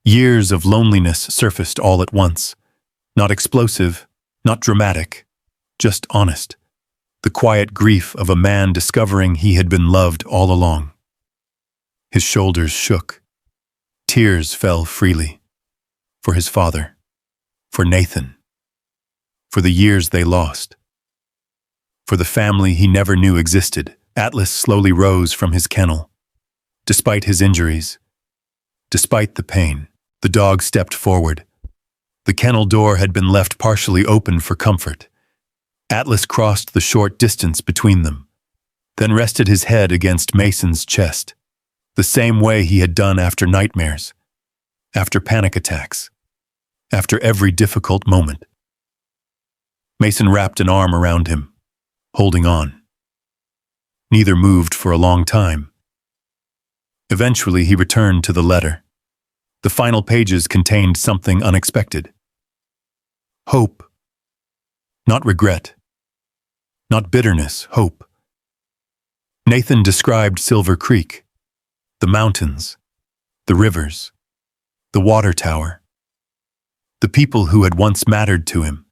Years of loneliness surfaced all at once. Not explosive, not dramatic, just honest. the quiet grief of a man discovering he had been loved all along. His shoulders shook. Tears fell freely. For his father. For Nathan. For the years they lost. For the family he never knew existed. Atlas slowly rose from his kennel. Despite his injuries, despite the pain, the dog stepped forward. The kennel door had been left partially open for comfort. Atlas crossed the short distance between them, then rested his head against Mason's chest, the same way he had done after nightmares, after panic attacks, after every difficult moment. Mason wrapped an arm around him, holding on. Neither moved for a long time. Eventually, he returned to the letter. The final pages contained something unexpected. Hope. Not regret. Not bitterness, hope. Nathan described Silver Creek, the mountains, the rivers, the water tower, the people who had once mattered to him.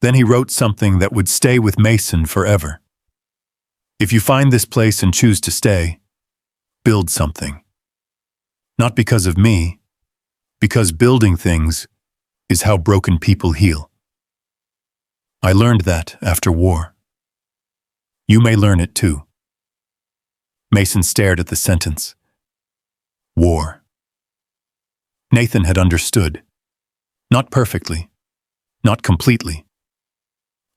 Then he wrote something that would stay with Mason forever. If you find this place and choose to stay, build something. Not because of me, because building things is how broken people heal. I learned that after war. You may learn it too. Mason stared at the sentence. War. Nathan had understood. Not perfectly, not completely,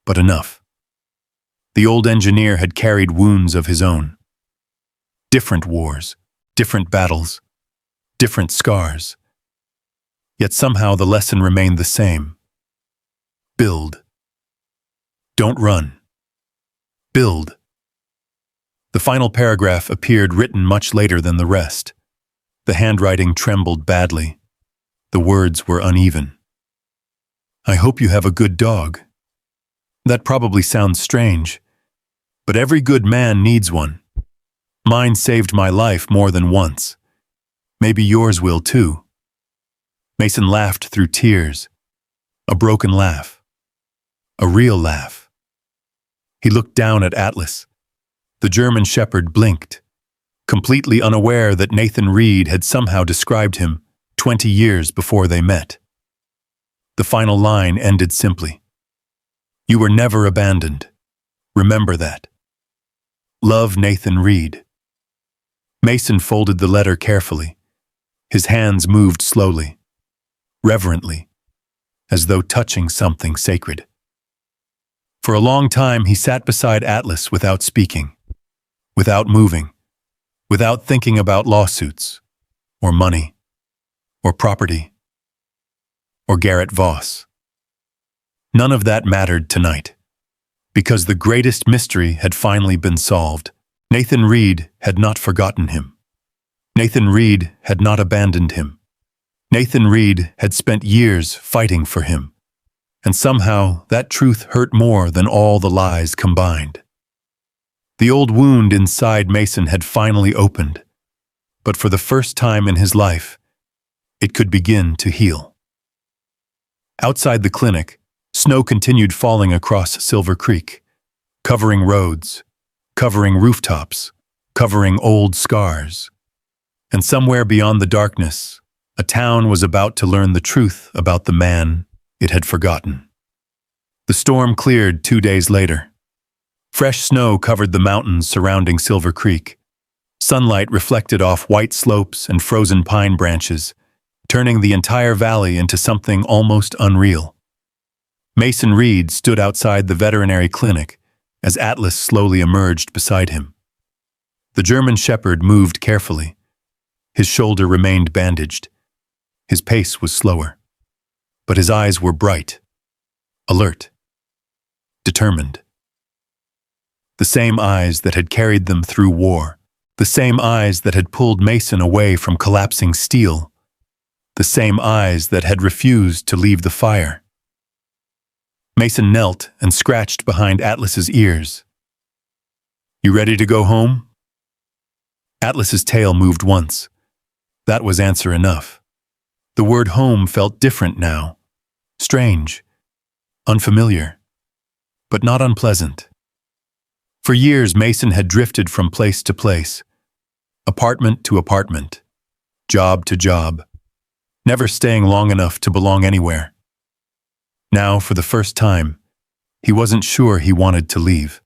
but enough. The old engineer had carried wounds of his own. Different wars, different battles, different scars. Yet somehow the lesson remained the same. Build. Don't run. Build. The final paragraph appeared written much later than the rest. The handwriting trembled badly. The words were uneven. I hope you have a good dog. That probably sounds strange, but every good man needs one. Mine saved my life more than once. Maybe yours will too. Mason laughed through tears. A broken laugh. A real laugh. He looked down at Atlas. The German shepherd blinked, completely unaware that Nathan Reed had somehow described him 20 years before they met. The final line ended simply. You were never abandoned. Remember that. Love, Nathan Reed. Mason folded the letter carefully. His hands moved slowly, reverently, as though touching something sacred. For a long time, he sat beside Atlas without speaking, without moving, without thinking about lawsuits, or money, or property, or Garrett Voss. None of that mattered tonight, because the greatest mystery had finally been solved. Nathan Reed had not forgotten him. Nathan Reed had not abandoned him. Nathan Reed had spent years fighting for him. And somehow that truth hurt more than all the lies combined. The old wound inside Mason had finally opened, but for the first time in his life, it could begin to heal. Outside the clinic, snow continued falling across Silver Creek, covering roads, covering rooftops, covering old scars. And somewhere beyond the darkness, a town was about to learn the truth about the man it had forgotten. The storm cleared 2 days later. Fresh snow covered the mountains surrounding Silver Creek. Sunlight reflected off white slopes and frozen pine branches, turning the entire valley into something almost unreal. Mason Reed stood outside the veterinary clinic as Atlas slowly emerged beside him. The German shepherd moved carefully. His shoulder remained bandaged. His pace was slower. But his eyes were bright, alert, determined. The same eyes that had carried them through war, the same eyes that had pulled Mason away from collapsing steel, the same eyes that had refused to leave the fire. Mason knelt and scratched behind Atlas's ears. You ready to go home? Atlas's tail moved once. That was answer enough. The word home felt different now. Strange. Unfamiliar. But not unpleasant. For years, Mason had drifted from place to place, apartment to apartment, job to job, never staying long enough to belong anywhere. Now, for the first time, he wasn't sure he wanted to leave.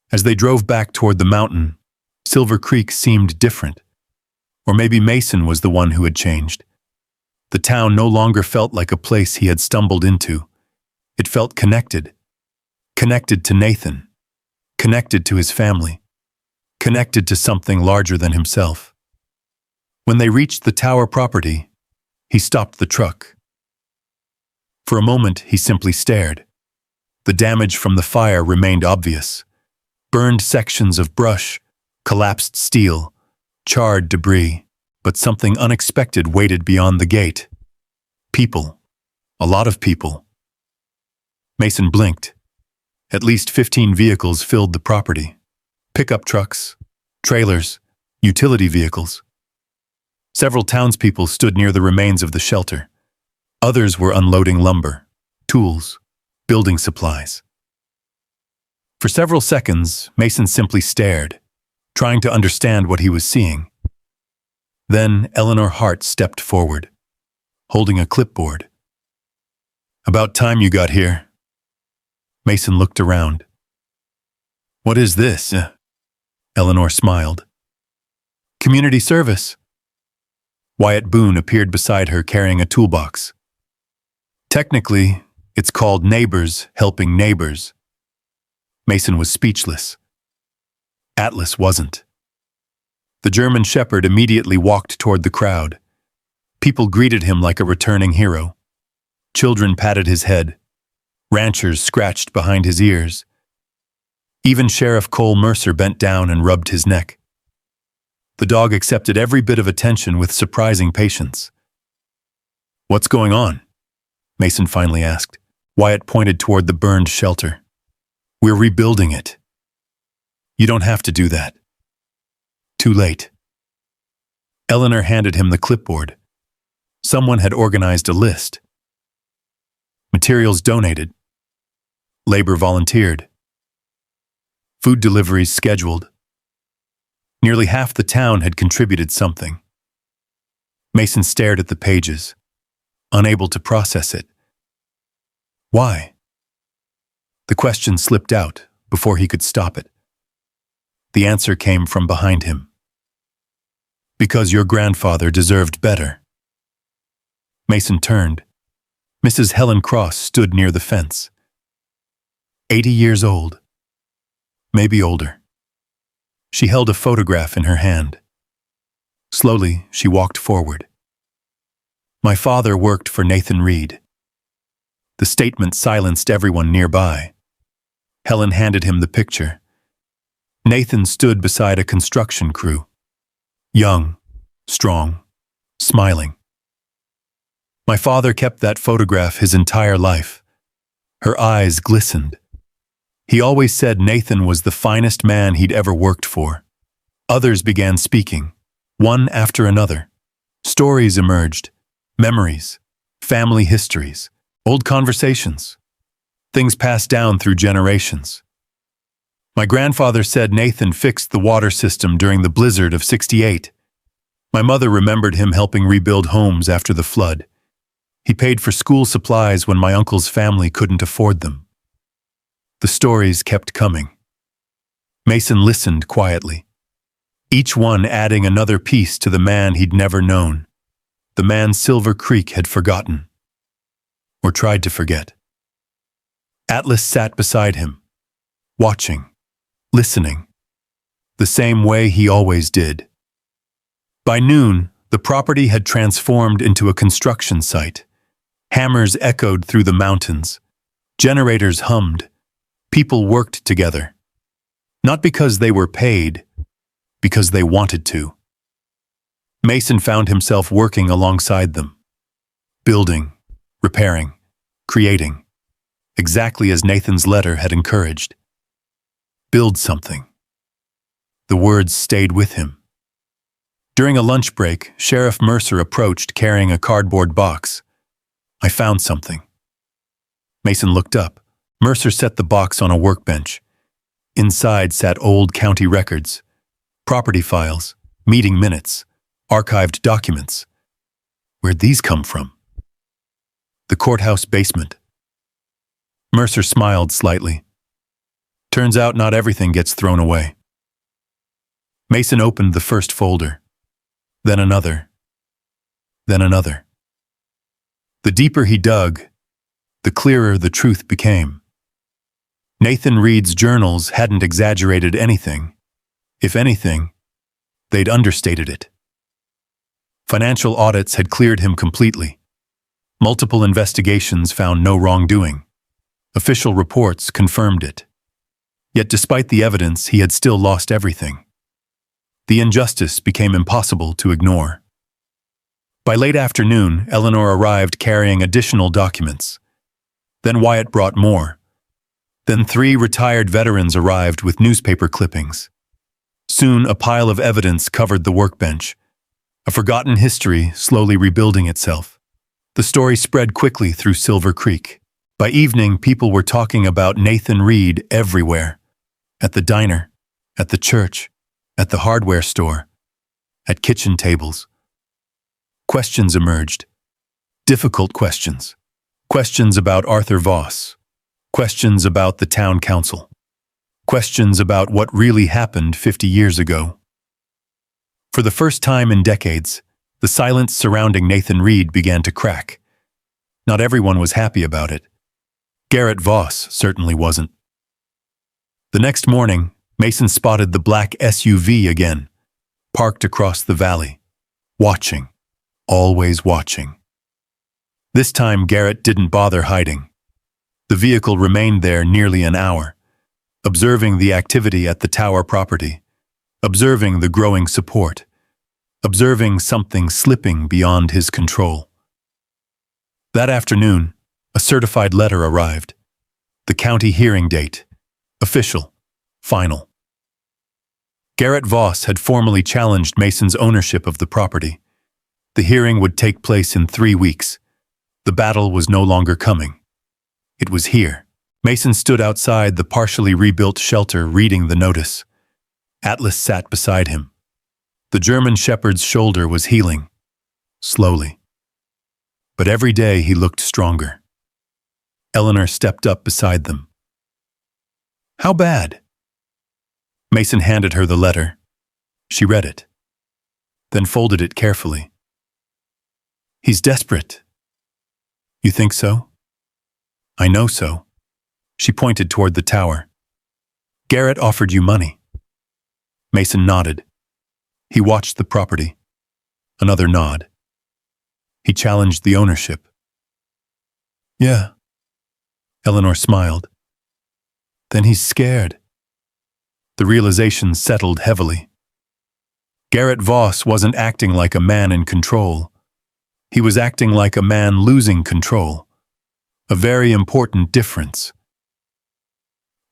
As they drove back toward the mountain, Silver Creek seemed different. Or maybe Mason was the one who had changed. The town no longer felt like a place he had stumbled into. It felt connected. Connected to Nathan. Connected to his family. Connected to something larger than himself. When they reached the tower property, he stopped the truck. For a moment, he simply stared. The damage from the fire remained obvious. Burned sections of brush, collapsed steel, charred debris, but something unexpected waited beyond the gate. People. A lot of people. Mason blinked. At least 15 vehicles filled the property. Pickup trucks, trailers, utility vehicles. Several townspeople stood near the remains of the shelter. Others were unloading lumber, tools, building supplies. For several seconds, Mason simply stared, trying to understand what he was seeing. Then Eleanor Hart stepped forward, holding a clipboard. "About time you got here." Mason looked around. "What is this?" Eleanor smiled. "Community service." Wyatt Boone appeared beside her carrying a toolbox. "Technically, it's called Neighbors Helping Neighbors." Mason was speechless. Atlas wasn't. The German shepherd immediately walked toward the crowd. People greeted him like a returning hero. Children patted his head. Ranchers scratched behind his ears. Even Sheriff Cole Mercer bent down and rubbed his neck. The dog accepted every bit of attention with surprising patience. "What's going on?" Mason finally asked. Wyatt pointed toward the burned shelter. "We're rebuilding it." "You don't have to do that." "Too late." Eleanor handed him the clipboard. Someone had organized a list. Materials donated. Labor volunteered. Food deliveries scheduled. Nearly half the town had contributed something. Mason stared at the pages, unable to process it. Why? The question slipped out before he could stop it. The answer came from behind him. "Because your grandfather deserved better." Mason turned. Mrs. Helen Cross stood near the fence. 80 years old. Maybe older. She held a photograph in her hand. Slowly, she walked forward. "My father worked for Nathan Reed." The statement silenced everyone nearby. Helen handed him the picture. Nathan stood beside a construction crew. Young, strong, smiling. "My father kept that photograph his entire life." Her eyes glistened. "He always said Nathan was the finest man he'd ever worked for." Others began speaking, one after another. Stories emerged, memories, family histories, old conversations, things passed down through generations. "My grandfather said Nathan fixed the water system during the blizzard of '68. My mother remembered him helping rebuild homes after the flood. He paid for school supplies when my uncle's family couldn't afford them." The stories kept coming. Mason listened quietly, each one adding another piece to the man he'd never known, the man Silver Creek had forgotten, or tried to forget. Atlas sat beside him, watching, listening, the same way he always did. By noon, the property had transformed into a construction site. Hammers echoed through the mountains. Generators hummed. People worked together. Not because they were paid, because they wanted to. Mason found himself working alongside them. Building, repairing, creating. Exactly as Nathan's letter had encouraged. Build something. The words stayed with him. During a lunch break, Sheriff Mercer approached carrying a cardboard box. "I found something." Mason looked up. Mercer set the box on a workbench. Inside sat old county records, property files, meeting minutes, archived documents. Where'd these come from? The courthouse basement. Mercer smiled slightly. Turns out not everything gets thrown away. Mason opened the first folder, then another, then another. The deeper he dug, the clearer the truth became. Nathan Reed's journals hadn't exaggerated anything. If anything, they'd understated it. Financial audits had cleared him completely. Multiple investigations found no wrongdoing. Official reports confirmed it. Yet despite the evidence, he had still lost everything. The injustice became impossible to ignore. By late afternoon, Eleanor arrived carrying additional documents. Then Wyatt brought more. Then 3 retired veterans arrived with newspaper clippings. Soon, a pile of evidence covered the workbench, a forgotten history slowly rebuilding itself. The story spread quickly through Silver Creek. By evening, people were talking about Nathan Reed everywhere. At the diner, at the church, at the hardware store, at kitchen tables. Questions emerged. Difficult questions. Questions about Arthur Voss. Questions about the town council. Questions about what really happened 50 years ago. For the first time in decades, the silence surrounding Nathan Reed began to crack. Not everyone was happy about it. Garrett Voss certainly wasn't. The next morning, Mason spotted the black SUV again, parked across the valley, watching, always watching. This time Garrett didn't bother hiding. The vehicle remained there nearly an hour, observing the activity at the tower property, observing the growing support, observing something slipping beyond his control. That afternoon, a certified letter arrived. The county hearing date. Official. Final. Garrett Voss had formally challenged Mason's ownership of the property. The hearing would take place in 3 weeks. The battle was no longer coming. It was here. Mason stood outside the partially rebuilt shelter reading the notice. Atlas sat beside him. The German shepherd's shoulder was healing. Slowly. But every day he looked stronger. Eleanor stepped up beside them. How bad? Mason handed her the letter. She read it, then folded it carefully. He's desperate. You think so? I know so. She pointed toward the tower. Garrett offered you money. Mason nodded. He watched the property. Another nod. He challenged the ownership. Yeah. Eleanor smiled. Then he's scared. The realization settled heavily. Garrett Voss wasn't acting like a man in control. He was acting like a man losing control. A very important difference.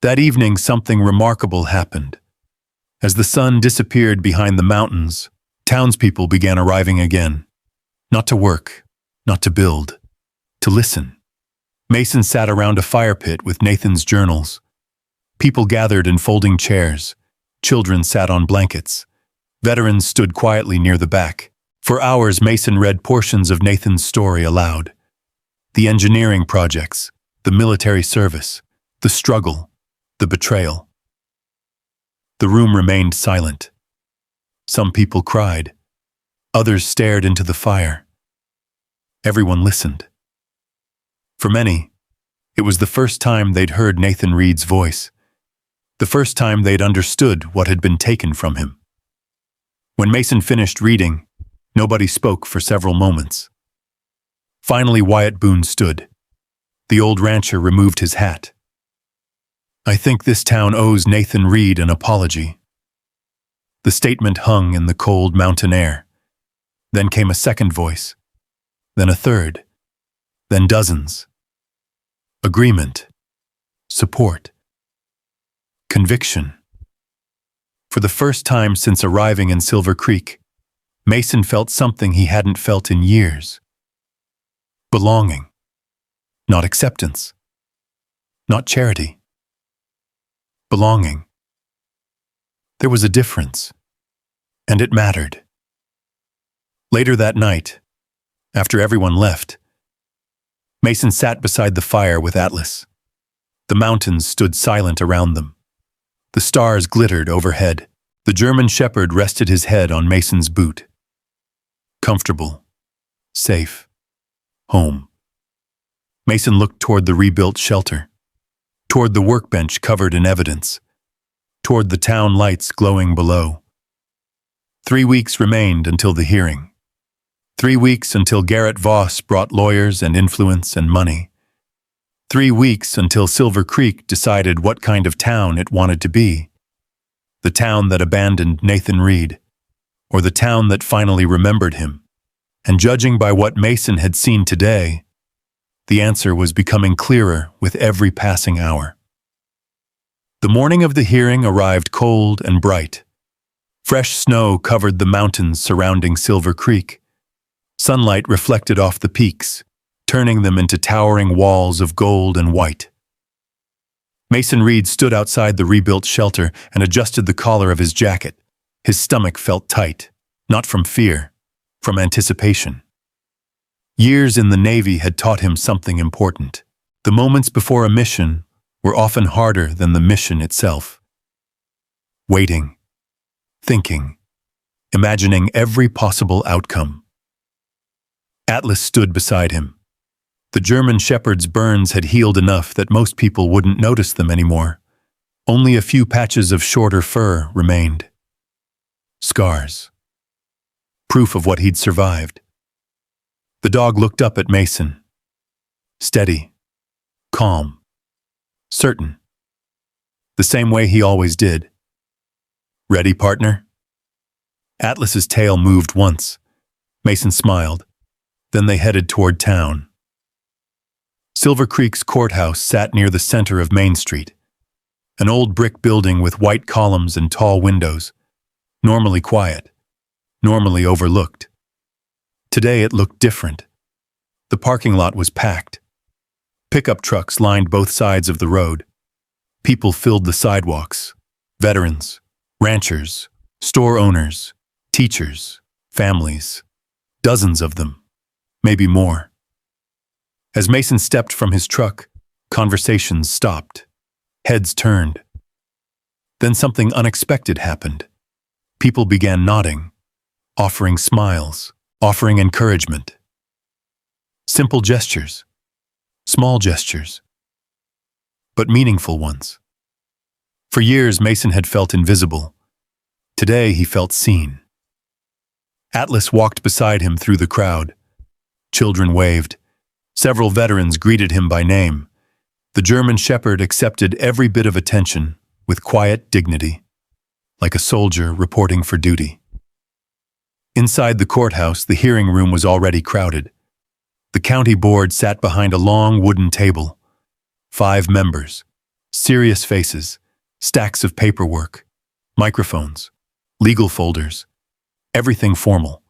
That evening, something remarkable happened. As the sun disappeared behind the mountains, townspeople began arriving again. Not to work, not to build, to listen. Mason sat around a fire pit with Nathan's journals. People gathered in folding chairs. Children sat on blankets. Veterans stood quietly near the back. For hours, Mason read portions of Nathan's story aloud. The engineering projects, the military service, the struggle, the betrayal. The room remained silent. Some people cried. Others stared into the fire. Everyone listened. For many, it was the first time they'd heard Nathan Reed's voice. The first time they'd understood what had been taken from him. When Mason finished reading, nobody spoke for several moments. Finally, Wyatt Boone stood. The old rancher removed his hat. I think this town owes Nathan Reed an apology. The statement hung in the cold mountain air. Then came a second voice. Then a third. Then dozens. Agreement. Support. Conviction. For the first time since arriving in Silver Creek, Mason felt something he hadn't felt in years. Belonging. Not acceptance. Not charity. Belonging. There was a difference, and it mattered. Later that night, after everyone left, Mason sat beside the fire with Atlas. The mountains stood silent around them. The stars glittered overhead. The German shepherd rested his head on Mason's boot. Comfortable. Safe. Home. Mason looked toward the rebuilt shelter, toward the workbench covered in evidence, toward the town lights glowing below. 3 weeks remained until the hearing. 3 weeks until Garrett Voss brought lawyers and influence and money. 3 weeks until Silver Creek decided what kind of town it wanted to be. The town that abandoned Nathan Reed, or the town that finally remembered him. And judging by what Mason had seen today, the answer was becoming clearer with every passing hour. The morning of the hearing arrived cold and bright. Fresh snow covered the mountains surrounding Silver Creek. Sunlight reflected off the peaks, turning them into towering walls of gold and white. Mason Reed stood outside the rebuilt shelter and adjusted the collar of his jacket. His stomach felt tight, not from fear, from anticipation. Years in the Navy had taught him something important. The moments before a mission were often harder than the mission itself. Waiting, thinking, imagining every possible outcome. Atlas stood beside him. The German shepherd's burns had healed enough that most people wouldn't notice them anymore. Only a few patches of shorter fur remained. Scars. Proof of what he'd survived. The dog looked up at Mason. Steady. Calm. Certain. The same way he always did. Ready, partner? Atlas's tail moved once. Mason smiled. Then they headed toward town. Silver Creek's courthouse sat near the center of Main Street. An old brick building with white columns and tall windows. Normally quiet. Normally overlooked. Today it looked different. The parking lot was packed. Pickup trucks lined both sides of the road. People filled the sidewalks. Veterans, ranchers, store owners, teachers, families. Dozens of them. Maybe more. As Mason stepped from his truck, conversations stopped. Heads turned. Then something unexpected happened. People began nodding, offering smiles, offering encouragement. Simple gestures, small gestures, but meaningful ones. For years, Mason had felt invisible. Today, he felt seen. Atlas walked beside him through the crowd. Children waved. Several veterans greeted him by name. The German shepherd accepted every bit of attention with quiet dignity, like a soldier reporting for duty. Inside the courthouse, the hearing room was already crowded. The county board sat behind a long wooden table. 5 members, serious faces, stacks of paperwork, microphones, legal folders, everything formal,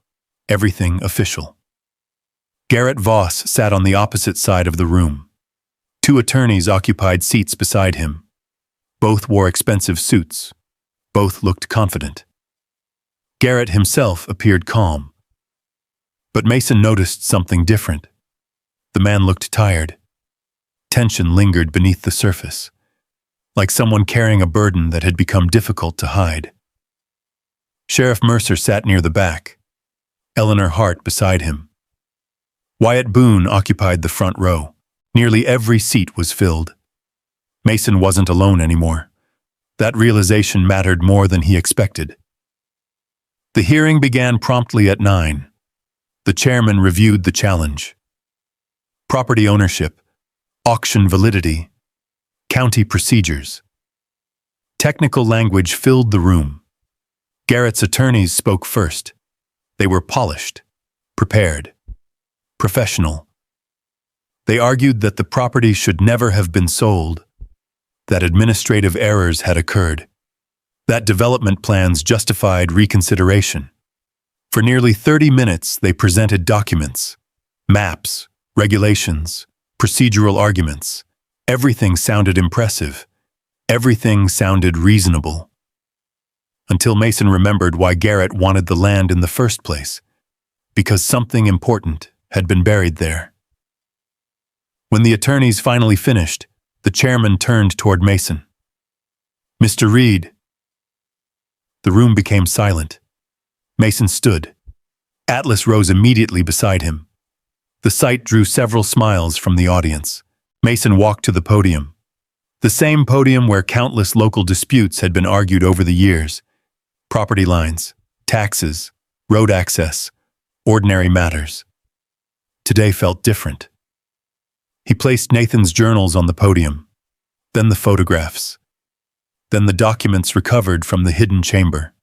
everything official. Garrett Voss sat on the opposite side of the room. 2 attorneys occupied seats beside him. Both wore expensive suits. Both looked confident. Garrett himself appeared calm. But Mason noticed something different. The man looked tired. Tension lingered beneath the surface, like someone carrying a burden that had become difficult to hide. Sheriff Mercer sat near the back, Eleanor Hart beside him. Wyatt Boone occupied the front row. Nearly every seat was filled. Mason wasn't alone anymore. That realization mattered more than he expected. The hearing began promptly at 9. The chairman reviewed the challenge. Property ownership, auction validity, county procedures. Technical language filled the room. Garrett's attorneys spoke first. They were polished, prepared, professional. They argued that the property should never have been sold, that administrative errors had occurred, that development plans justified reconsideration. For nearly 30 minutes, they presented documents, maps, regulations, procedural arguments. Everything sounded impressive. Everything sounded reasonable. until Mason remembered why Garrett wanted the land in the first place, because something important had been buried there. When the attorneys finally finished, the chairman turned toward Mason. "Mr. Reed." The room became silent. Mason stood. Atlas rose immediately beside him. The sight drew several smiles from the audience. Mason walked to the podium. The same podium where countless local disputes had been argued over the years. Property lines, taxes, road access, ordinary matters. Today felt different. He placed Nathan's journals on the podium, then the photographs, then the documents recovered from the hidden chamber.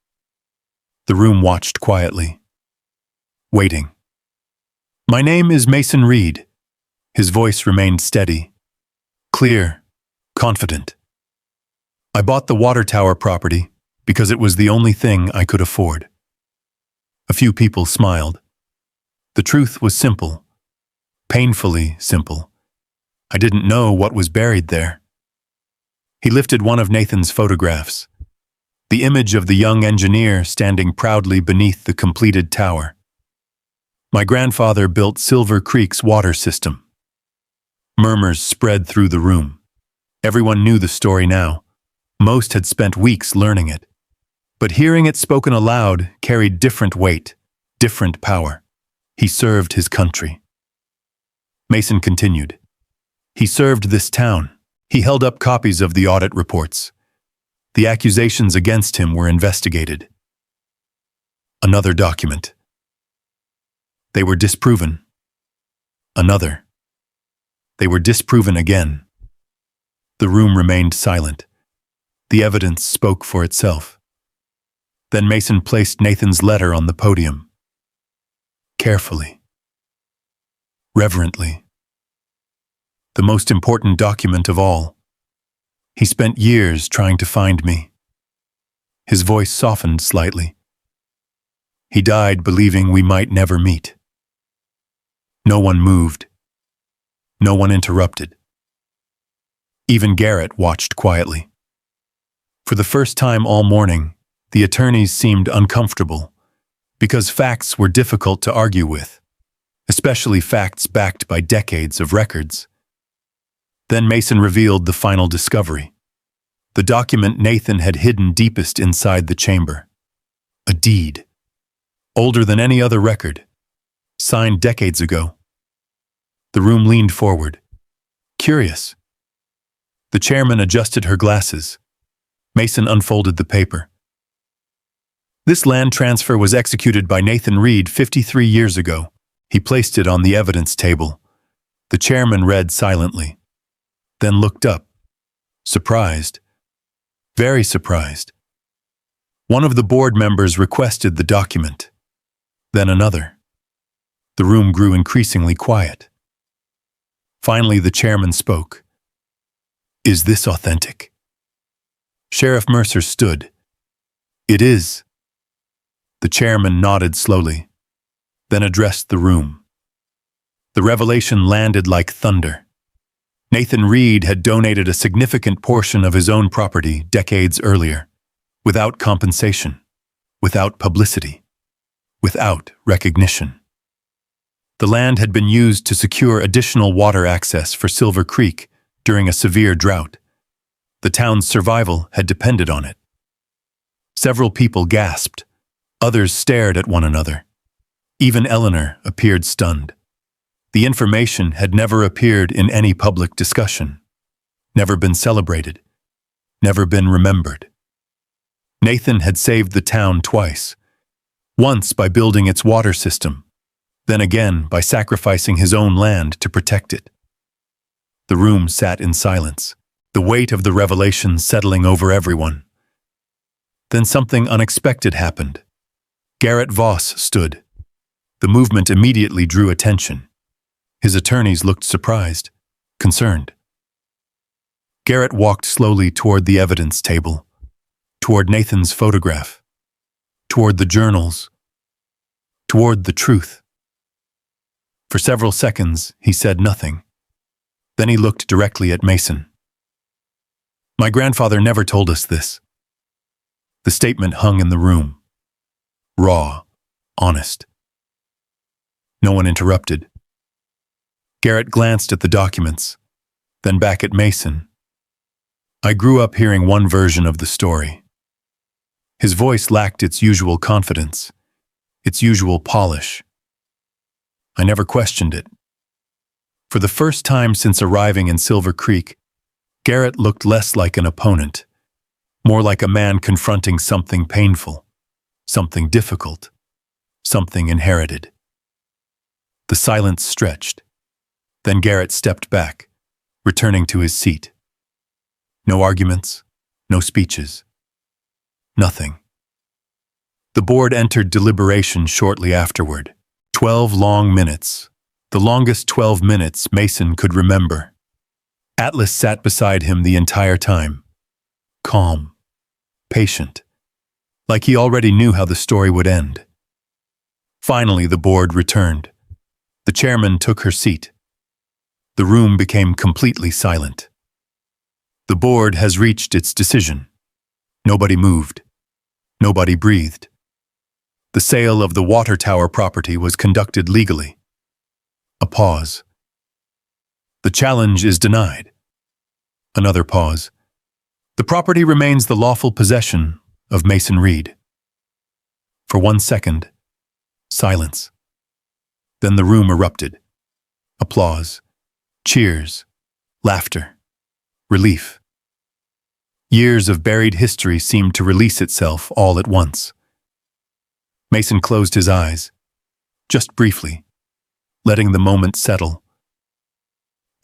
The room watched quietly, waiting. "My name is Mason Reed." His voice remained steady, clear, confident. "I bought the water tower property because it was the only thing I could afford." A few people smiled. The truth was simple, painfully simple. I didn't know what was buried there. He lifted one of Nathan's photographs, the image of the young engineer standing proudly beneath the completed tower. "My grandfather built Silver Creek's water system." Murmurs spread through the room. Everyone knew the story now. Most had spent weeks learning it. But hearing it spoken aloud carried different weight, different power. He served his country. Mason continued. He served this town. He held up copies of the audit reports. The accusations against him were investigated. Another document. They were disproven. Another. They were disproven again. The room remained silent. The evidence spoke for itself. Then Mason placed Nathan's letter on the podium. Carefully. Reverently. The most important document of all. He spent years trying to find me. His voice softened slightly. He died believing we might never meet. No one moved. No one interrupted. Even Garrett watched quietly. For the first time all morning, the attorneys seemed uncomfortable, because facts were difficult to argue with, especially facts backed by decades of records. Then Mason revealed the final discovery. The document Nathan had hidden deepest inside the chamber. A deed. Older than any other record. Signed decades ago. The room leaned forward. Curious. The chairman adjusted her glasses. Mason unfolded the paper. This land transfer was executed by Nathan Reed 53 years ago. He placed it on the evidence table. The chairman read silently. Then looked up, surprised, very surprised. One of the board members requested the document, then another. The room grew increasingly quiet. Finally, the chairman spoke. "Is this authentic?" Sheriff Mercer stood. "It is." The chairman nodded slowly, then addressed the room. The revelation landed like thunder. Nathan Reed had donated a significant portion of his own property decades earlier, without compensation, without publicity, without recognition. The land had been used to secure additional water access for Silver Creek during a severe drought. The town's survival had depended on it. Several people gasped. Others stared at one another. Even Eleanor appeared stunned. The information had never appeared in any public discussion, never been celebrated, never been remembered. Nathan had saved the town twice, once by building its water system, then again by sacrificing his own land to protect it. The room sat in silence, the weight of the revelation settling over everyone. Then something unexpected happened. Garrett Voss stood. The movement immediately drew attention. His attorneys looked surprised, concerned. Garrett walked slowly toward the evidence table, toward Nathan's photograph, toward the journals, toward the truth. For several seconds, he said nothing. Then he looked directly at Mason. "My grandfather never told us this." The statement hung in the room. Raw, honest. No one interrupted. Garrett glanced at the documents, then back at Mason. I grew up hearing one version of the story. His voice lacked its usual confidence, its usual polish. I never questioned it. For the first time since arriving in Silver Creek, Garrett looked less like an opponent, more like a man confronting something painful, something difficult, something inherited. The silence stretched. Then Garrett stepped back, returning to his seat. No arguments, no speeches. Nothing. The board entered deliberation shortly afterward. 12 long minutes, the longest 12 minutes Mason could remember. Atlas sat beside him the entire time, calm, patient, like he already knew how the story would end. Finally, the board returned. The chairman took her seat. The room became completely silent. The board has reached its decision. Nobody moved. Nobody breathed. The sale of the water tower property was conducted legally. A pause. The challenge is denied. Another pause. The property remains the lawful possession of Mason Reed. For 1 second, silence. Then the room erupted. Applause, cheers, laughter, relief. Years of buried history seemed to release itself all at once. Mason closed his eyes, just briefly, letting the moment settle.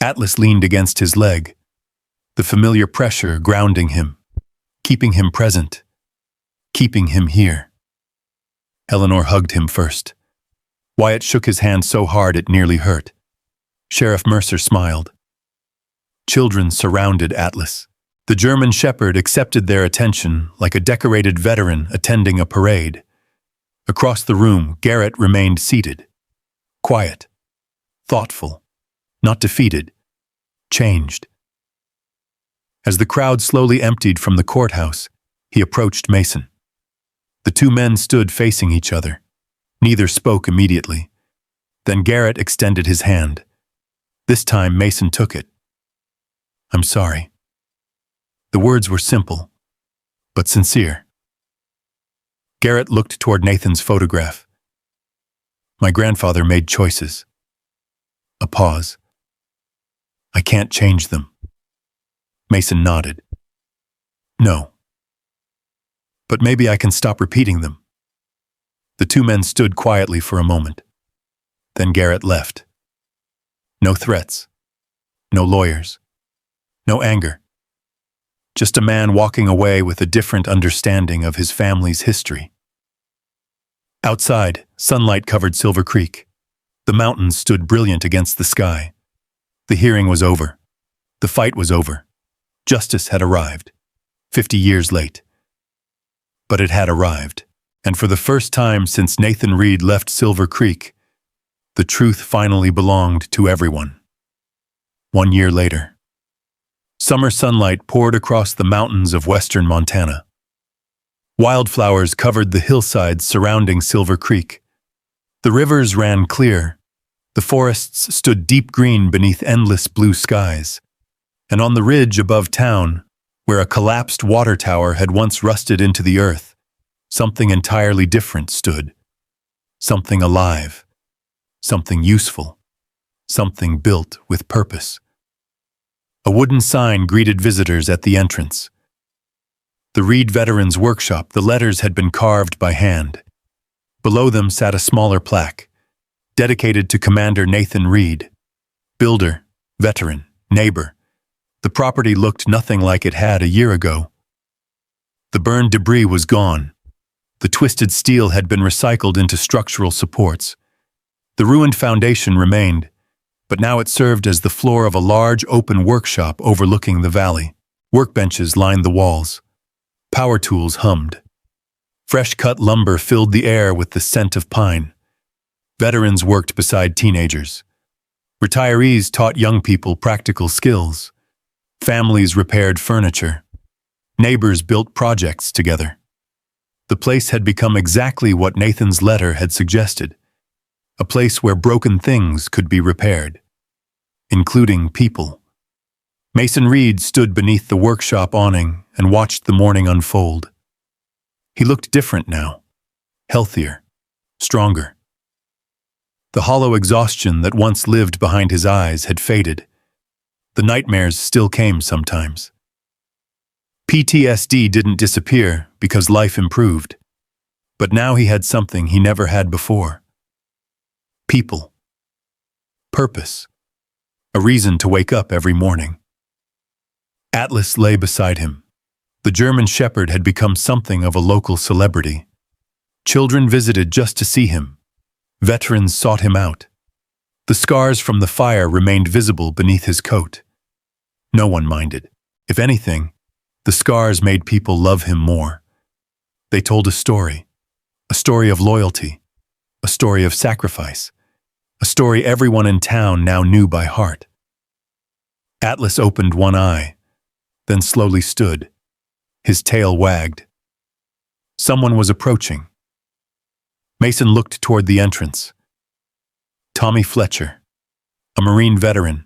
Atlas leaned against his leg, the familiar pressure grounding him, keeping him present, keeping him here. Eleanor hugged him first. Wyatt shook his hand so hard it nearly hurt. Sheriff Mercer smiled. Children surrounded Atlas. The German shepherd accepted their attention like a decorated veteran attending a parade. Across the room, Garrett remained seated, quiet, thoughtful, not defeated, changed. As the crowd slowly emptied from the courthouse, he approached Mason. The two men stood facing each other. Neither spoke immediately. Then Garrett extended his hand. This time Mason took it. "I'm sorry." The words were simple, but sincere. Garrett looked toward Nathan's photograph. "My grandfather made choices." A pause. "I can't change them." Mason nodded. "No. But maybe I can stop repeating them." The two men stood quietly for a moment. Then Garrett left. No threats. No lawyers. No anger. Just a man walking away with a different understanding of his family's history. Outside, sunlight covered Silver Creek. The mountains stood brilliant against the sky. The hearing was over. The fight was over. Justice had arrived. 50 years late. But it had arrived. And for the first time since Nathan Reed left Silver Creek, the truth finally belonged to everyone. 1 year later. Summer sunlight poured across the mountains of western Montana. Wildflowers covered the hillsides surrounding Silver Creek. The rivers ran clear. The forests stood deep green beneath endless blue skies. And on the ridge above town, where a collapsed water tower had once rusted into the earth, something entirely different stood. Something alive. Something useful. Something built with purpose. A wooden sign greeted visitors at the entrance. The Reed Veterans Workshop, the letters had been carved by hand. Below them sat a smaller plaque, dedicated to Commander Nathan Reed, builder, veteran, neighbor. The property looked nothing like it had a year ago. The burned debris was gone. The twisted steel had been recycled into structural supports. The ruined foundation remained, but now it served as the floor of a large open workshop overlooking the valley. Workbenches lined the walls. Power tools hummed. Fresh-cut lumber filled the air with the scent of pine. Veterans worked beside teenagers. Retirees taught young people practical skills. Families repaired furniture. Neighbors built projects together. The place had become exactly what Nathan's letter had suggested, a place where broken things could be repaired, including people. Mason Reed stood beneath the workshop awning and watched the morning unfold. He looked different now, healthier, stronger. The hollow exhaustion that once lived behind his eyes had faded. The nightmares still came sometimes. PTSD didn't disappear because life improved, but now he had something he never had before. People. Purpose. A reason to wake up every morning. Atlas lay beside him. The German Shepherd had become something of a local celebrity. Children visited just to see him. Veterans sought him out. The scars from the fire remained visible beneath his coat. No one minded. If anything, the scars made people love him more. They told a story of loyalty, a story of sacrifice, a story everyone in town now knew by heart. Atlas opened one eye, then slowly stood. His tail wagged. Someone was approaching. Mason looked toward the entrance. Tommy Fletcher, a Marine veteran,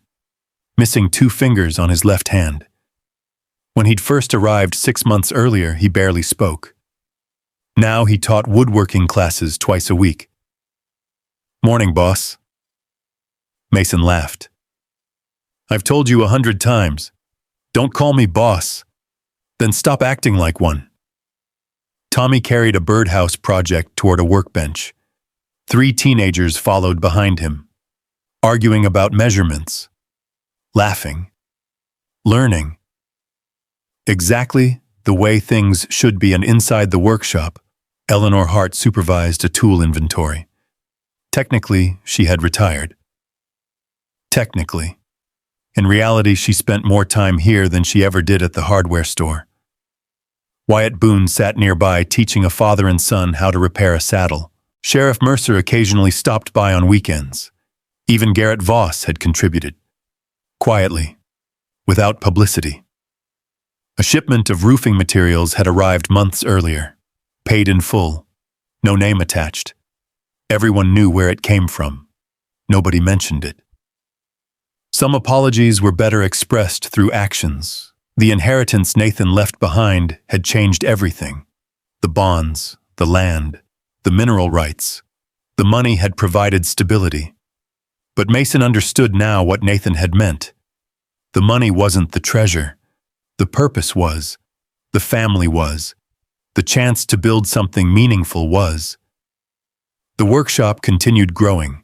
missing 2 fingers on his left hand. When he'd first arrived 6 months earlier, he barely spoke. Now he taught woodworking classes twice a week. "Morning, boss." Mason laughed. "I've told you 100 times. Don't call me boss. Then stop acting like one." Tommy carried a birdhouse project toward a workbench. 3 teenagers followed behind him, arguing about measurements, laughing, learning. Exactly the way things should be, and inside the workshop, Eleanor Hart supervised a tool inventory. Technically, she had retired. Technically. In reality, she spent more time here than she ever did at the hardware store. Wyatt Boone sat nearby teaching a father and son how to repair a saddle. Sheriff Mercer occasionally stopped by on weekends. Even Garrett Voss had contributed. Quietly, without publicity. A shipment of roofing materials had arrived months earlier, paid in full, no name attached. Everyone knew where it came from. Nobody mentioned it. Some apologies were better expressed through actions. The inheritance Nathan left behind had changed everything. The bonds, the land, the mineral rights. The money had provided stability. But Mason understood now what Nathan had meant. The money wasn't the treasure. The purpose was. The family was. The chance to build something meaningful was. The workshop continued growing.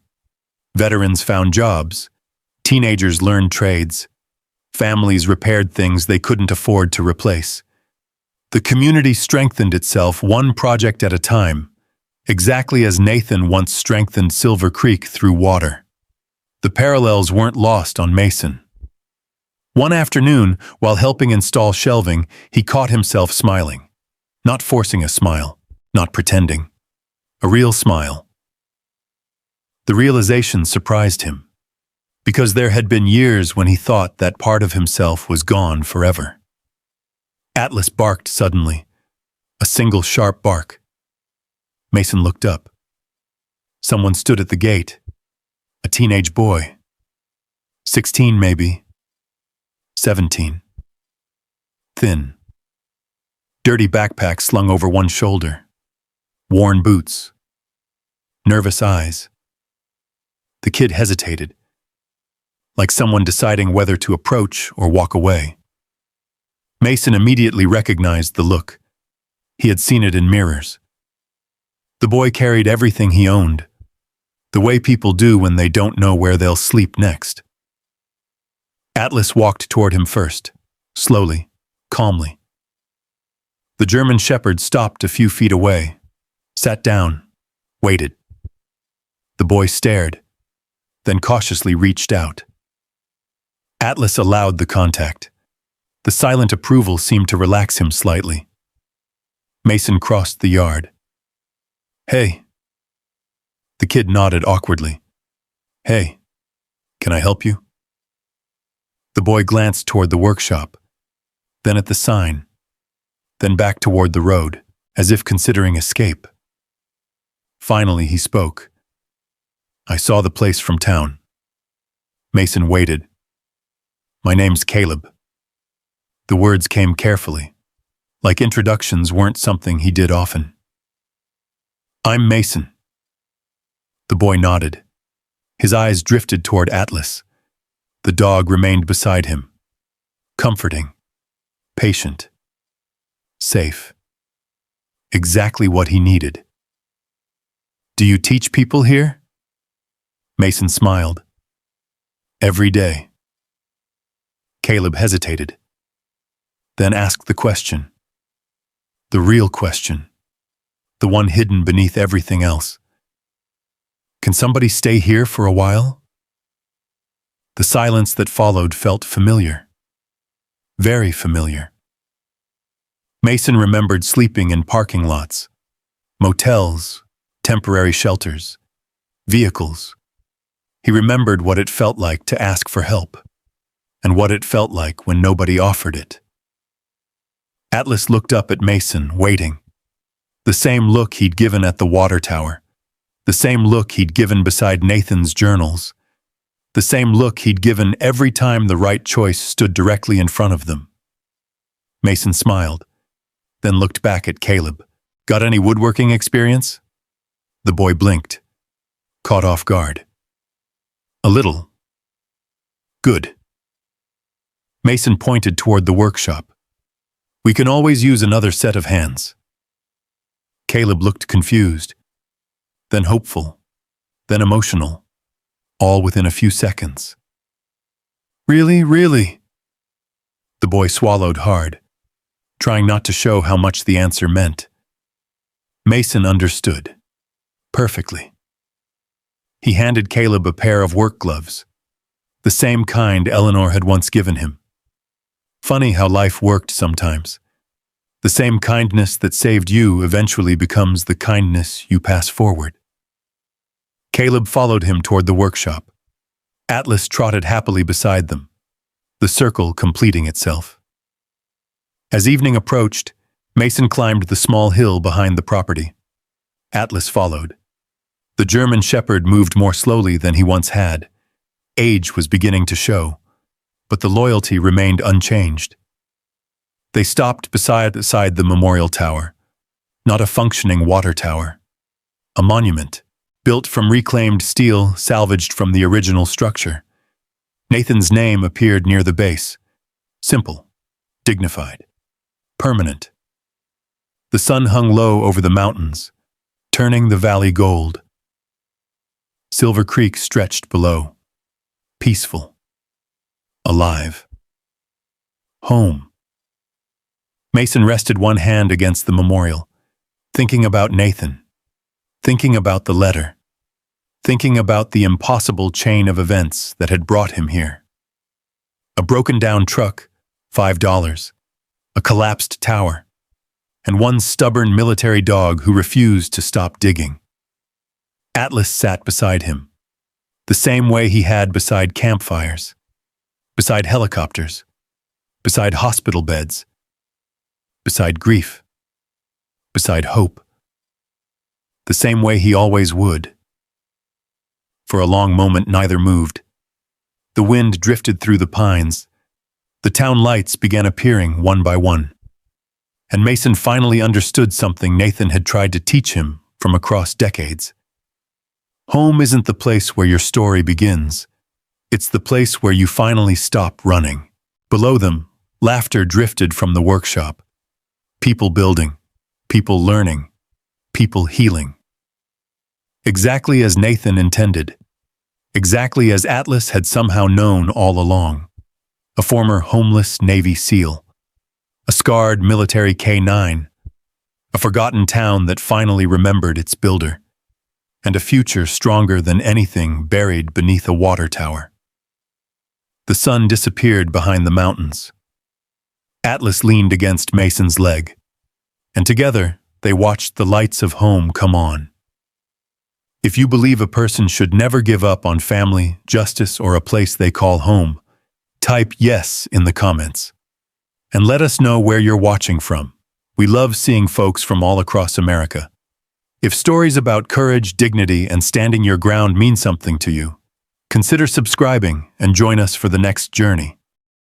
Veterans found jobs. Teenagers learned trades. Families repaired things they couldn't afford to replace. The community strengthened itself one project at a time, exactly as Nathan once strengthened Silver Creek through water. The parallels weren't lost on Mason. One afternoon, while helping install shelving, he caught himself smiling. Not forcing a smile, not pretending. A real smile. The realization surprised him, because there had been years when he thought that part of himself was gone forever. Atlas barked suddenly, a single sharp bark. Mason looked up. Someone stood at the gate. A teenage boy. 16 maybe. 17. Thin. Dirty backpack slung over one shoulder. Worn boots. Nervous eyes. The kid hesitated, like someone deciding whether to approach or walk away. Mason immediately recognized the look. He had seen it in mirrors. The boy carried everything he owned, the way people do when they don't know where they'll sleep next. Atlas walked toward him first, slowly, calmly. The German Shepherd stopped a few feet away, sat down, waited. The boy stared, then cautiously reached out. Atlas allowed the contact. The silent approval seemed to relax him slightly. Mason crossed the yard. "Hey." The kid nodded awkwardly. "Hey, can I help you?" The boy glanced toward the workshop, then at the sign, then back toward the road. as if considering escape. Finally, he spoke. "I saw the place from town." Mason waited. "My name's Caleb." The words came carefully, like introductions weren't something he did often. "I'm Mason." The boy nodded. His eyes drifted toward Atlas. The dog remained beside him, comforting, patient, safe. Exactly what he needed. "Do you teach people here?" Mason smiled. "Every day." Caleb hesitated, then asked the question. The real question. The one hidden beneath everything else. "Can somebody stay here for a while?" The silence that followed felt familiar. Very familiar. Mason remembered sleeping in parking lots, motels, temporary shelters, vehicles. He remembered what it felt like to ask for help, and what it felt like when nobody offered it. Atlas looked up at Mason, waiting. The same look he'd given at the water tower. The same look he'd given beside Nathan's journals. The same look he'd given every time the right choice stood directly in front of them. Mason smiled, then looked back at Caleb. "Got any woodworking experience?" The boy blinked, caught off guard. "A little." "Good." Mason pointed toward the workshop. "We can always use another set of hands." Caleb looked confused, then hopeful, then emotional, all within a few seconds. "Really, really?" The boy swallowed hard, trying not to show how much the answer meant. Mason understood. Perfectly. He handed Caleb a pair of work gloves, the same kind Eleanor had once given him. Funny how life worked sometimes. The same kindness that saved you eventually becomes the kindness you pass forward. Caleb followed him toward the workshop. Atlas trotted happily beside them, the circle completing itself. As evening approached, Mason climbed the small hill behind the property. Atlas followed. The German shepherd moved more slowly than he once had. Age was beginning to show, but the loyalty remained unchanged. They stopped beside the memorial tower, not a functioning water tower. A monument, built from reclaimed steel salvaged from the original structure. Nathan's name appeared near the base. Simple, dignified, permanent. The sun hung low over the mountains, turning the valley gold. Silver Creek stretched below, peaceful, alive. Home. Mason rested one hand against the memorial, thinking about Nathan, thinking about the letter, thinking about the impossible chain of events that had brought him here. A broken-down truck, $5, a collapsed tower, and one stubborn military dog who refused to stop digging. Atlas sat beside him, the same way he had beside campfires, beside helicopters, beside hospital beds, beside grief, beside hope. The same way he always would. For a long moment neither moved. The wind drifted through the pines. The town lights began appearing one by one. And Mason finally understood something Nathan had tried to teach him from across decades. Home isn't the place where your story begins. It's the place where you finally stop running. Below them, laughter drifted from the workshop. People building, people learning, people healing. Exactly as Nathan intended. Exactly as Atlas had somehow known all along. A former homeless Navy SEAL. A scarred military K-9. A forgotten town that finally remembered its builder. And a future stronger than anything buried beneath a water tower. The sun disappeared behind the mountains. Atlas leaned against Mason's leg, and together they watched the lights of home come on. If you believe a person should never give up on family, justice, or a place they call home, type yes in the comments. And let us know where you're watching from. We love seeing folks from all across America. If stories about courage, dignity, and standing your ground mean something to you, consider subscribing and join us for the next journey.